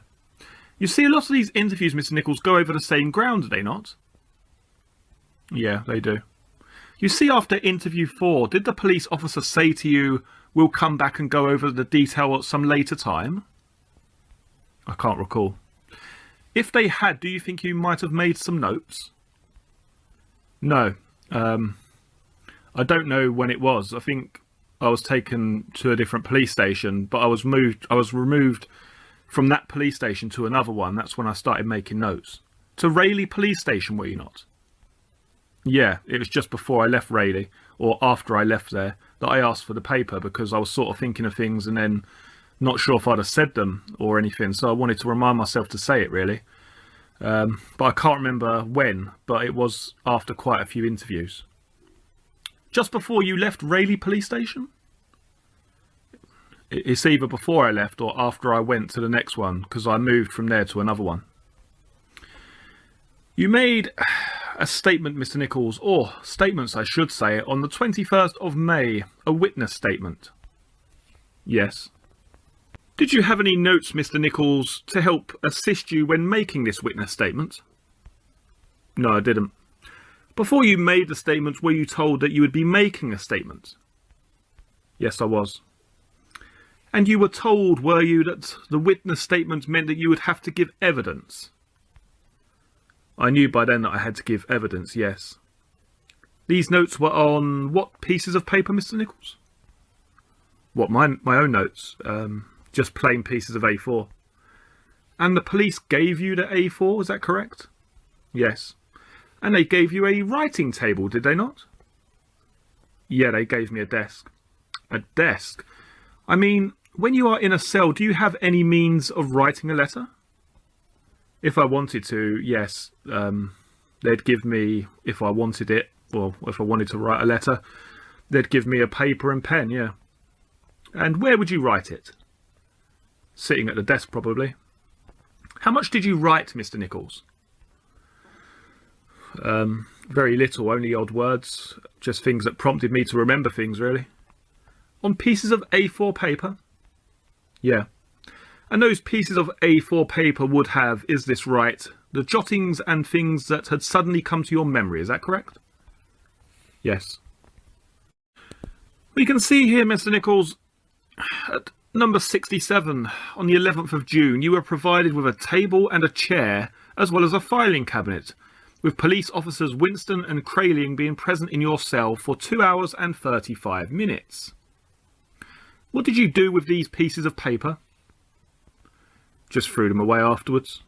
S3: You see, a lot of these interviews, Mr. Nicholls, go over the same ground, do they not? Yeah, they do. You see, after interview 4, did the police officer say to you, we'll come back and go over the detail at some later time? I can't recall. If they had, do you think you might have made some notes? No. I don't know when it was. I think I was taken to a different police station, but I was removed from that police station to another one. That's when I started making notes. To Rayleigh police station, were you not? Yeah, it was just before I left Rayleigh, or after I left there, that I asked for the paper because I was sort of thinking of things and then not sure if I'd have said them or anything, so I wanted to remind myself to say it, really. But I can't remember when, but it was after quite a few interviews. Just before you left Rayleigh police station? It's either before I left or after I went to the next one, because I moved from there to another one. You made a statement, Mr. Nicholls, or statements I should say, on the 21st of May, a witness statement. Yes. Did you have any notes, Mr. Nicholls, to help assist you when making this witness statement? No, I didn't. Before you made the statement, were you told that you would be making a statement? Yes, I was. And you were told, were you, that the witness statement meant that you would have to give evidence? I knew by then that I had to give evidence, yes. These notes were on what pieces of paper, Mr. Nicholls? What, my own notes? Just plain pieces of A4. And the police gave you the A4, is that correct? Yes. And they gave you a writing table, did they not? Yeah, they gave me a desk. A desk? I mean, when you are in a cell, do you have any means of writing a letter? If I wanted to, yes. They'd give me, if I wanted it, or if I wanted to write a letter, they'd give me a paper and pen, yeah. And where would you write it? Sitting at the desk, probably. How much did you write, Mr. Nicholls? Very little, only odd words. Just things that prompted me to remember things, really. On pieces of A4 paper? Yeah. And those pieces of A4 paper would have, is this right, the jottings and things that had suddenly come to your memory, is that correct? Yes. We can see here, Mr. Nicholls, at number 67, on the 11th of June, you were provided with a table and a chair, as well as a filing cabinet, with police officers Winston and Crayling being present in your cell for 2 hours and 35 minutes. What did you do with these pieces of paper? Just threw them away afterwards.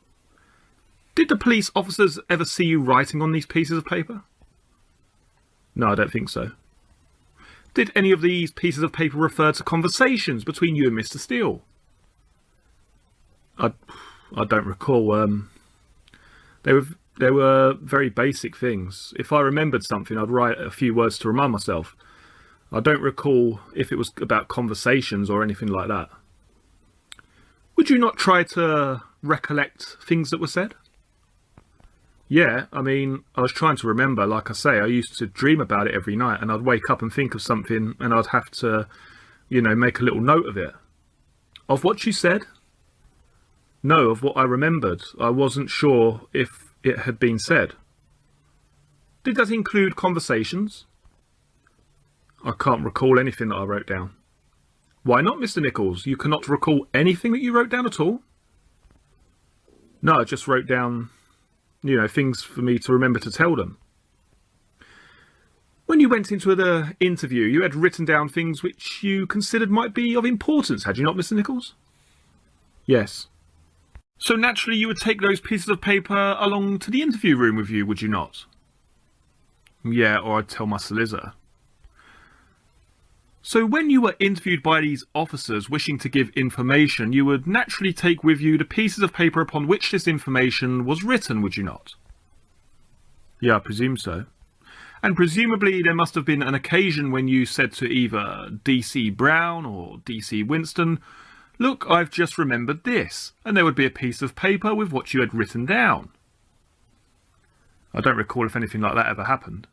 S3: Did the police officers ever see you writing on these pieces of paper? No, I don't think so. Did any of these pieces of paper refer to conversations between you and Mr. Steele? I don't recall. They were very basic things. If I remembered something, I'd write a few words to remind myself. I don't recall if it was about conversations or anything like that. Would you not try to recollect things that were said? Yeah, I mean, I was trying to remember. Like I say, I used to dream about it every night, and I'd wake up and think of something, and I'd have to, you know, make a little note of it. Of what you said? No, of what I remembered. I wasn't sure if it had been said. Did that include conversations? I can't recall anything that I wrote down. Why not, Mr. Nicholls? You cannot recall anything that you wrote down at all? No, I just wrote down, things for me to remember to tell them. When you went into the interview, you had written down things which you considered might be of importance, had you not, Mr. Nicholls? Yes. So naturally you would take those pieces of paper along to the interview room with you, would you not? Yeah, or I'd tell my solicitor. So when you were interviewed by these officers wishing to give information, you would naturally take with you the pieces of paper upon which this information was written, would you not? Yeah, I presume so. And presumably there must have been an occasion when you said to either DC Brown or DC Winston, "Look, I've just remembered this," and there would be a piece of paper with what you had written down. I don't recall if anything like that ever happened.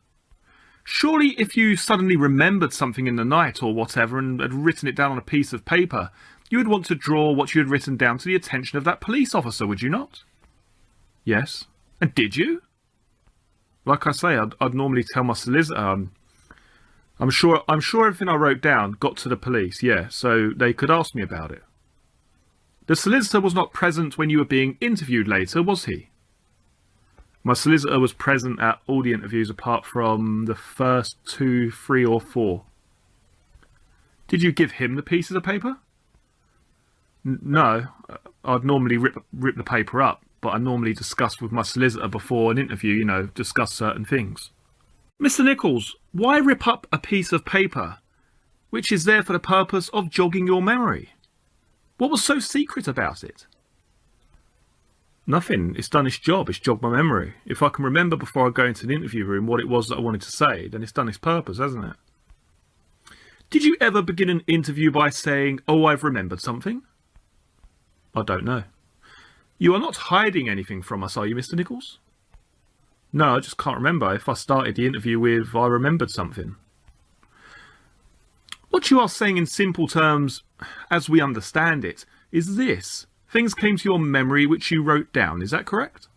S3: Surely if you suddenly remembered something in the night or whatever and had written it down on a piece of paper, you would want to draw what you had written down to the attention of that police officer, would you not? Yes. And did you? Like I say, I'd normally tell my solicitor. I'm sure everything I wrote down got to the police, yeah, so they could ask me about it. The solicitor was not present when you were being interviewed later, was he? My solicitor was present at all the interviews apart from the first 2, 3 or 4. Did you give him the pieces of paper? No, I'd normally rip the paper up, but I normally discuss with my solicitor before an interview, discuss certain things. Mr. Nicholls, why rip up a piece of paper which is there for the purpose of jogging your memory? What was so secret about it? Nothing. It's done its job. It's jogged my memory. If I can remember before I go into the interview room what it was that I wanted to say, then it's done its purpose, hasn't it? Did you ever begin an interview by saying, "Oh, I've remembered something"? I don't know. You are not hiding anything from us, are you, Mr. Nicholls? No, I just can't remember if I started the interview with, "I remembered something." What you are saying in simple terms, as we understand it, is this. Things came to your memory which you wrote down, is that correct?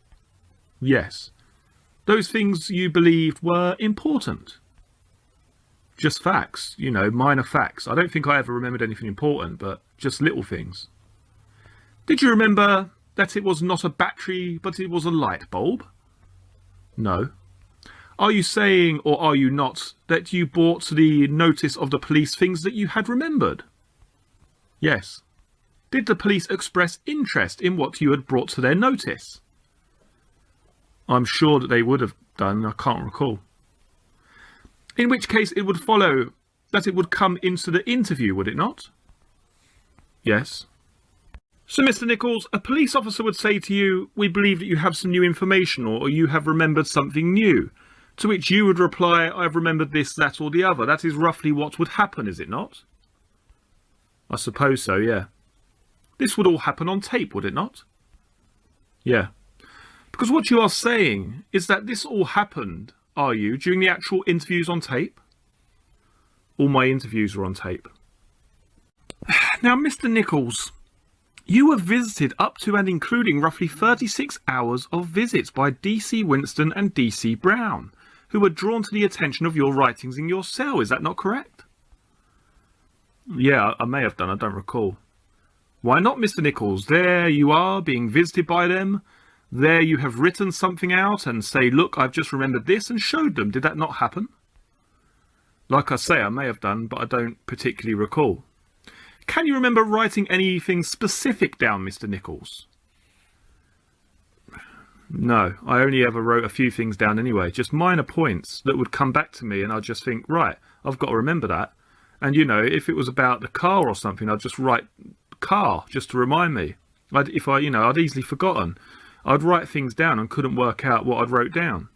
S3: Yes. Those things you believed were important. Just facts, minor facts. I don't think I ever remembered anything important, but just little things. Did you remember that it was not a battery, but it was a light bulb? No. Are you saying, or are you not, that you brought to the notice of the police things that you had remembered? Yes. Did the police express interest in what you had brought to their notice? I'm sure that they would have done, I can't recall. In which case it would follow that it would come into the interview, would it not? Yes. So, Mr. Nicholls, a police officer would say to you, "We believe that you have some new information," or "You have remembered something new," to which you would reply, "I've remembered this, that or the other." That is roughly what would happen, is it not? I suppose so, yeah. This would all happen on tape, would it not? Yeah. Because what you are saying is that this all happened, are you, during the actual interviews on tape? All my interviews were on tape. Now, Mr. Nicholls, you were visited up to and including roughly 36 hours of visits by DC Winston and DC Brown, who were drawn to the attention of your writings in your cell. Is that not correct? Yeah, I may have done. I don't recall. Why not, Mr. Nicholls? There you are, being visited by them. There you have written something out and say, "Look, I've just remembered this," and showed them. Did that not happen? Like I say, I may have done, but I don't particularly recall. Can you remember writing anything specific down, Mr. Nicholls? No, I only ever wrote a few things down anyway, just minor points that would come back to me, and I'd just think, right, I've got to remember that. And, if it was about the car or something, I'd just write car just to remind me. I'd easily forgotten. I'd write things down and couldn't work out what I'd wrote down.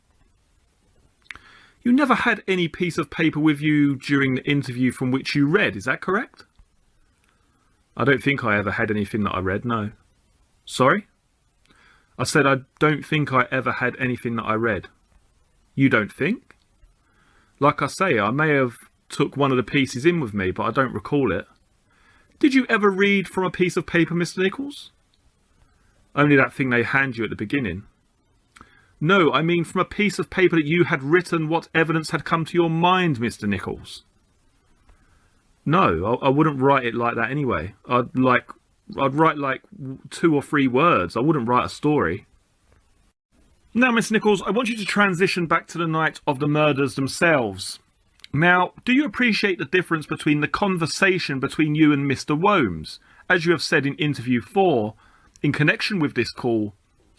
S3: You never had any piece of paper with you during the interview from which you read, is that correct? I don't think I ever had anything that I read, no. Sorry? I said I don't think I ever had anything that I read. You don't think? Like I say, I may have took one of the pieces in with me, but I don't recall it. Did you ever read from a piece of paper, Mr. Nicholls? Only that thing they hand you at the beginning. No, I mean from a piece of paper that you had written what evidence had come to your mind, Mr. Nicholls. No, I wouldn't write it like that anyway. I'd I'd write like 2 or 3 words. I wouldn't write a story. Now, Miss Nicholls, I want you to transition back to the night of the murders themselves. Now, do you appreciate the difference between the conversation between you and Mr. Wombs? As you have said in interview 4, in connection with this call,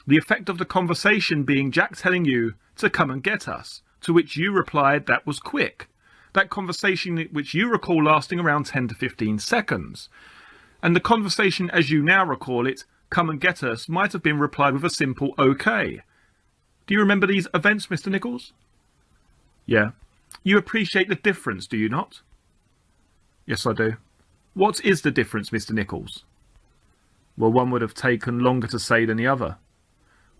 S3: the effect of the conversation being Jack telling you to come and get us, to which you replied that was quick. That conversation which you recall lasting around 10 to 15 seconds. And the conversation as you now recall it, come and get us, might have been replied with a simple okay. Do you remember these events, Mr. Nicholls? Yeah. You appreciate the difference, do you not? Yes, I do. What is the difference, Mr. Nicholls? Well, one would have taken longer to say than the other.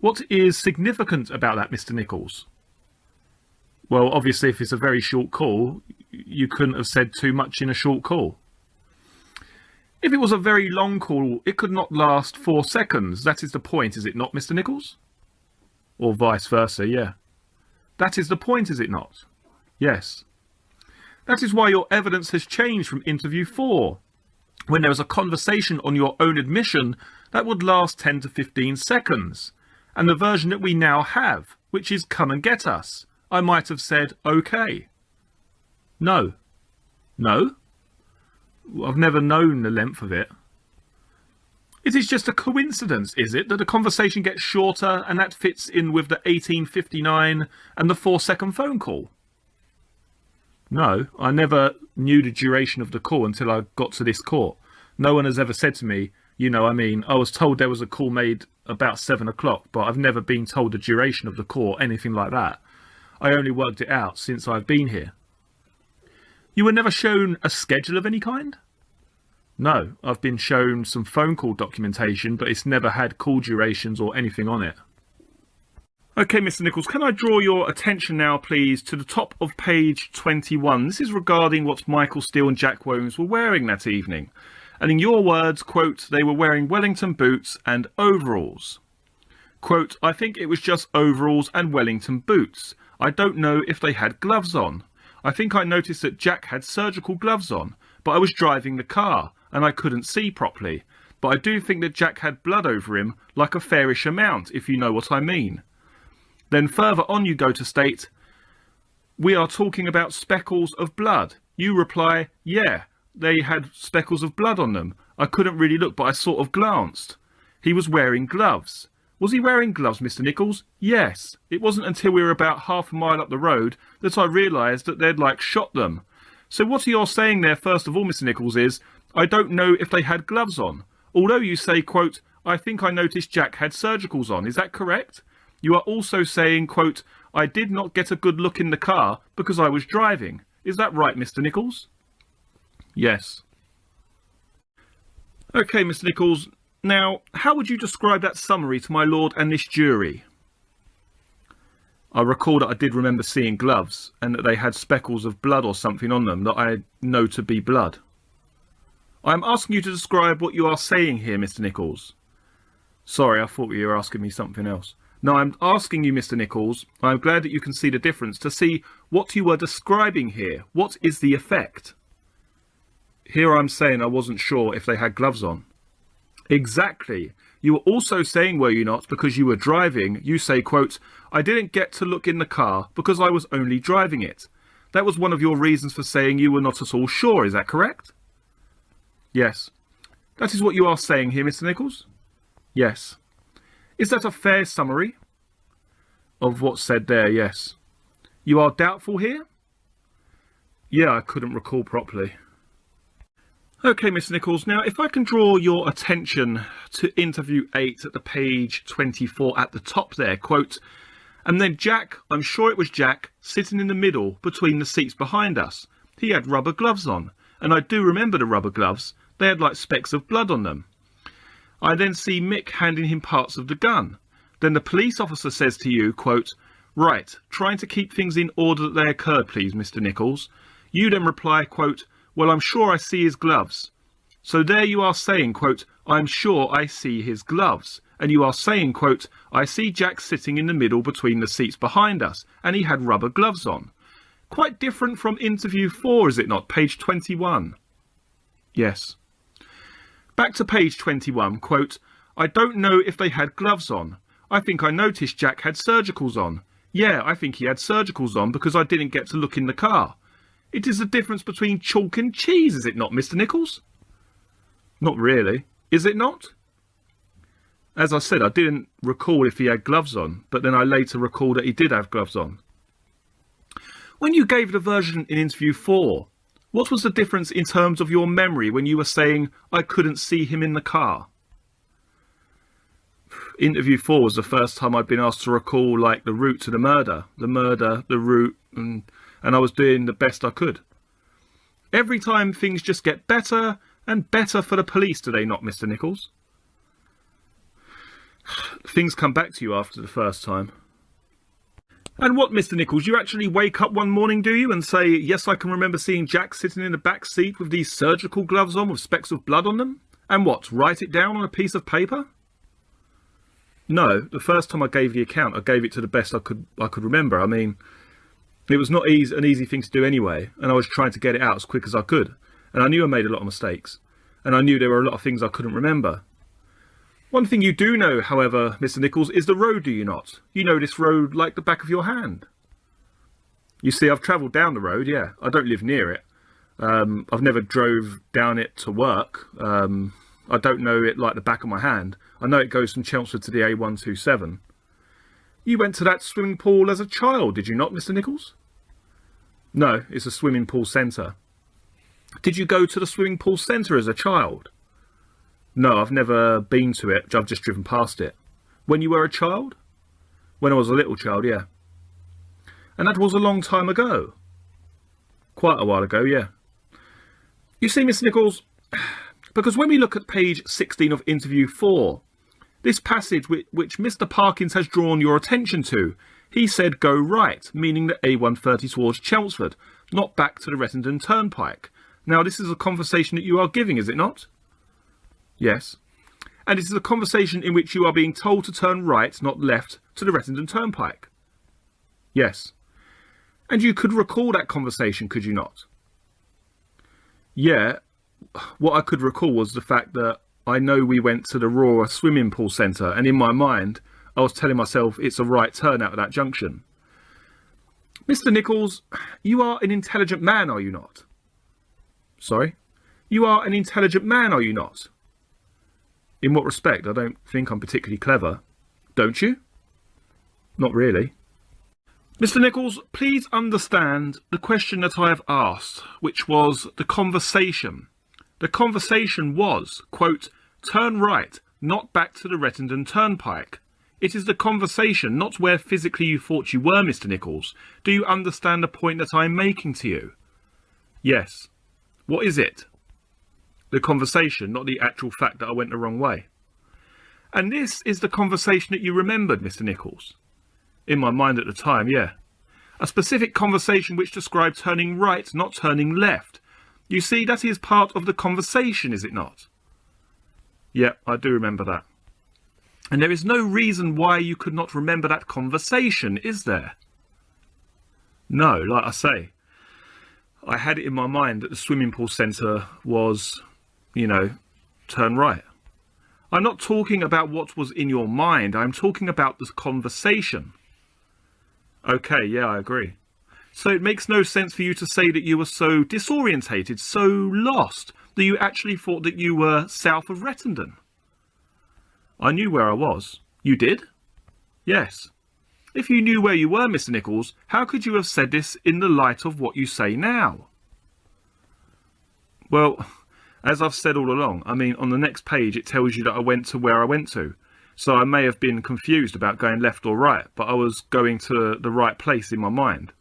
S3: What is significant about that, Mr. Nicholls? Well, obviously, if it's a very short call, you couldn't have said too much in a short call. If it was a very long call, it could not last 4 seconds. That is the point, is it not, Mr. Nicholls? Or vice versa, yeah. That is the point, is it not? Yes. That is why your evidence has changed from interview 4, when there was a conversation on your own admission that would last 10 to 15 seconds, and the version that we now have, which is come and get us. I might have said, okay. No. No? I've never known the length of it. It is just a coincidence, is it, that the conversation gets shorter and that fits in with the 18:59 and the 4-second phone call? No, I never knew the duration of the call until I got to this court. No one has ever said to me, I was told there was a call made about 7 o'clock, but I've never been told the duration of the call, anything like that. I only worked it out since I've been here. You were never shown a schedule of any kind? No, I've been shown some phone call documentation, but it's never had call durations or anything on it. Okay, Mr. Nicholls, can I draw your attention now, please, to the top of page 21. This is regarding what Michael Steele and Jack Wombs were wearing that evening. And in your words, quote, they were wearing Wellington boots and overalls. Quote, I think it was just overalls and Wellington boots. I don't know if they had gloves on. I think I noticed that Jack had surgical gloves on, but I was driving the car and I couldn't see properly. But I do think that Jack had blood over him, like a fairish amount, if you know what I mean. Then further on you go to state, we are talking about speckles of blood. You reply, yeah, they had speckles of blood on them. I couldn't really look, but I sort of glanced. He was wearing gloves. Was he wearing gloves, Mr. Nicholls? Yes. It wasn't until we were about half a mile up the road that I realised that they'd shot them. So what you're saying there, first of all, Mr. Nicholls, is, I don't know if they had gloves on. Although you say, quote, I think I noticed Jack had surgicals on. Is that correct? You are also saying, quote, I did not get a good look in the car because I was driving. Is that right, Mr. Nicholls? Yes. Okay, Mr. Nicholls. Now, how would you describe that summary to my lord and this jury? I recall that I did remember seeing gloves and that they had speckles of blood or something on them that I know to be blood. I am asking you to describe what you are saying here, Mr. Nicholls. Sorry, I thought you were asking me something else. No, I'm asking you, Mr. Nicholls. I'm glad that you can see the difference, to see what you were describing here. What is the effect? Here I'm saying I wasn't sure if they had gloves on. Exactly. You were also saying, were you not, because you were driving, you say, quote, I didn't get to look in the car because I was only driving it. That was one of your reasons for saying you were not at all sure, is that correct? Yes. That is what you are saying here, Mr. Nicholls? Yes. Is that a fair summary of what's said there? Yes. You are doubtful here? Yeah, I couldn't recall properly. Okay, Mr. Nicholls, now if I can draw your attention to interview 8 at the page 24 at the top there, quote, and then Jack, I'm sure it was Jack, sitting in the middle between the seats behind us. He had rubber gloves on, and I do remember the rubber gloves. They had like specks of blood on them. I then see Mick handing him parts of the gun. Then the police officer says to you, quote, right, trying to keep things in order that they occurred, please, Mr. Nicholls. You then reply, quote, well, I'm sure I see his gloves. So there you are saying, quote, I'm sure I see his gloves. And you are saying, quote, I see Jack sitting in the middle between the seats behind us, and he had rubber gloves on. Quite different from interview 4, is it not? Page 21. Yes. Back to page 21, quote, I don't know if they had gloves on. I think I noticed Jack had surgicals on. Yeah, I think he had surgicals on because I didn't get to look in the car. It is the difference between chalk and cheese, is it not, Mr. Nicholls? Not really. Is it not? As I said, I didn't recall if he had gloves on, but then I later recalled that he did have gloves on. When you gave the version in interview 4, what was the difference in terms of your memory when you were saying, I couldn't see him in the car? Interview 4 was the first time I'd been asked to recall, like, the route to the murder, the route, and I was doing the best I could. Every time things just get better and better for the police, do they not, Mr. Nicholls? Things come back to you after the first time. And what, Mr. Nicholls, you actually wake up one morning, do you, and say, yes, I can remember seeing Jack sitting in the back seat with these surgical gloves on with specks of blood on them? And what, write it down on a piece of paper? No, the first time I gave the account, I gave it to the best I could remember. I mean, it was not an easy thing to do anyway, and I was trying to get it out as quick as I could. And I knew I made a lot of mistakes, and I knew there were a lot of things I couldn't remember. One thing you do know, however, Mr. Nicholls, is the road, do you not? You know this road like the back of your hand. You see, I've travelled down the road, yeah. I don't live near it. I've never drove down it to work. I don't know it like the back of my hand. I know it goes from Chelmsford to the A127. You went to that swimming pool as a child, did you not, Mr. Nicholls? No, it's a swimming pool centre. Did you go to the swimming pool centre as a child? No, I've never been to it. I've just driven past it. When you were a child? When I was a little child, yeah. And that was a long time ago. Quite a while ago, yeah. You see, Mr. Nicholls, because when we look at page 16 of interview 4, this passage which Mr. Parkins has drawn your attention to, he said go right, meaning the A130 towards Chelmsford, not back to the Rettendon Turnpike. Now, this is a conversation that you are giving, is it not? Yes. And it is a conversation in which you are being told to turn right, not left, to the Rettendon Turnpike. Yes. And you could recall that conversation, could you not? Yeah. What I could recall was the fact that I know we went to the Aurora swimming pool centre, and in my mind, I was telling myself it's a right turn out of that junction. Mr. Nicholls, you are an intelligent man, are you not? Sorry? You are an intelligent man, are you not? In what respect? I don't think I'm particularly clever. Don't you? Not really. Mr. Nicholls, please understand the question that I have asked, which was the conversation. The conversation was, quote, turn right, not back to the Rettendon Turnpike. It is the conversation, not where physically you thought you were, Mr. Nicholls. Do you understand the point that I am making to you? Yes. What is it? The conversation, not the actual fact that I went the wrong way. And this is the conversation that you remembered, Mr. Nicholls. In my mind at the time, yeah. A specific conversation which described turning right, not turning left. You see, that is part of the conversation, is it not? Yeah, I do remember that. And there is no reason why you could not remember that conversation, is there? No, like I say, I had it in my mind that the swimming pool centre was, you know, turn right. I'm not talking about what was in your mind. I'm talking about this conversation. Okay, yeah, I agree. So it makes no sense for you to say that you were so disorientated, so lost, that you actually thought that you were south of Rettendon. I knew where I was. You did? Yes. If you knew where you were, Mr. Nicholls, how could you have said this in the light of what you say now? Well, as I've said all along, I mean, on the next page it tells you that I went to where I went to. So I may have been confused about going left or right, but I was going to the right place in my mind.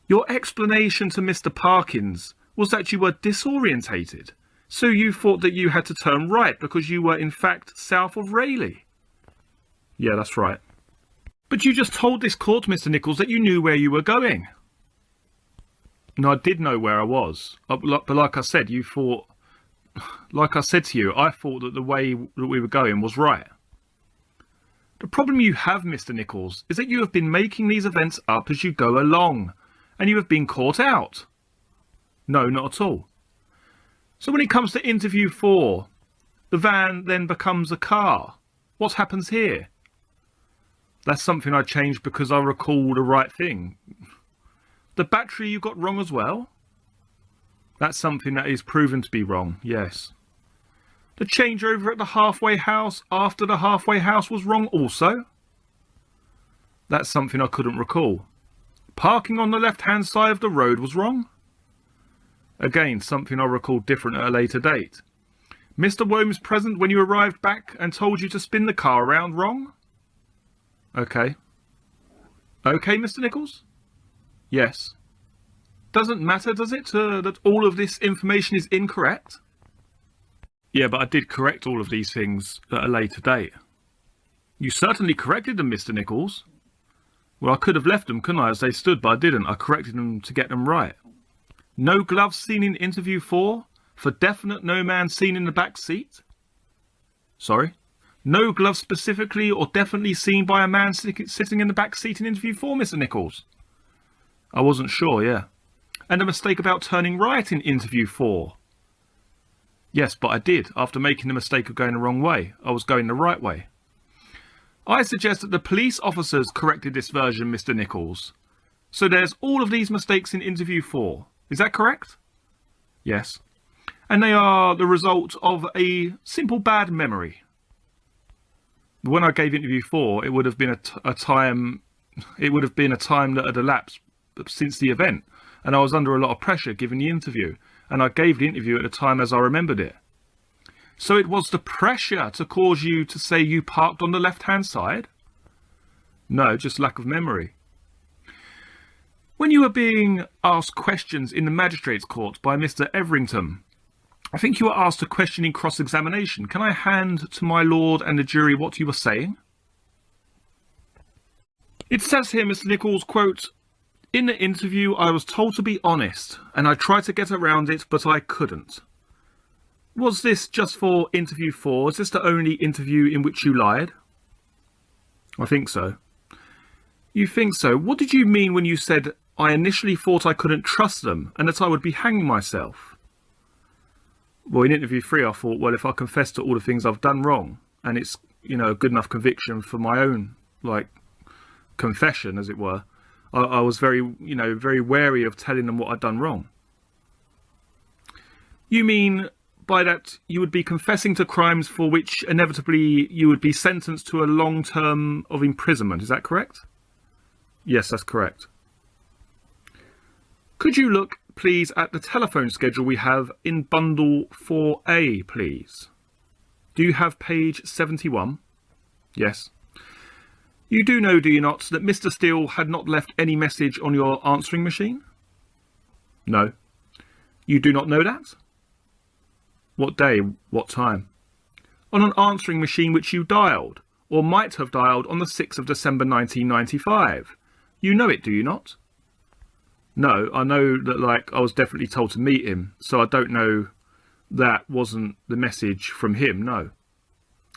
S3: Your explanation to Mr. Parkins was that you were disorientated. So you thought that you had to turn right because you were in fact south of Rayleigh. Yeah, that's right. But you just told this court, Mr. Nicholls, that you knew where you were going. No, I did know where I was. But like I said, you thought... Like I said to you, I thought that the way that we were going was right. The problem you have, Mr. Nicholls, is that you have been making these events up as you go along. And you have been caught out. No, not at all. So when it comes to interview 4, the van then becomes a car. What happens here? That's something I changed because I recall the right thing. The battery you got wrong as well? That's something that is proven to be wrong, yes. The changeover at the halfway house after the halfway house was wrong also? That's something I couldn't recall. Parking on the left-hand side of the road was wrong? Again, something I recall different at a later date. Mr. Worms present when you arrived back and told you to spin the car around wrong? Okay. Okay, Mr. Nicholls? Yes. Doesn't matter, does it, that all of this information is incorrect? Yeah, but I did correct all of these things at a later date. You certainly corrected them, Mr. Nicholls. Well, I could have left them, couldn't I, as they stood, but I didn't. I corrected them to get them right. No gloves seen in interview 4? For definite no man seen in the back seat? Sorry? No gloves specifically or definitely seen by a man sitting in the back seat in interview 4, Mr. Nicholls? I wasn't sure, yeah. And a mistake about turning right in interview 4? Yes, but I did. After making the mistake of going the wrong way, I was going the right way. I suggest that the police officers corrected this version, Mr. Nicholls. So there's all of these mistakes in interview 4. Is that correct? Yes. And they are the result of a simple bad memory. When I gave interview 4, it would have been a time that had elapsed since the event, and I was under a lot of pressure giving the interview, and I gave the interview at the time as I remembered it. So it was the pressure to cause you to say you parked on the left-hand side? No, just lack of memory. When you were being asked questions in the magistrate's court by Mr. Everington, I think you were asked a question in cross-examination. Can I hand to my lord and the jury what you were saying? It says here, Mr. Nicholls, quote, "In the interview, I was told to be honest, and I tried to get around it, but I couldn't." Was this just for interview 4? Is this the only interview in which you lied? I think so. You think so? What did you mean when you said, "I initially thought I couldn't trust them and that I would be hanging myself"? Well, in interview 3, I thought, well, if I confess to all the things I've done wrong, and it's, a good enough conviction for my own, confession, as it were, I was very wary of telling them what I'd done wrong. You mean by that you would be confessing to crimes for which inevitably you would be sentenced to a long term of imprisonment, is that correct? Yes, that's correct. Could you look, please, at the telephone schedule we have in bundle 4A, please? Do you have page 71? Yes. You do know, do you not, that Mr. Steele had not left any message on your answering machine? No. You do not know that? What day? What time? On an answering machine which you dialed, or might have dialed on the 6th of December 1995. You know it, do you not? No, I know that, I was definitely told to meet him, so I don't know that wasn't the message from him, no.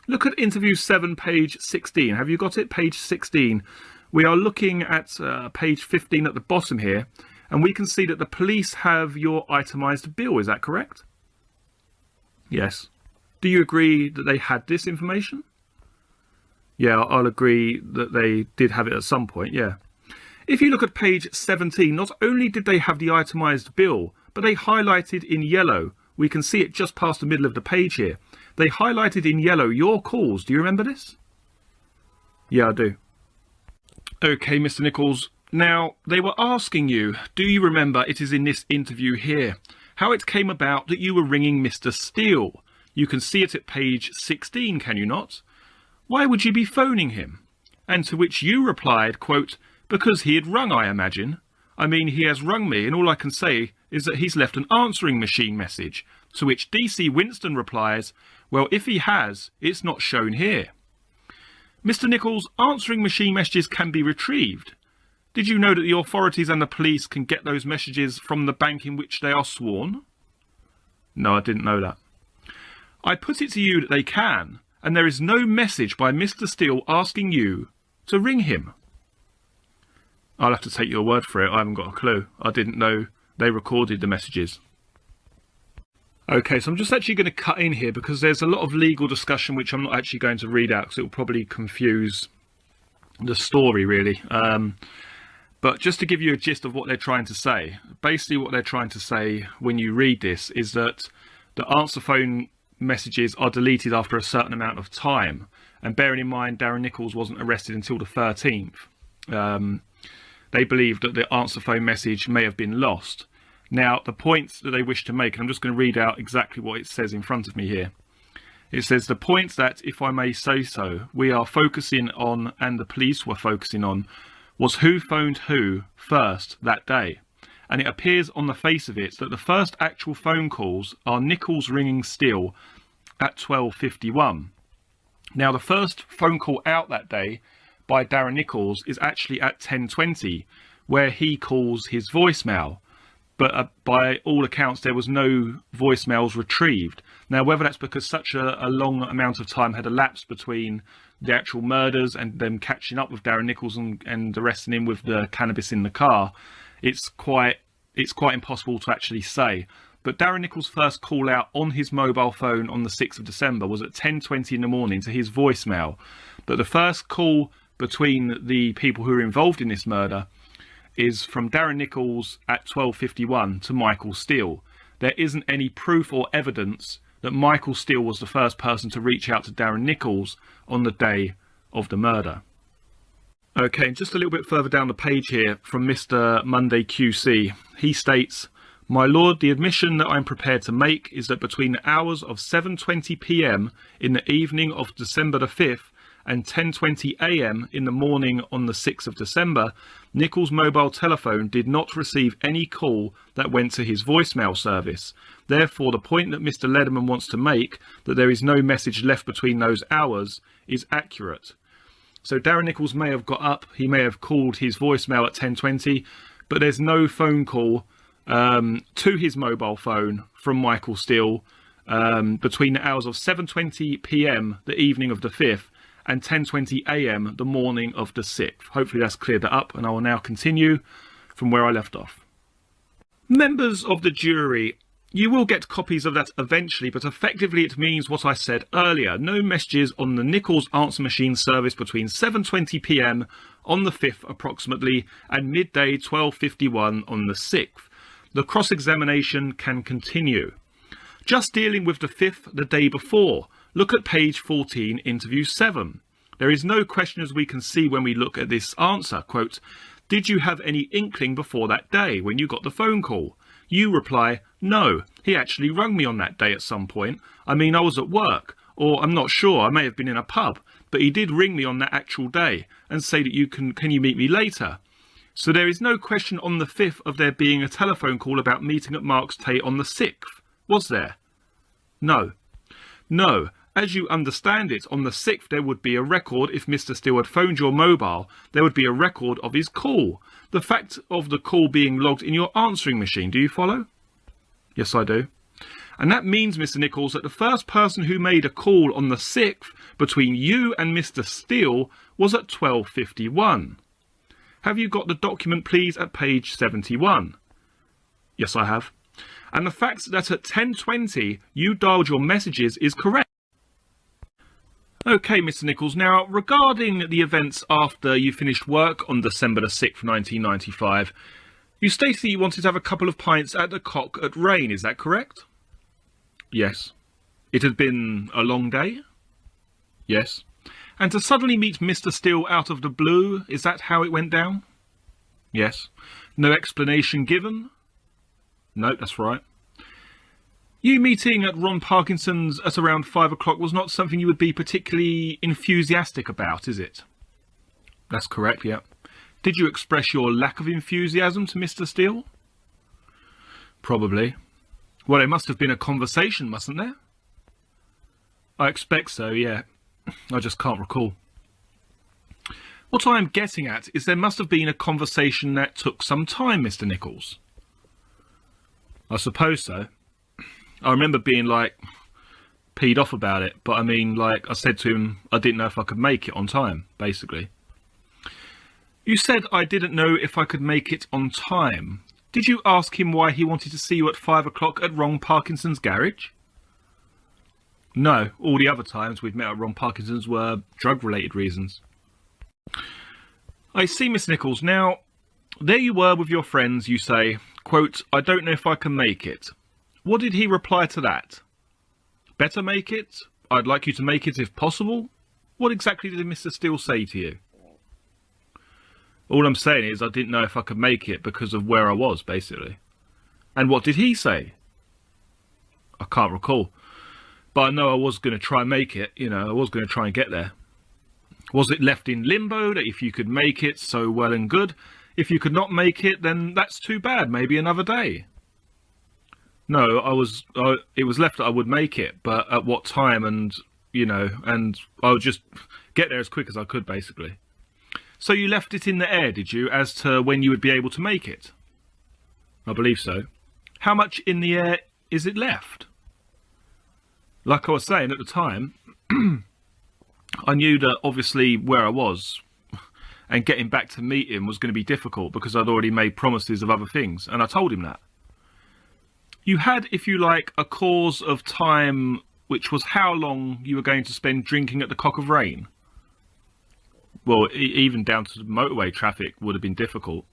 S3: Look at interview 7, page 16. Have you got it? Page 16. We are looking at page 15 at the bottom here, and we can see that the police have your itemised bill. Is that correct? Yes. Do you agree that they had this information? Yeah, I'll agree that they did have it at some point, yeah. If you look at page 17, not only did they have the itemised bill, but they highlighted in yellow. We can see it just past the middle of the page here. They highlighted in yellow your calls. Do you remember this? Yeah, I do. Okay, Mr. Nicholls. Now, they were asking you, do you remember, it is in this interview here, how it came about that you were ringing Mr. Steele? You can see it at page 16, can you not? Why would you be phoning him? And to which you replied, quote, "Because he had rung, I imagine. I mean, he has rung me, and all I can say is that he's left an answering machine message." To which DC Winston replies, "Well, if he has, it's not shown here." Mr. Nicholls, answering machine messages can be retrieved. Did you know that the authorities and the police can get those messages from the bank in which they are sworn? No, I didn't know that. I put it to you that they can, and there is no message by Mr. Steele asking you to ring him. I'll have to take your word for it. I haven't got a clue. I didn't know they recorded the messages. Okay, so I'm just actually going to cut in here because there's a lot of legal discussion which I'm not actually going to read out because it will probably confuse the story really. But just to give you a gist of what they're trying to say, basically what they're trying to say when you read this is that the answer phone messages are deleted after a certain amount of time. And bearing in mind, Darren Nicholls wasn't arrested until the 13th. They believe that the answer phone message may have been lost. Now, the points that they wish to make, and I'm just going to read out exactly what it says in front of me here. It says, the points that, if I may say so, we are focusing on and the police were focusing on was who phoned who first that day. And it appears on the face of it that the first actual phone calls are Nicholls ringing Steele at 12:51. Now, the first phone call out that day by Darren Nicholls is actually at 10:20, where he calls his voicemail. But by all accounts, there was no voicemails retrieved. Now, whether that's because such a long amount of time had elapsed between the actual murders and them catching up with Darren Nicholls and arresting him with the cannabis in the car, it's quite impossible to actually say. But Darren Nicholls' first call out on his mobile phone on the 6th of December was at 10:20 in the morning to his voicemail. But the first call between the people who were involved in this murder is from Darren Nicholls at 12:51 to Michael Steele. There isn't any proof or evidence that Michael Steele was the first person to reach out to Darren Nicholls on the day of the murder. Okay, and just a little bit further down the page here from Mr. Monday QC, he states, "My lord, the admission that I'm prepared to make is that between the hours of 7:20 p.m. in the evening of December the 5th and 10:20 a.m. in the morning on the 6th of December, Nicholls' mobile telephone did not receive any call that went to his voicemail service. Therefore, the point that Mr. Lederman wants to make, that there is no message left between those hours, is accurate." So Darren Nicholls may have got up, he may have called his voicemail at 10:20, but there's no phone call to his mobile phone from Michael Steele between the hours of 7:20 p.m. the evening of the 5th and 10:20 a.m. the morning of the 6th. Hopefully that's cleared that up, and I will now continue from where I left off. Members of the jury, you will get copies of that eventually, but effectively it means what I said earlier. No messages on the Nicholls answer machine service between 7:20 p.m. on the 5th approximately and midday 12:51 on the 6th. The cross-examination can continue. Just dealing with the 5th the day before. Look at page 14, interview 7. There is no question, as we can see when we look at this answer, quote, "Did you have any inkling before that day when you got the phone call?" You reply, "No, he actually rung me on that day at some point. I mean, I was at work, or I'm not sure, I may have been in a pub, but he did ring me on that actual day and say that can you meet me later?" So there is no question on the 5th of there being a telephone call about meeting at Mark's Tate on the 6th, was there? No. No. As you understand it, on the 6th there would be a record. If Mr. Steele had phoned your mobile, there would be a record of his call. The fact of the call being logged in your answering machine. Do you follow? Yes, I do. And that means, Mr. Nicholls, that the first person who made a call on the 6th between you and Mr. Steele was at 12:51. Have you got the document, please, at page 71? Yes, I have. And the fact that at 10:20 you dialed your messages is correct. Okay, Mr. Nicholls, now regarding the events after you finished work on December the 6th, 1995, you stated that you wanted to have a couple of pints at the Cock at Rain, is that correct? Yes. It had been a long day? Yes. And to suddenly meet Mr. Steele out of the blue, is that how it went down? Yes. No explanation given? No, that's right. You meeting at Ron Parkinson's at around 5 o'clock was not something you would be particularly enthusiastic about, is it? That's correct, yeah. Did you express your lack of enthusiasm to Mr. Steele? Probably. Well, there must have been a conversation, mustn't there? I expect so, yeah. I just can't recall. What I am getting at is there must have been a conversation that took some time, Mr. Nicholls. I suppose so. I remember being, peed off about it, but I mean, I said to him, I didn't know if I could make it on time, basically. You said I didn't know if I could make it on time. Did you ask him why he wanted to see you at 5 o'clock at Ron Parkinson's garage? No, all the other times we'd met at Ron Parkinson's were drug-related reasons. I see, Miss Nicholls. Now, there you were with your friends, you say, quote, I don't know if I can make it. What did he reply to that? Better make it? I'd like you to make it if possible? What exactly did Mr. Steele say to you? All I'm saying is I didn't know if I could make it because of where I was, basically. And what did he say? I can't recall. But I know I was going to try and make it, you know, I was going to try and get there. Was it left in limbo that if you could make it, so well and good? If you could not make it, then that's too bad, maybe another day. No, it was left that I would make it, but at what time and, you know, and I would just get there as quick as I could, basically. So you left it in the air, did you, as to when you would be able to make it? I believe so. How much in the air is it left? Like I was saying at the time, I knew that obviously where I was and getting back to meet him was going to be difficult because I'd already made promises of other things, and I told him that. You had, if you like, a cause of time which was how long you were going to spend drinking at the Cock of Rain. Well, even down to the motorway traffic would have been difficult.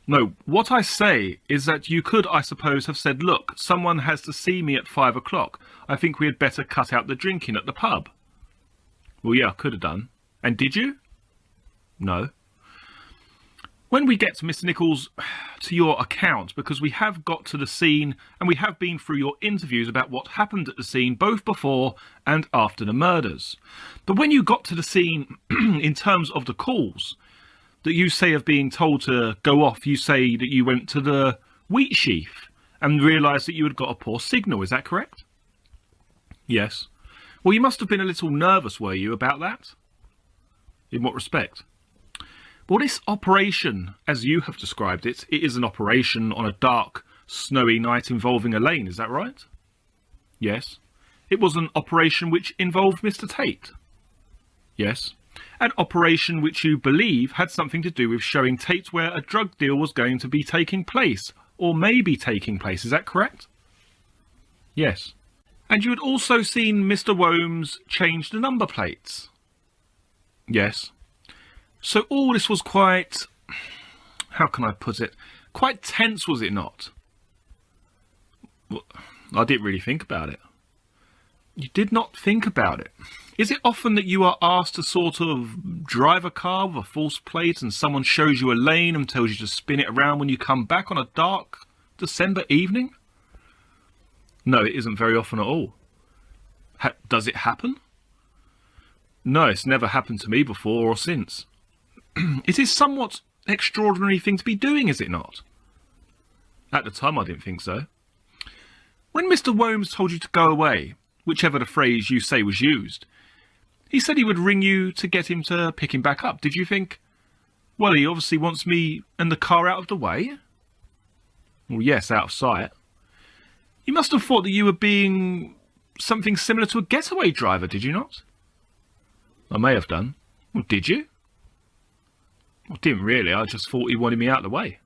S3: No, what I say is that you could, I suppose, have said, look, someone has to see me at 5 o'clock. I think we had better cut out the drinking at the pub. Well, yeah, I could have done. And did you? No. When we get to Mr. Nicholls, to your account, because we have got to the scene and we have been through your interviews about what happened at the scene both before and after the murders. But when you got to the scene in terms of the calls that you say of being told to go off, you say that you went to the wheat sheaf and realised that you had got a poor signal, is that correct? Yes. Well, you must have been a little nervous, were you, about that? In what respect? Well, this operation, as you have described it, it is an operation on a dark, snowy night involving a lane, is that right? Yes. It was an operation which involved Mr. Tate? Yes. An operation which you believe had something to do with showing Tate where a drug deal was going to be taking place, or may be taking place, is that correct? Yes. And you had also seen Mr. Wombs change the number plates? Yes. So all this was quite, how can I put it, quite tense, was it not? Well, I didn't really think about it. You did not think about it. Is it often that you are asked to sort of drive a car with a false plate and someone shows you a lane and tells you to spin it around when you come back on a dark December evening? No, it isn't very often at all. Does it happen? No, it's never happened to me before or since. It is somewhat extraordinary thing to be doing, is it not? At the time I didn't think so. When Mr. Wombs told you to go away, whichever the phrase you say was used, he said he would ring you to get him to pick him back up. Did you think, well, he obviously wants me and the car out of the way? Well, yes, out of sight. You must have thought that you were being something similar to a getaway driver, did you not? I may have done. Well, did you? I didn't really. I just thought he wanted me out of the way.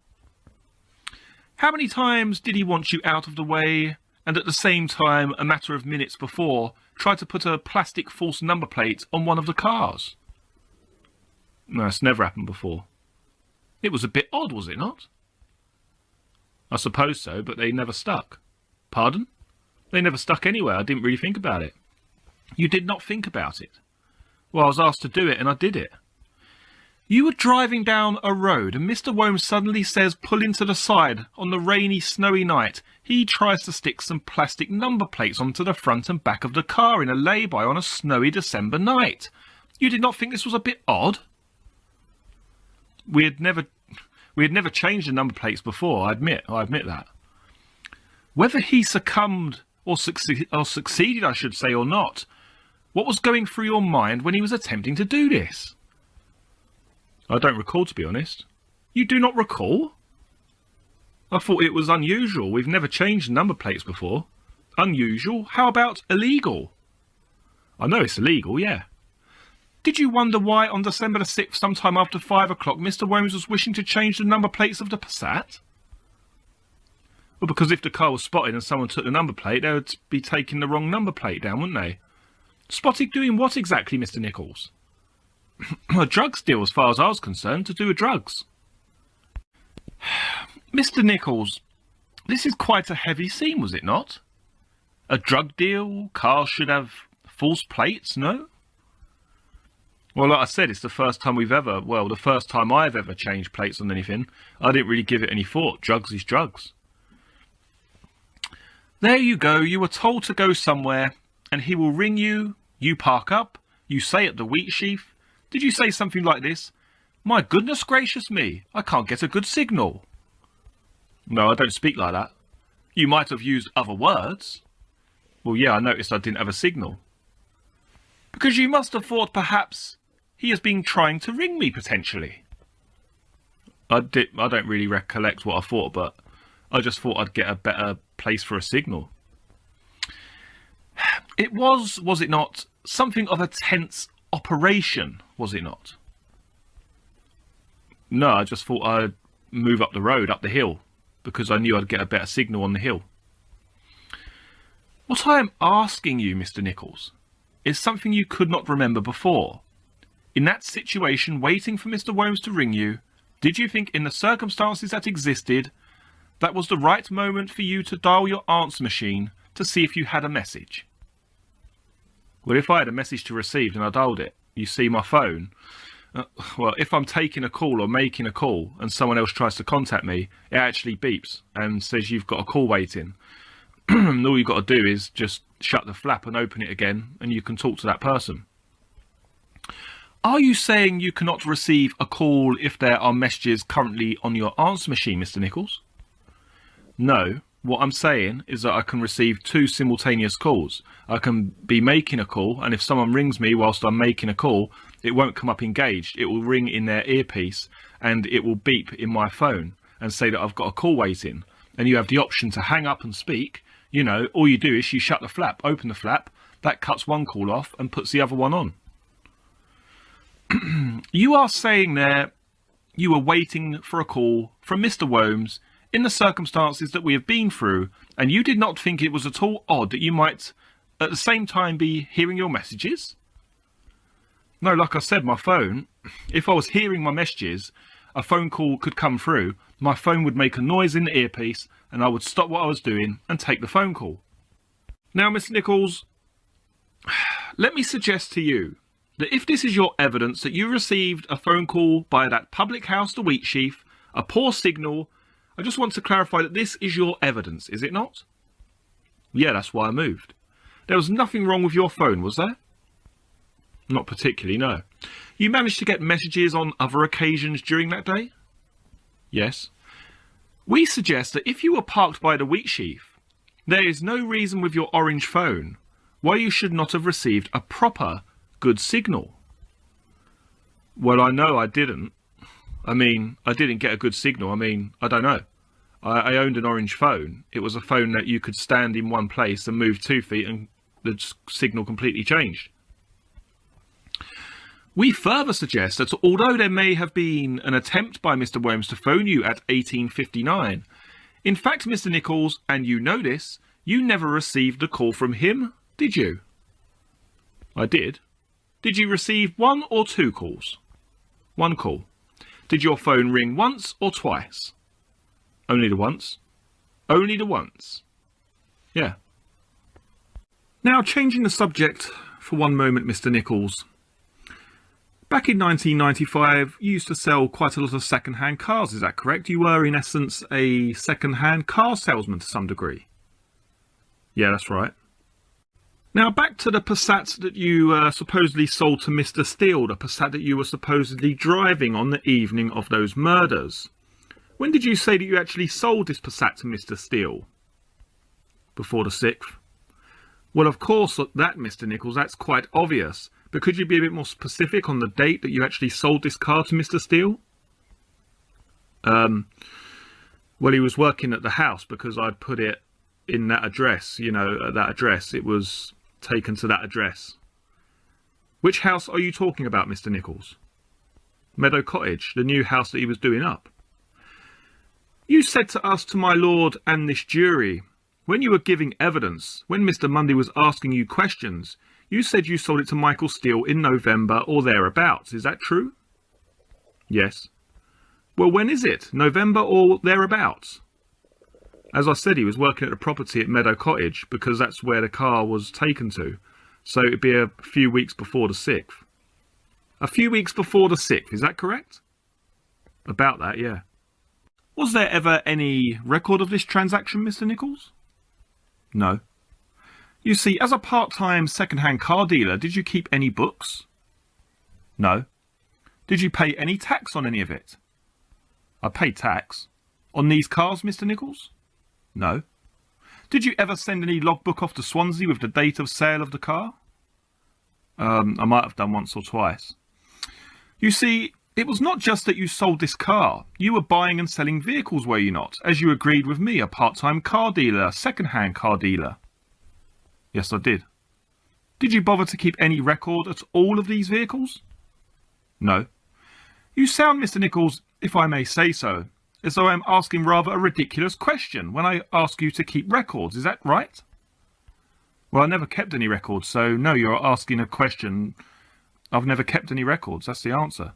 S3: How many times did he want you out of the way and at the same time, a matter of minutes before, try to put a plastic false number plate on one of the cars? No, it's never happened before. It was a bit odd, was it not? I suppose so, but they never stuck. Pardon? They never stuck anywhere. I didn't really think about it. You did not think about it. Well, I was asked to do it and I did it. You were driving down a road and Mr. Wombs suddenly says pull into the side on the rainy, snowy night. He tries to stick some plastic number plates onto the front and back of the car in a lay-by on a snowy December night. You did not think this was a bit odd? We had never changed the number plates before, I admit that. Whether he succumbed or succeeded, I should say, or not, what was going through your mind when he was attempting to do this? I don't recall, to be honest. You do not recall? I thought it was unusual. We've never changed number plates before. Unusual? How about illegal? I know it's illegal, yeah. Did you wonder why on December the 6th, sometime after 5 o'clock, Mr. Wombs was wishing to change the number plates of the Passat? Well, because if the car was spotted and someone took the number plate, they would be taking the wrong number plate down, wouldn't they? Spotted doing what exactly, Mr. Nicholls? A drugs deal, as far as I was concerned, to do with drugs. Mr. Nicholls, this is quite a heavy scene, was it not? A drug deal, cars should have false plates, no? Well, like I said, it's the first time the first time I've ever changed plates on anything. I didn't really give it any thought. Drugs is drugs. There you go. You were told to go somewhere, and he will ring you. You park up. You say at the wheat sheaf. Did you say something like this? My goodness gracious me, I can't get a good signal. No, I don't speak like that. You might have used other words. Well, yeah, I noticed I didn't have a signal. Because you must have thought perhaps he has been trying to ring me, potentially. I don't really recollect what I thought, but I just thought I'd get a better place for a signal. It was it not, something of a tense operation, was it not? No, I just thought I'd move up the road, up the hill, because I knew I'd get a better signal on the hill. What I am asking you, Mr. Nicholls, is something you could not remember before. In that situation, waiting for Mr. Worms to ring you, did you think in the circumstances that existed, that was the right moment for you to dial your answer machine to see if you had a message? Well, if I had a message to receive and I dialed it, you see my phone. Well, if I'm taking a call or making a call and someone else tries to contact me, it actually beeps and says you've got a call waiting. And all you've got to do is just shut the flap and open it again, and you can talk to that person. Are you saying you cannot receive a call if there are messages currently on your answer machine, Mr. Nicholls? No. What I'm saying is that I can receive 2 simultaneous calls. I can be making a call, and if someone rings me whilst I'm making a call, it won't come up engaged. It will ring in their earpiece, and it will beep in my phone and say that I've got a call waiting. And you have the option to hang up and speak. You know, all you do is you shut the flap, open the flap, that cuts one call off and puts the other one on. You are saying there you were waiting for a call from Mr. Worms in the circumstances that we have been through, and you did not think it was at all odd that you might at the same time be hearing your messages? No, like I said, my phone, if I was hearing my messages, a phone call could come through, my phone would make a noise in the earpiece, and I would stop what I was doing and take the phone call. Now, Mr. Nicholls, let me suggest to you that if this is your evidence that you received a phone call by that public house, the wheat sheaf, a poor signal, I just want to clarify that this is your evidence, is it not? Yeah, that's why I moved. There was nothing wrong with your phone, was there? Not particularly, no. You managed to get messages on other occasions during that day? Yes. We suggest that if you were parked by the wheat sheaf, there is no reason with your orange phone why you should not have received a proper good signal. Well, I know I didn't. I mean, I didn't get a good signal. I mean, I don't know. I owned an orange phone. It was a phone that you could stand in one place and move 2 feet and the signal completely changed. We further suggest that although there may have been an attempt by Mr. Worms to phone you at 1859, in fact, Mr. Nicholls, and you know this, you never received a call from him, did you? I did. Did you receive 1 or 2 calls? 1 call. Did your phone ring once or twice? Only the once. Only the once. Yeah. Now, changing the subject for one moment, Mr. Nicholls. Back in 1995, you used to sell quite a lot of second-hand cars, is that correct? You were, in essence, a second-hand car salesman to some degree. Yeah, that's right. Now, back to the Passat that you supposedly sold to Mr. Steele, the Passat that you were supposedly driving on the evening of those murders. When did you say that you actually sold this Passat to Mr. Steele? Before the 6th? Well, of course, that, Mr. Nicholls, that's quite obvious. But could you be a bit more specific on the date that you actually sold this car to Mr. Steele? Well, he was working at the house because I'd put it in that address, you know, at that address. It was taken to that address. Which house are you talking about, Mr. Nicholls? Meadow Cottage, the new house that he was doing up. You said to us, to my lord and this jury, when you were giving evidence, when Mr. Mundy was asking you questions, you said you sold it to Michael Steele in November or thereabouts. Is that true? Yes. Well, when is it? November or thereabouts? As I said, he was working at the property at Meadow Cottage because that's where the car was taken to. So it'd be a few weeks before the 6th. A few weeks before the 6th, is that correct? About that, yeah. Was there ever any record of this transaction, Mr. Nicholls? No. You see, as a part-time second-hand car dealer, did you keep any books? No. Did you pay any tax on any of it? I paid tax. On these cars, Mr. Nicholls? No. Did you ever send any logbook off to Swansea with the date of sale of the car? I might have done once or twice. You see, it was not just that you sold this car. You were buying and selling vehicles, were you not? As you agreed with me, a part-time car dealer, a second-hand car dealer. Yes, I did. Did you bother to keep any record at all of these vehicles? No. You sound, Mr. Nicholls, if I may say so, as though I'm asking rather a ridiculous question when I ask you to keep records. Is that right? Well, I never kept any records, so no, you're asking a question. I've never kept any records. That's the answer.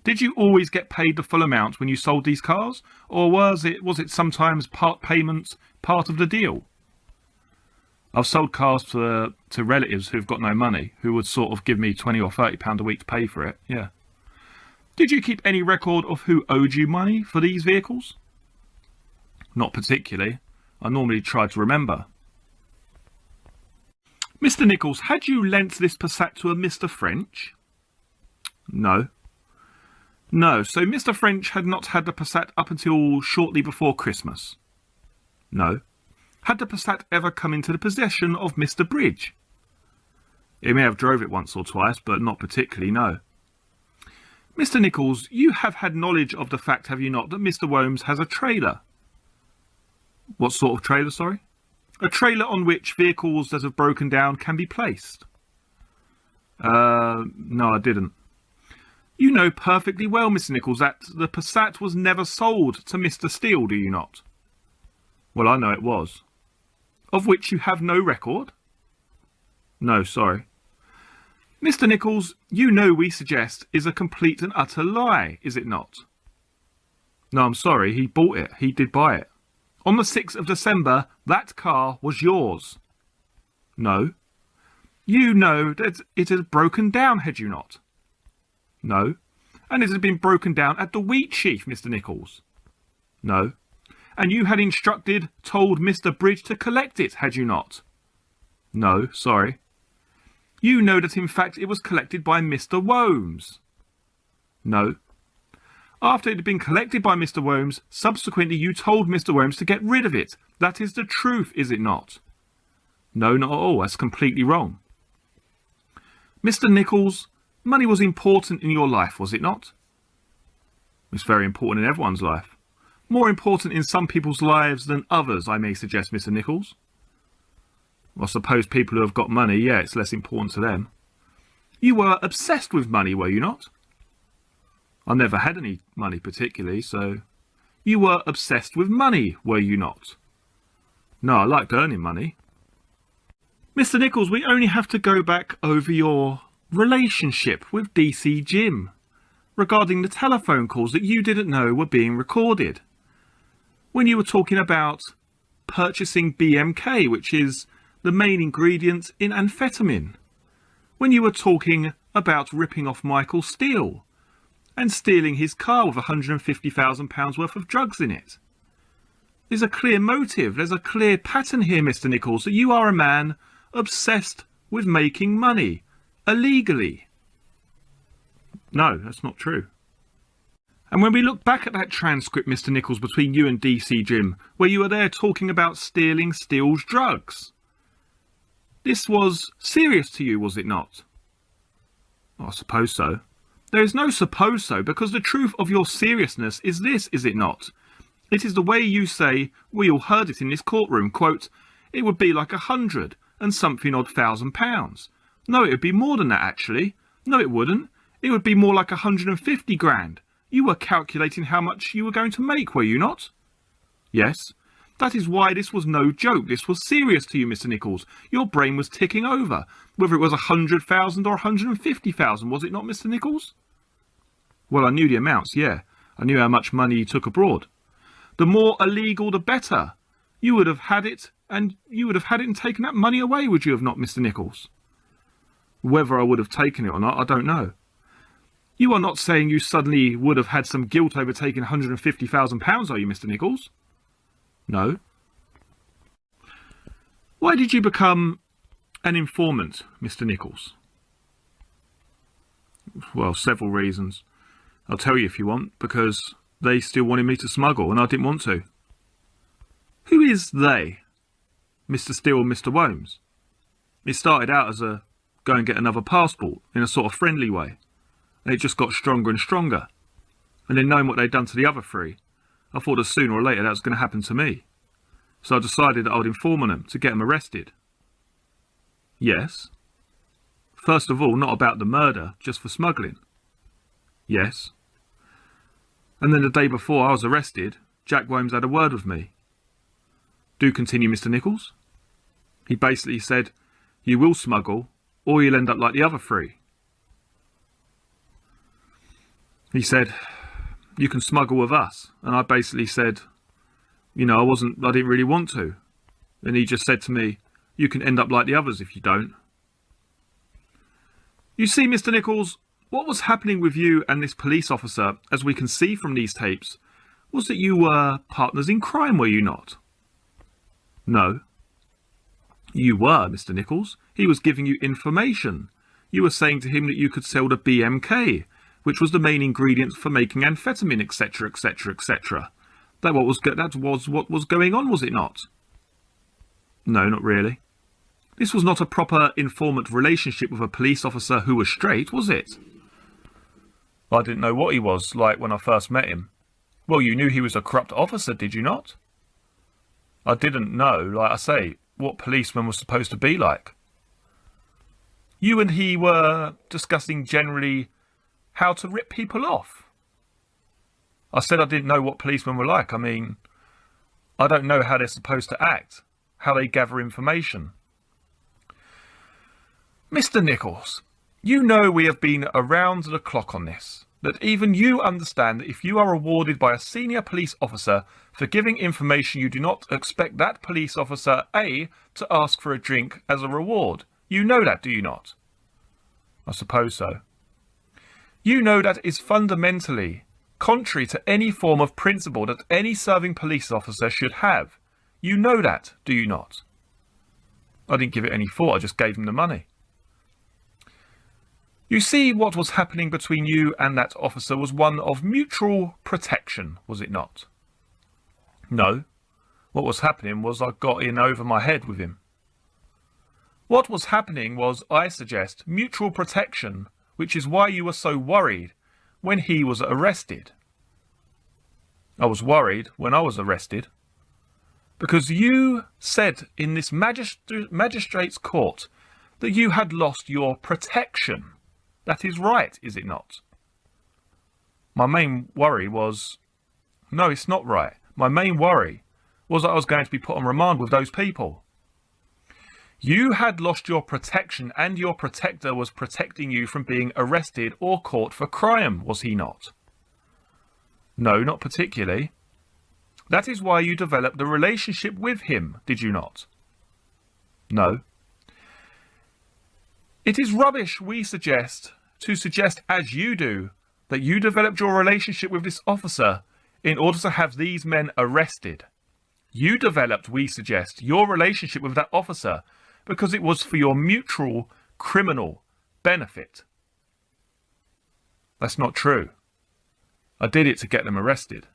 S3: Did you always get paid the full amount when you sold these cars? Or was it sometimes part payment, part of the deal? I've sold cars to relatives who've got no money, who would sort of give me £20 or £30 a week to pay for it, yeah. Did you keep any record of who owed you money for these vehicles? Not particularly. I normally try to remember. Mr. Nicholls, had you lent this Passat to a Mr. French? No. No, so Mr. French had not had the Passat up until shortly before Christmas? No. Had the Passat ever come into the possession of Mr. Bridge? He may have drove it once or twice, but not particularly, no. Mr. Nicholls, you have had knowledge of the fact, have you not, that Mr. Womes has a trailer? What sort of trailer, sorry? A trailer on which vehicles that have broken down can be placed. No, I didn't. You know perfectly well, Mr. Nicholls, that the Passat was never sold to Mr. Steele, do you not? Well, I know it was. Of which you have no record? No, sorry. Mr. Nicholls, you know we suggest is a complete and utter lie, is it not? No, I'm sorry, he bought it. He did buy it. On the 6th of December, that car was yours. No. You know that it had broken down, had you not? No. And it had been broken down at the wheat sheaf, Mr. Nicholls? No. And you had told Mr. Bridge to collect it, had you not? No, sorry. You know that in fact it was collected by Mr. Womes? No. After it had been collected by Mr. Womes, subsequently you told Mr. Womes to get rid of it. That is the truth, is it not? No, not at all. That's completely wrong. Mr. Nicholls, money was important in your life, was it not? It's very important in everyone's life. More important in some people's lives than others, I may suggest, Mr. Nicholls. I suppose people who have got money, yeah, it's less important to them. You were obsessed with money, were you not? I never had any money particularly, so... You were obsessed with money, were you not? No, I liked earning money. Mr. Nicholls, we only have to go back over your relationship with DC Jim regarding the telephone calls that you didn't know were being recorded. When you were talking about purchasing BMK, which is the main ingredient in amphetamine. When you were talking about ripping off Michael Steele and stealing his car with £150,000 worth of drugs in it. There's a clear motive, there's a clear pattern here, Mr. Nicholls, that you are a man obsessed with making money, illegally. No, that's not true. And when we look back at that transcript, Mr. Nicholls, between you and DC Jim, where you were there talking about stealing Steele's drugs, this was serious to you, was it not? I suppose so. There is no suppose so, because the truth of your seriousness is this, is it not? It is the way you say, we all heard it in this courtroom, quote, it would be like 100 and something odd £1,000. No, it would be more than that, actually. No, it wouldn't. It would be more like 150 grand. You were calculating how much you were going to make, were you not? Yes. That is why this was no joke. This was serious to you, Mr. Nicholls. Your brain was ticking over. Whether it was 100,000 or 150,000, was it not, Mr. Nicholls? Well, I knew the amounts, yeah. I knew how much money you took abroad. The more illegal, the better. You would have had it, and taken that money away, would you have not, Mr. Nicholls? Whether I would have taken it or not, I don't know. You are not saying you suddenly would have had some guilt over taking £150,000, are you, Mr. Nicholls? No. Why did you become an informant, Mr. Nicholls? Well, several reasons. I'll tell you if you want, because they still wanted me to smuggle and I didn't want to. Who is they? Mr. Steele and Mr. Womes? It started out as a go and get another passport in a sort of friendly way. And it just got stronger and stronger. And then knowing what they'd done to the other three, I thought that sooner or later that was going to happen to me. So I decided that I would inform on them to get them arrested. Yes. First of all, not about the murder, just for smuggling. Yes. And then the day before I was arrested, Jack Womes had a word with me. Do continue, Mr. Nicholls. He basically said, you will smuggle, or you'll end up like the other three. He said, you can smuggle with us. And I basically said, you know, I didn't really want to. And he just said to me, you can end up like the others if you don't. You see, Mr. Nicholls, what was happening with you and this police officer, as we can see from these tapes, was that you were partners in crime, were you not? No. You were, Mr. Nicholls. He was giving you information. You were saying to him that you could sell the BMK, which was the main ingredient for making amphetamine, etc., etc., etc. That was what was going on, was it not? No, not really. This was not a proper informant relationship with a police officer who was straight, was it? I didn't know what he was like when I first met him. Well, you knew he was a corrupt officer, did you not? I didn't know, like I say, what policemen were supposed to be like. You and he were discussing generally how to rip people off. I said I didn't know what policemen were like. I mean, I don't know how they're supposed to act, how they gather information. Mr. Nicholls, you know we have been around the clock on this, that even you understand that if you are rewarded by a senior police officer for giving information, you do not expect that police officer, A, to ask for a drink as a reward. You know that, do you not? I suppose so. You know that is fundamentally contrary to any form of principle that any serving police officer should have. You know that, do you not? I didn't give it any thought, I just gave him the money. You see, what was happening between you and that officer was one of mutual protection, was it not? No. What was happening was I got in over my head with him. What was happening was, I suggest, mutual protection, which is why you were so worried when he was arrested. I was worried when I was arrested because you said in this magistrate's court that you had lost your protection. That is right, is it not? My main worry was, no, it's not right. My main worry was that I was going to be put on remand with those people. You had lost your protection and your protector was protecting you from being arrested or caught for crime, was he not? No, not particularly. That is why you developed the relationship with him, did you not? No. It is rubbish, we suggest, to suggest as you do, that you developed your relationship with this officer in order to have these men arrested. You developed, we suggest, your relationship with that officer because it was for your mutual criminal benefit. That's not true. I did it to get them arrested.